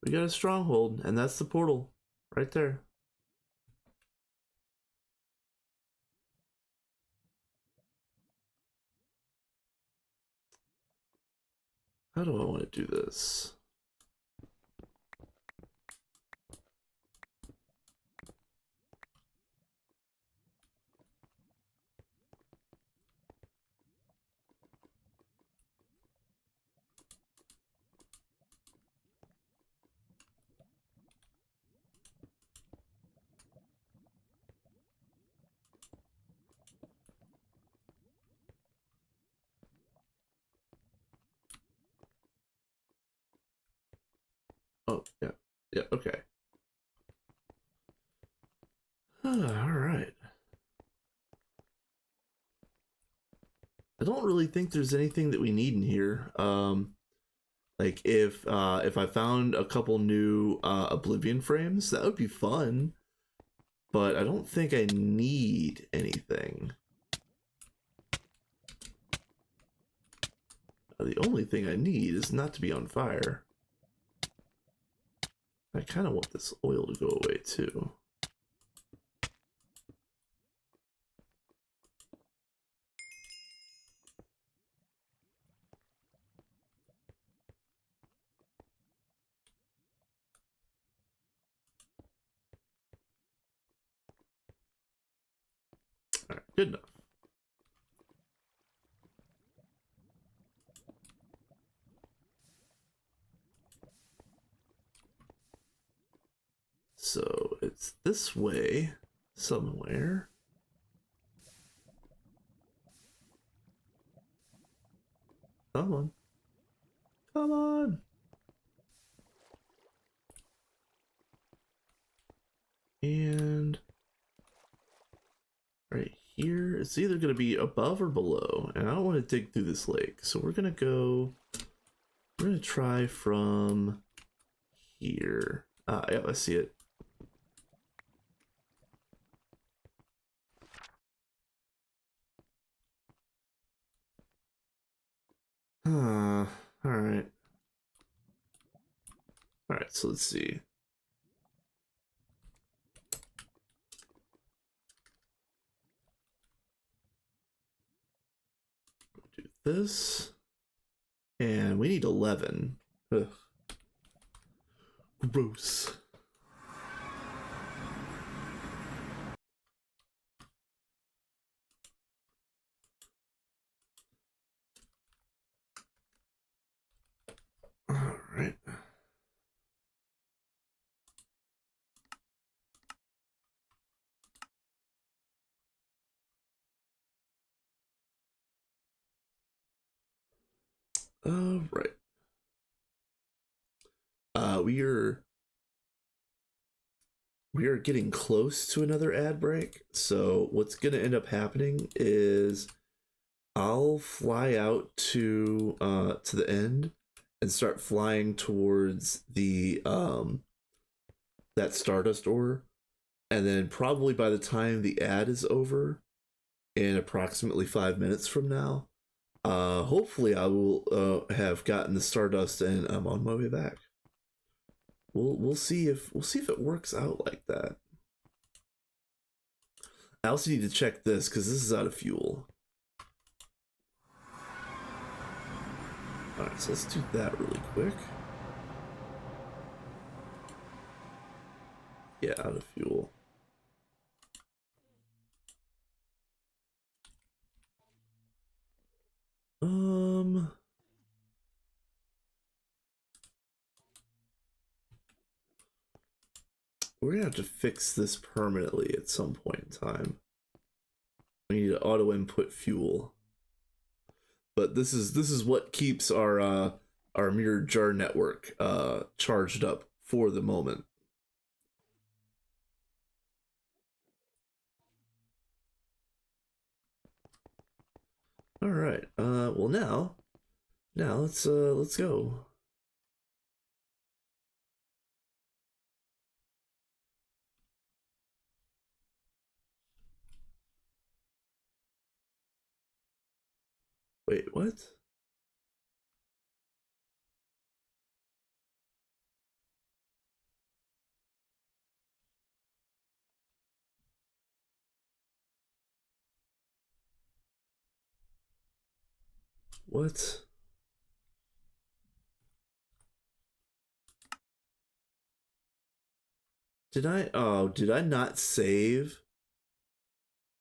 We got a stronghold, and that's the portal right there. How do I want to do this? Oh, yeah. Yeah, okay. All right. I don't really think there's anything that we need in here. Like if I found a couple new Oblivion frames, that would be fun. But I don't think I need anything. The only thing I need is not to be on fire. I kind of want this oil to go away too. All right, good enough. So it's this way somewhere. Come on. Come on. And right here, it's either going to be above or below. And I don't want to dig through this lake. So we're going to try from here. Ah, yeah, I see it. All right. All right, so let's see. Do this. And we need 11. Ugh. Gross. All right. All right. We are getting close to another ad break. So what's going to end up happening is I'll fly out to the end and start flying towards the that Stardust ore, and then probably by the time the ad is over in approximately 5 minutes from now, hopefully I will have gotten the Stardust and I'm on my way back. We'll see if it works out like that. I also need to check this because this is out of fuel. Alright, so let's do that really quick. Yeah, out of fuel. We're gonna have to fix this permanently at some point in time. We need to auto input fuel. But this is what keeps our mirror jar network charged up for the moment. All right. Well now let's go. Wait, what? What? Did I not save?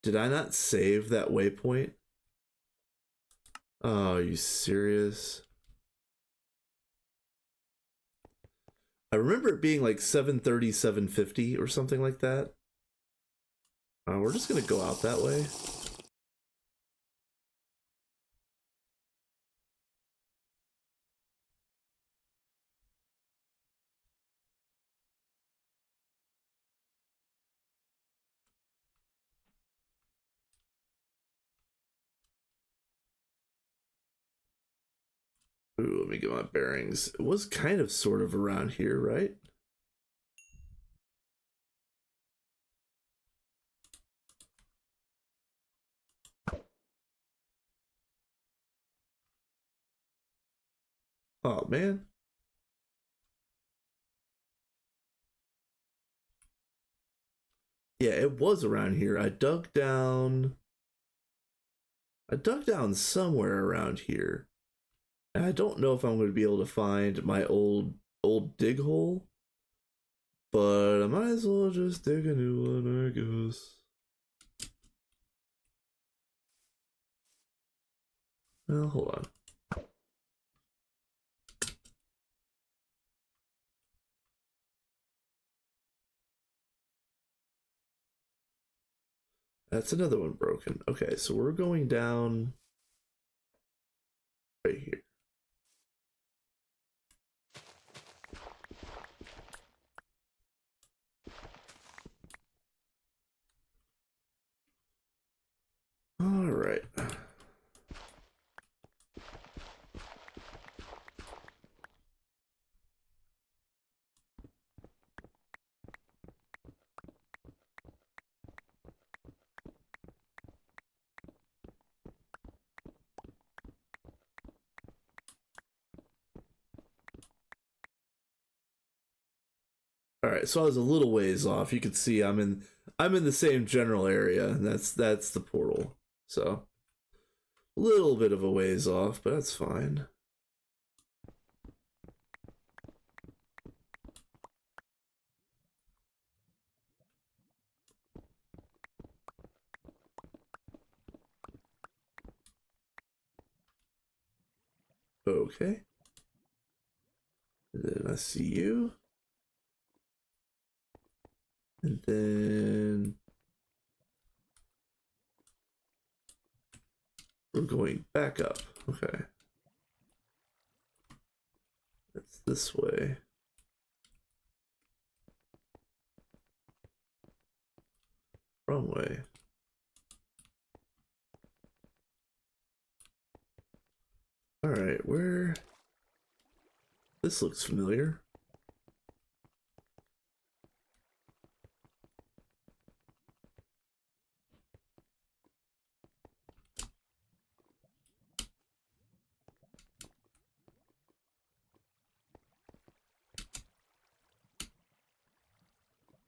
Did I not save that waypoint? Oh, are you serious? I remember it being like 7:30, 7:50 or something like that. We're just gonna go out that way. Ooh, let me get my bearings. It was kind of sort of around here, right? Oh man. Yeah, it was around here. I dug down somewhere around here. And I don't know if I'm going to be able to find my old dig hole, but I might as well just dig a new one, I guess. Well, hold on. That's another one broken. Okay, so we're going down right here. All right. All right, so I was a little ways off. You can see I'm in the same general area, and that's the portal. So a little bit of a ways off, but that's fine. Okay. And then I see you. And then we're going back up. Okay. That's this way. Wrong way. All right, where? This looks familiar.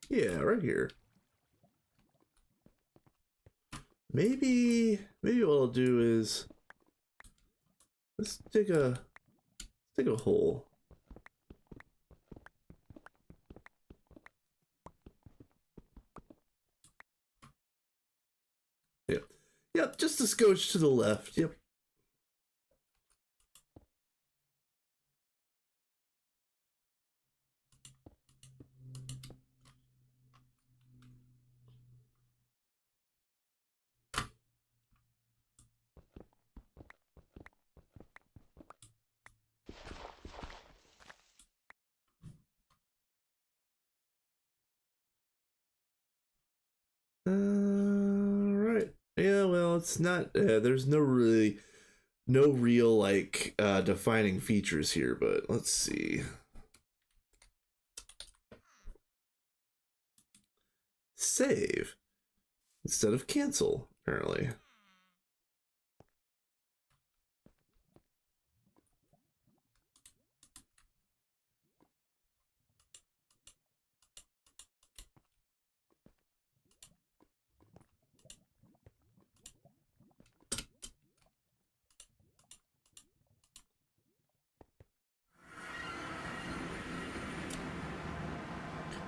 Yeah, right here. Maybe what I'll do is let's dig a hole. Yep. Yep, just a scotch to the left. Yep. Right. Yeah, well, it's not there's no real like defining features here, but let's see. Save instead of cancel, apparently.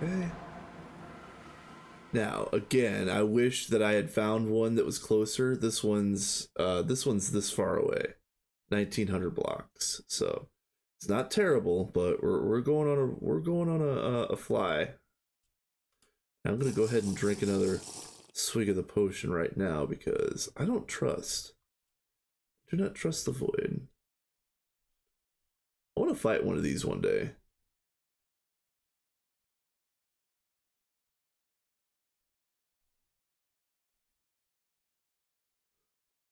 Okay. Now, again, I wish that I had found one that was closer. This one's this far away. 1900 blocks. So, it's not terrible, but we're going on a fly. Now, I'm going to go ahead and drink another swig of the potion right now because I don't trust. Do not trust the void. I want to fight one of these one day.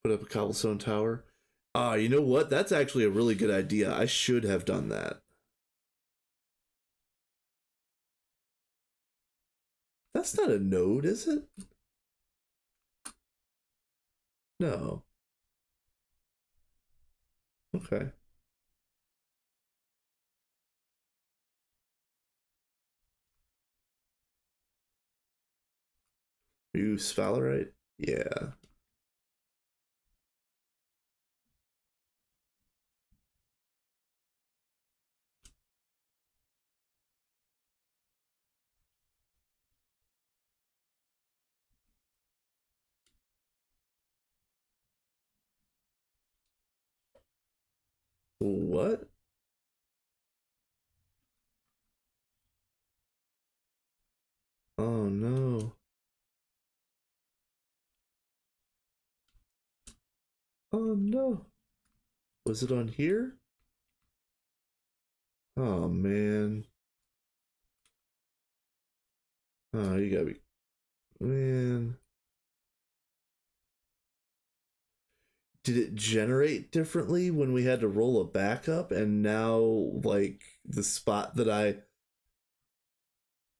Put up a cobblestone tower. Ah, you know what? That's actually a really good idea. I should have done that. That's not a node, is it? No. Okay. You sphalerite? Yeah. What? Oh no. Oh no. Was it on here? Oh man. Oh, you gotta be. Man. Did it generate differently when we had to roll a backup and now like the spot that I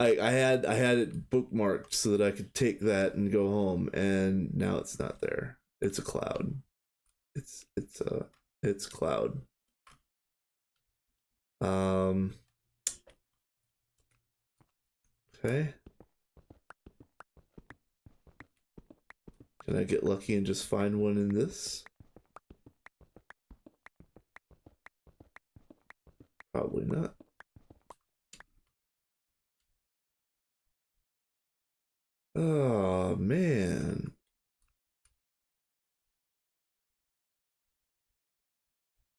had it bookmarked so that I could take that and go home and now it's not there. It's a cloud. It's cloud. Um okay. Can I get lucky and just find one in this? Probably not. Oh man.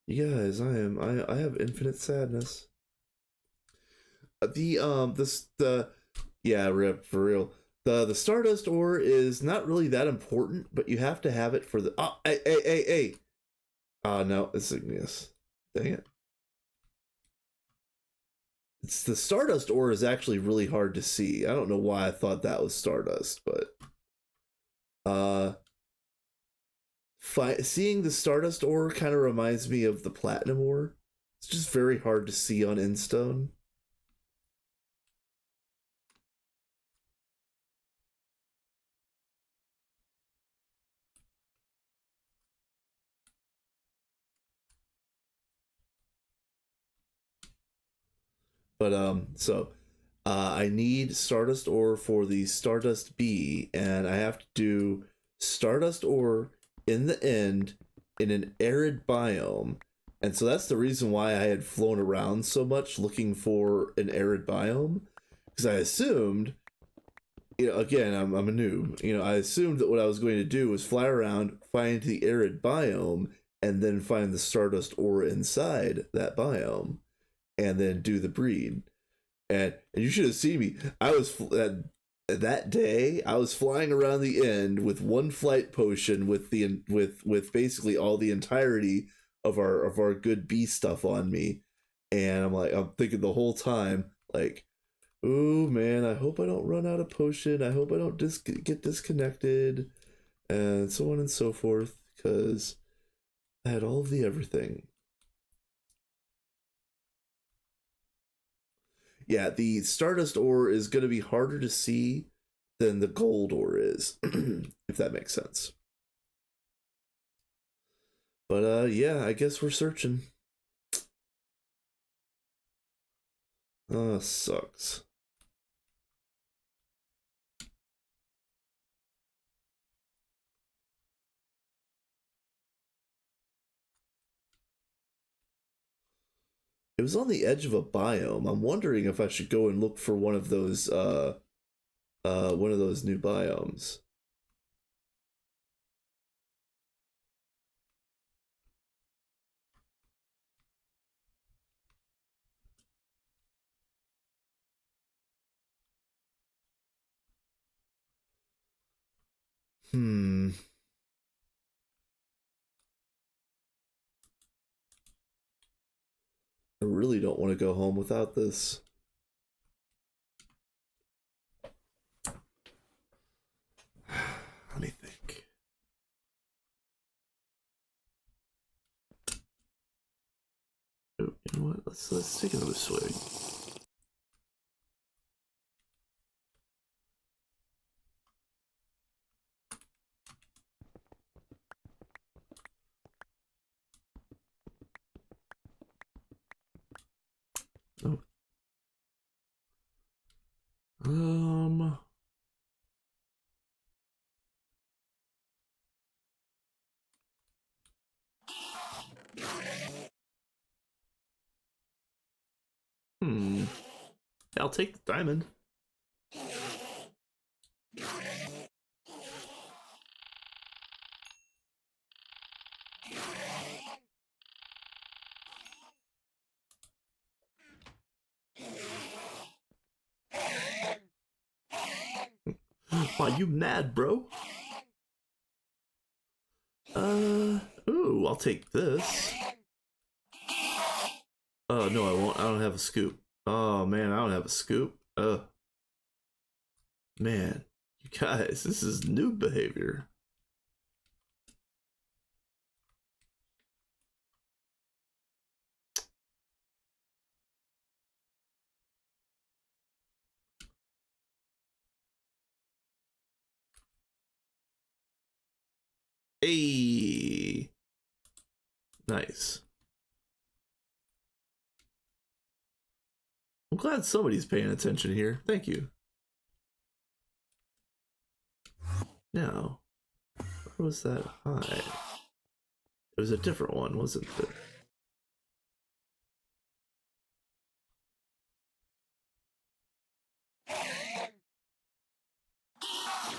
You guys, I have infinite sadness. The yeah, rip for real. The Stardust ore is not really that important, but you have to have it for the hey. No, it's igneous. Dang it. It's the Stardust ore is actually really hard to see. I don't know why I thought that was Stardust, but seeing the Stardust ore kind of reminds me of the Platinum ore. It's just very hard to see on Instone. But so I need Stardust ore for the Stardust B, and I have to do Stardust ore in the end in an arid biome. And so that's the reason why I had flown around so much looking for an arid biome. Because I assumed, again, I'm a noob. I assumed that what I was going to do was fly around, find the arid biome, and then find the Stardust ore inside that biome, and then do the breed. And you should have seen me. I was that day. I was flying around the end with one flight potion with basically all the entirety of our good bee stuff on me, and I'm thinking the whole time like, oh man, I hope I don't run out of potion. I hope I don't get disconnected, and so on and so forth, because I had all of the everything. Yeah, the Stardust ore is going to be harder to see than the gold ore is, if that makes sense. But yeah, I guess we're searching. Sucks. It was on the edge of a biome. I'm wondering if I should go and look for one of those new biomes. Hmm. I really don't want to go home without this. Let me think. Oh, you know what? Let's take another swig. Oh. Um. Hmm. I'll take the diamond. Why you mad, bro? Ooh, I'll take this. Oh no, I won't. I don't have a scoop. Oh man, I don't have a scoop. Man, you guys, this is new behavior. Hey, nice. I'm glad somebody's paying attention here. Thank you. Now, where was that high? It was a different one, wasn't it?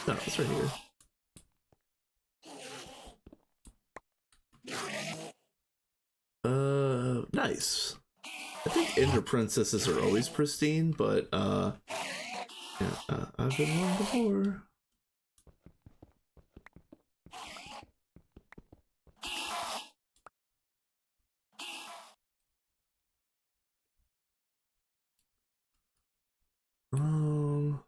No, it's right here. Nice. I think Ender Princesses are always pristine, but yeah, I've been one before. Um,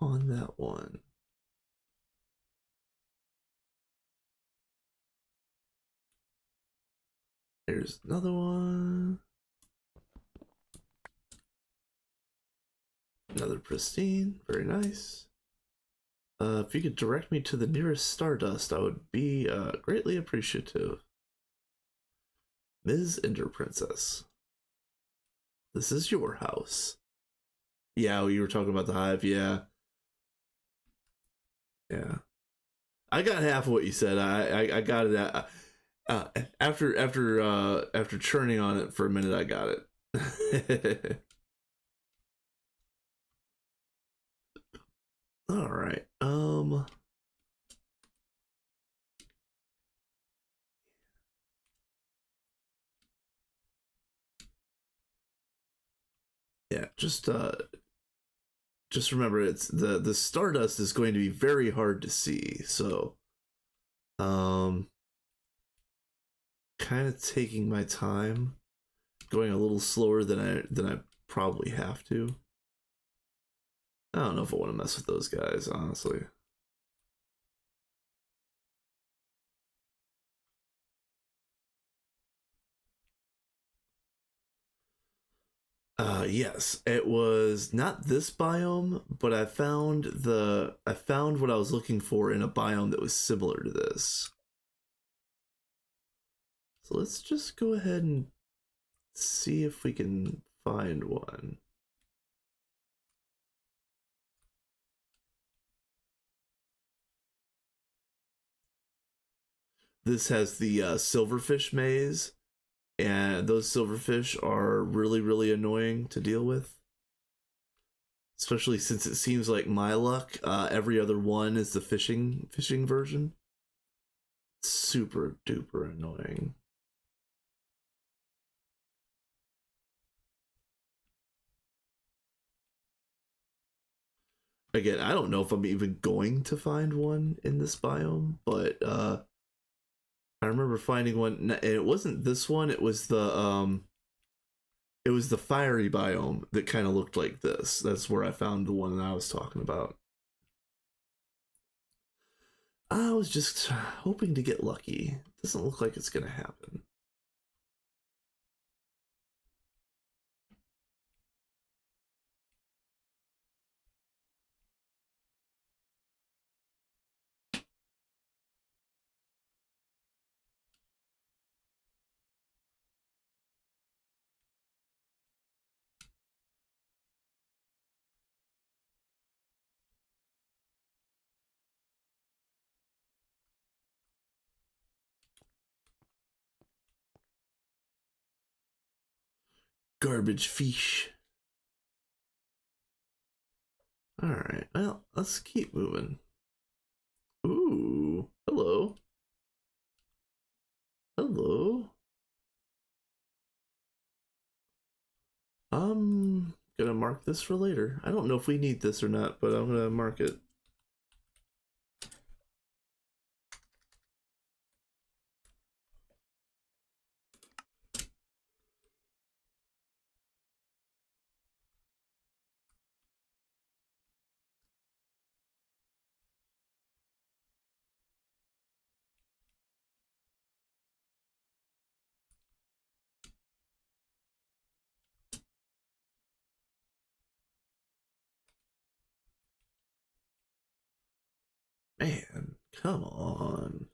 on that one. There's another one. Another pristine. Very nice. If you could direct me to the nearest Stardust, I would be greatly appreciative. Ms. Ender Princess. This is your house. Yeah, you were talking about the hive, yeah. Yeah. I got half of what you said. I got it after churning on it for a minute, I got it. All right. Yeah, just remember it's the Stardust is going to be very hard to see, so kind of taking my time, going a little slower than I probably have to. I don't know if I want to mess with those guys, honestly. Yes, it was not this biome, but I found what I was looking for in a biome that was similar to this. So let's just go ahead and see if we can find one. This has the silverfish maze, and those silverfish are really, really annoying to deal with. Especially since it seems like my luck, every other one is the fishing version. Super duper annoying. Again, I don't know if I'm even going to find one in this biome, but I remember finding one, and it wasn't this one. It was the fiery biome that kind of looked like this. That's where I found the one that I was talking about. I was just hoping to get lucky. Doesn't look like it's gonna happen. Garbage fish. Alright, well, let's keep moving. Ooh, hello. Hello. I'm gonna mark this for later. I don't know if we need this or not, but I'm gonna mark it. Man, come on.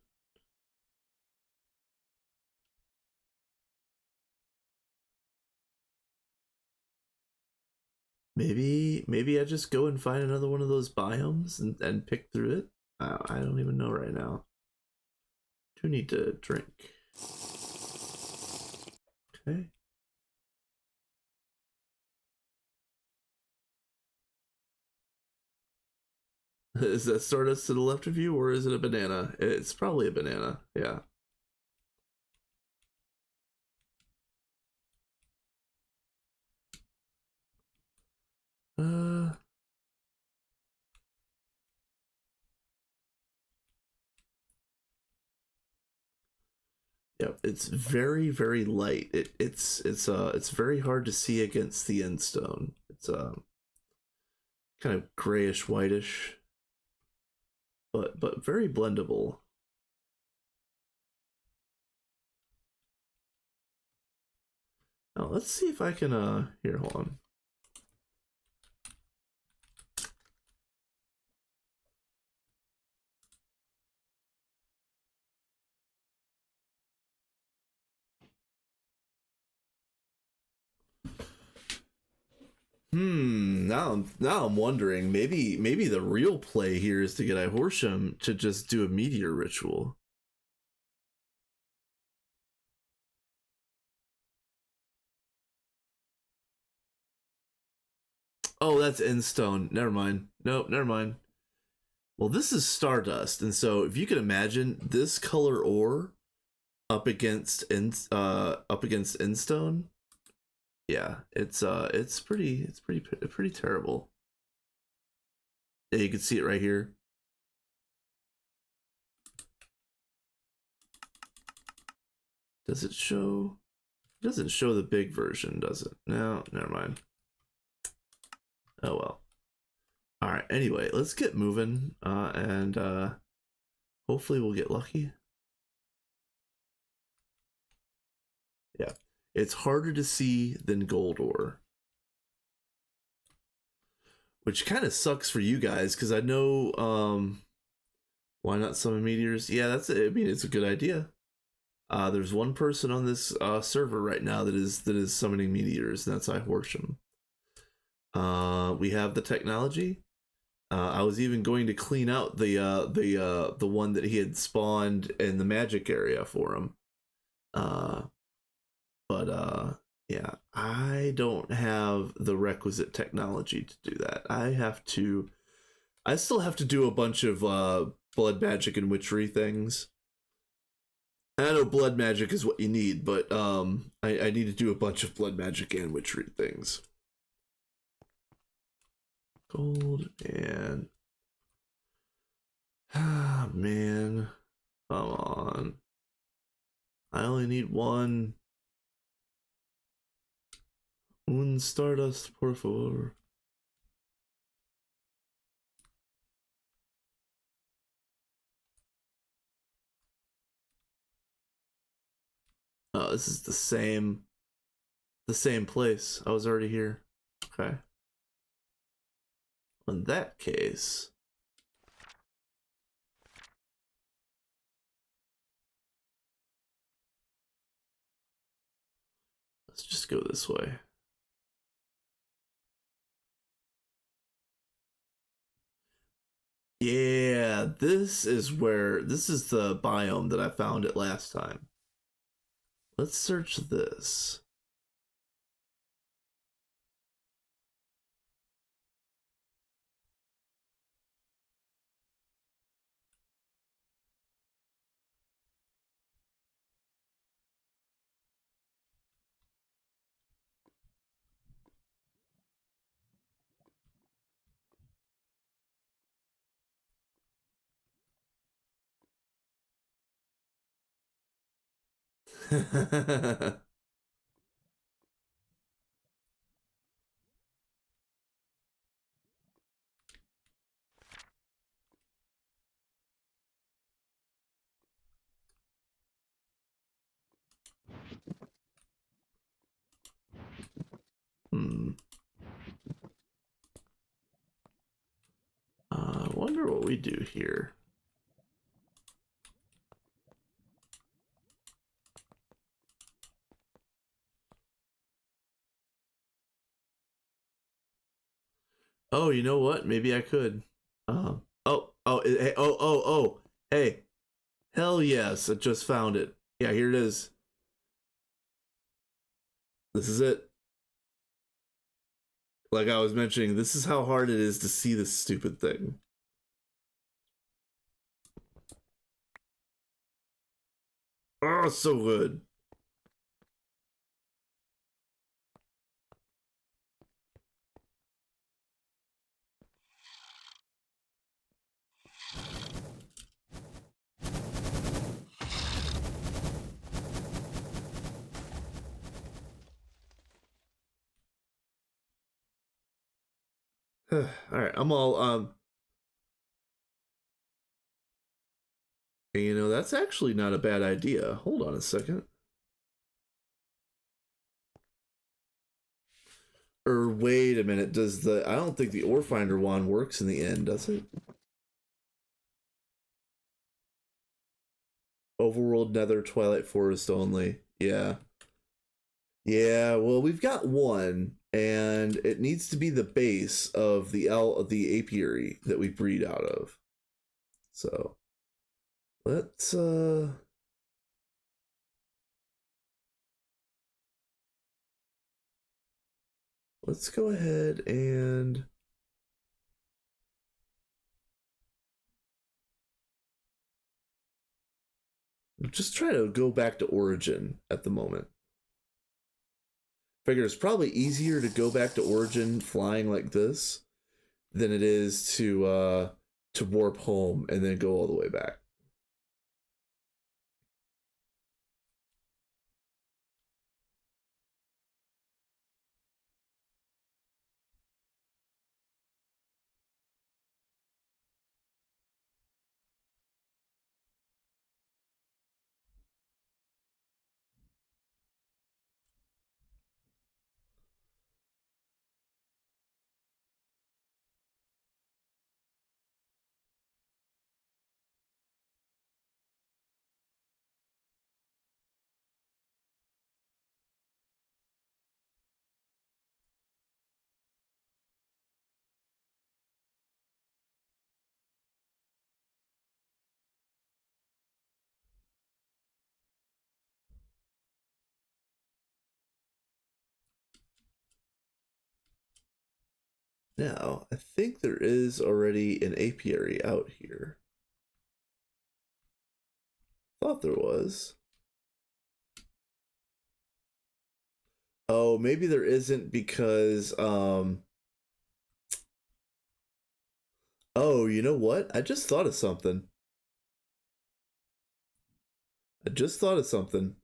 Maybe I just go and find another one of those biomes and pick through it. I don't even know right now. Do need to drink. Okay. Is that Stardust to the left of you, or is it a banana? It's probably a banana. Yeah. Uh. Yep. It's very, very light. It's very hard to see against the end stone. It's kind of grayish whitish, but very blendable. Now let's see if I can here, hold on. Now I'm wondering, maybe the real play here is to get Ihorsham to just do a meteor ritual. Oh, that's Endstone. Never mind. Nope, never mind. Well, this is Stardust, and so if you can imagine this color ore up against Endstone, yeah, it's pretty terrible. Yeah, you can see it right here. Does it show? It doesn't show the big version, does it? No, never mind. Oh well. All right. Anyway, let's get moving, and hopefully we'll get lucky. Yeah, it's harder to see than gold ore, which kind of sucks for you guys because I know. Why not summon meteors? Yeah, that's it. I mean, it's a good idea. There's one person on this server right now that is summoning meteors, and that's Ihorsham. We have the technology. I was even going to clean out the one that he had spawned in the magic area for him. But yeah, I don't have the requisite technology to do that. I still have to do a bunch of blood magic and witchery things. I know blood magic is what you need, but I need to do a bunch of blood magic and witchery things. Gold and man, come on. I only need one. Un Stardust, por favor. Oh, this is the same place. I was already here. Okay. In that case, let's just go this way. Yeah, this is the biome that I found it last time. Let's search this. hmm. I wonder what we do here. Oh, you know what? Maybe I could. Hey, hell yes! I just found it. Yeah, here it is. This is it. Like I was mentioning, this is how hard it is to see this stupid thing. Oh, so good. All right, I'm all you know, that's actually not a bad idea. Hold on a second. Or wait a minute, does the I don't think the ore finder wand works in the end, does it? Overworld, Nether, Twilight Forest only. Yeah. Yeah, well, we've got one, and it needs to be the base of the apiary that we breed out of. So let's let's go ahead and just try to go back to origin at the moment. Figure it's probably easier to go back to origin flying like this than it is to warp home and then go all the way back. Now, I think there is already an apiary out here. Thought there was. Oh, maybe there isn't because oh, you know what? I just thought of something. I just thought of something.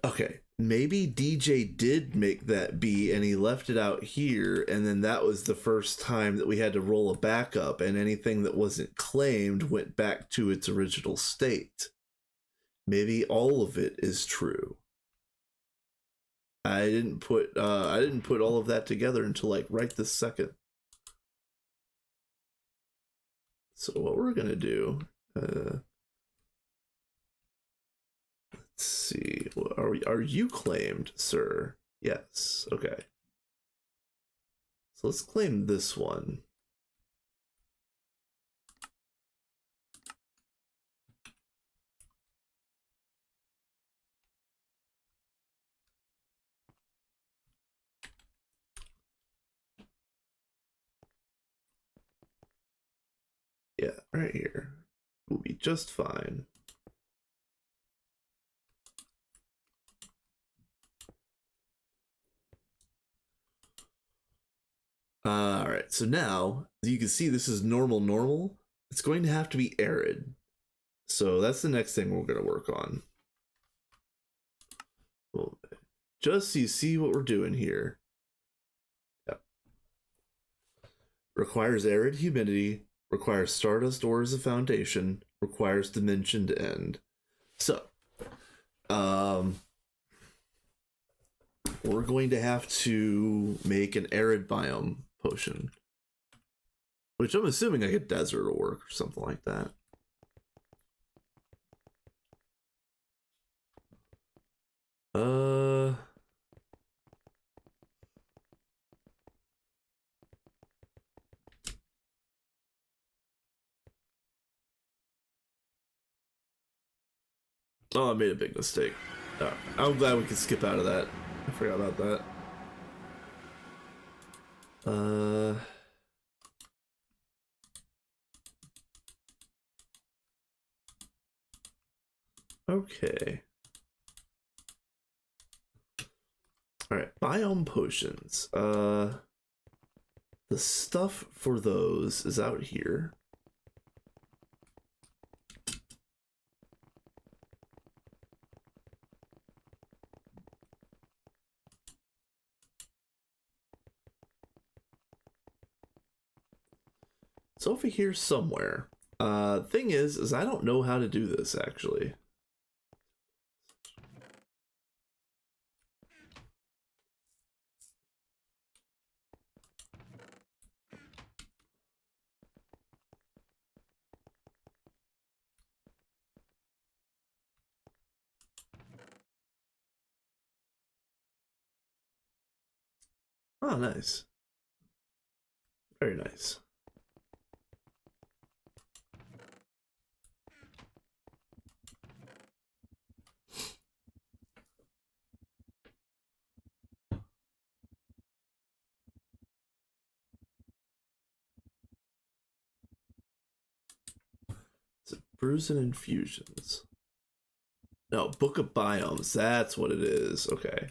Okay, maybe DJ did make that B and he left it out here, and then that was the first time that we had to roll a backup, and anything that wasn't claimed went back to its original state. Maybe all of it is true. I didn't put all of that together until like right this second. So what we're gonna do, let's see, are you claimed, sir? Yes. Okay. So let's claim this one. Yeah, right here. We'll be just fine. All right, so now you can see this is normal. It's going to have to be arid. So that's the next thing we're going to work on. Well, just so you see what we're doing here. Yep. Requires arid humidity, requires stardust ore as a foundation, requires dimension to end. So, we're going to have to make an arid biome potion, which I'm assuming like a desert will work or something like that. Oh, I made a big mistake. I'm glad we could skip out of that. I forgot about that. Okay. All right, biome potions. The stuff for those is out here. It's over here somewhere. Thing is I don't know how to do this actually. Oh, nice. Very nice. Is it brews and infusions? No, Book of Biomes. That's what it is. Okay.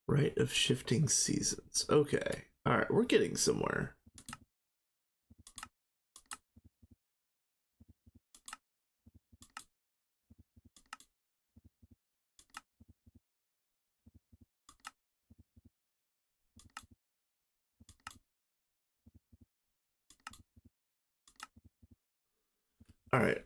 Rite of Shifting Seasons. Okay. Alright, we're getting somewhere. Alright,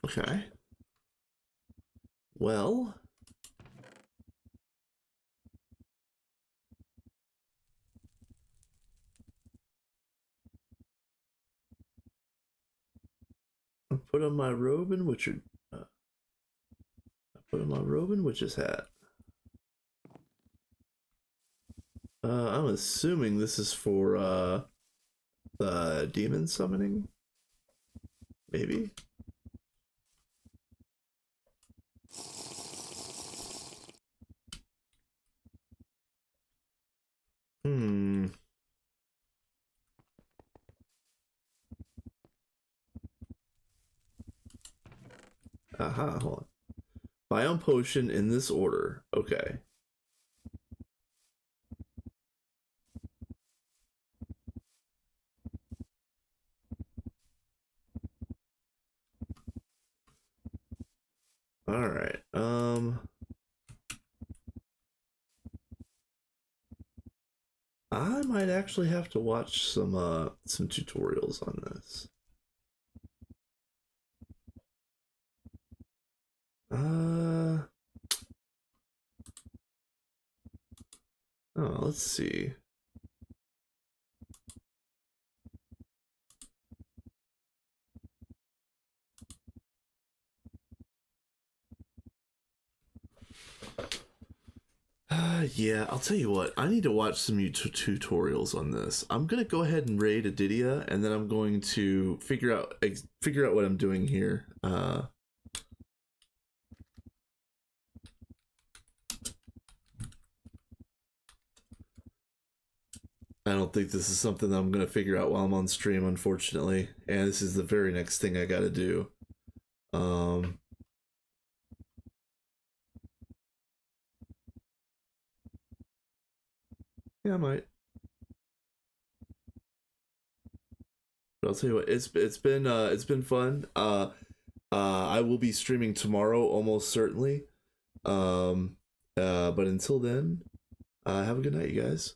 okay. Well, I put on my robe and Witcher. I put on my robe and witch's hat. I'm assuming this is for the demon summoning. Maybe. Hmm. Aha, hold on. Biome potion in this order. Okay. Alright. I might actually have to watch some tutorials on this. Oh, let's see. Yeah, I'll tell you what. I need to watch some tutorials on this. I'm gonna go ahead and raid Adidia, and then I'm going to figure out what I'm doing here. I don't think this is something that I'm gonna figure out while I'm on stream, unfortunately. And this is the very next thing I gotta do. Yeah, I might. But I'll tell you what, it's been fun. I will be streaming tomorrow, almost certainly. But until then, have a good night, you guys.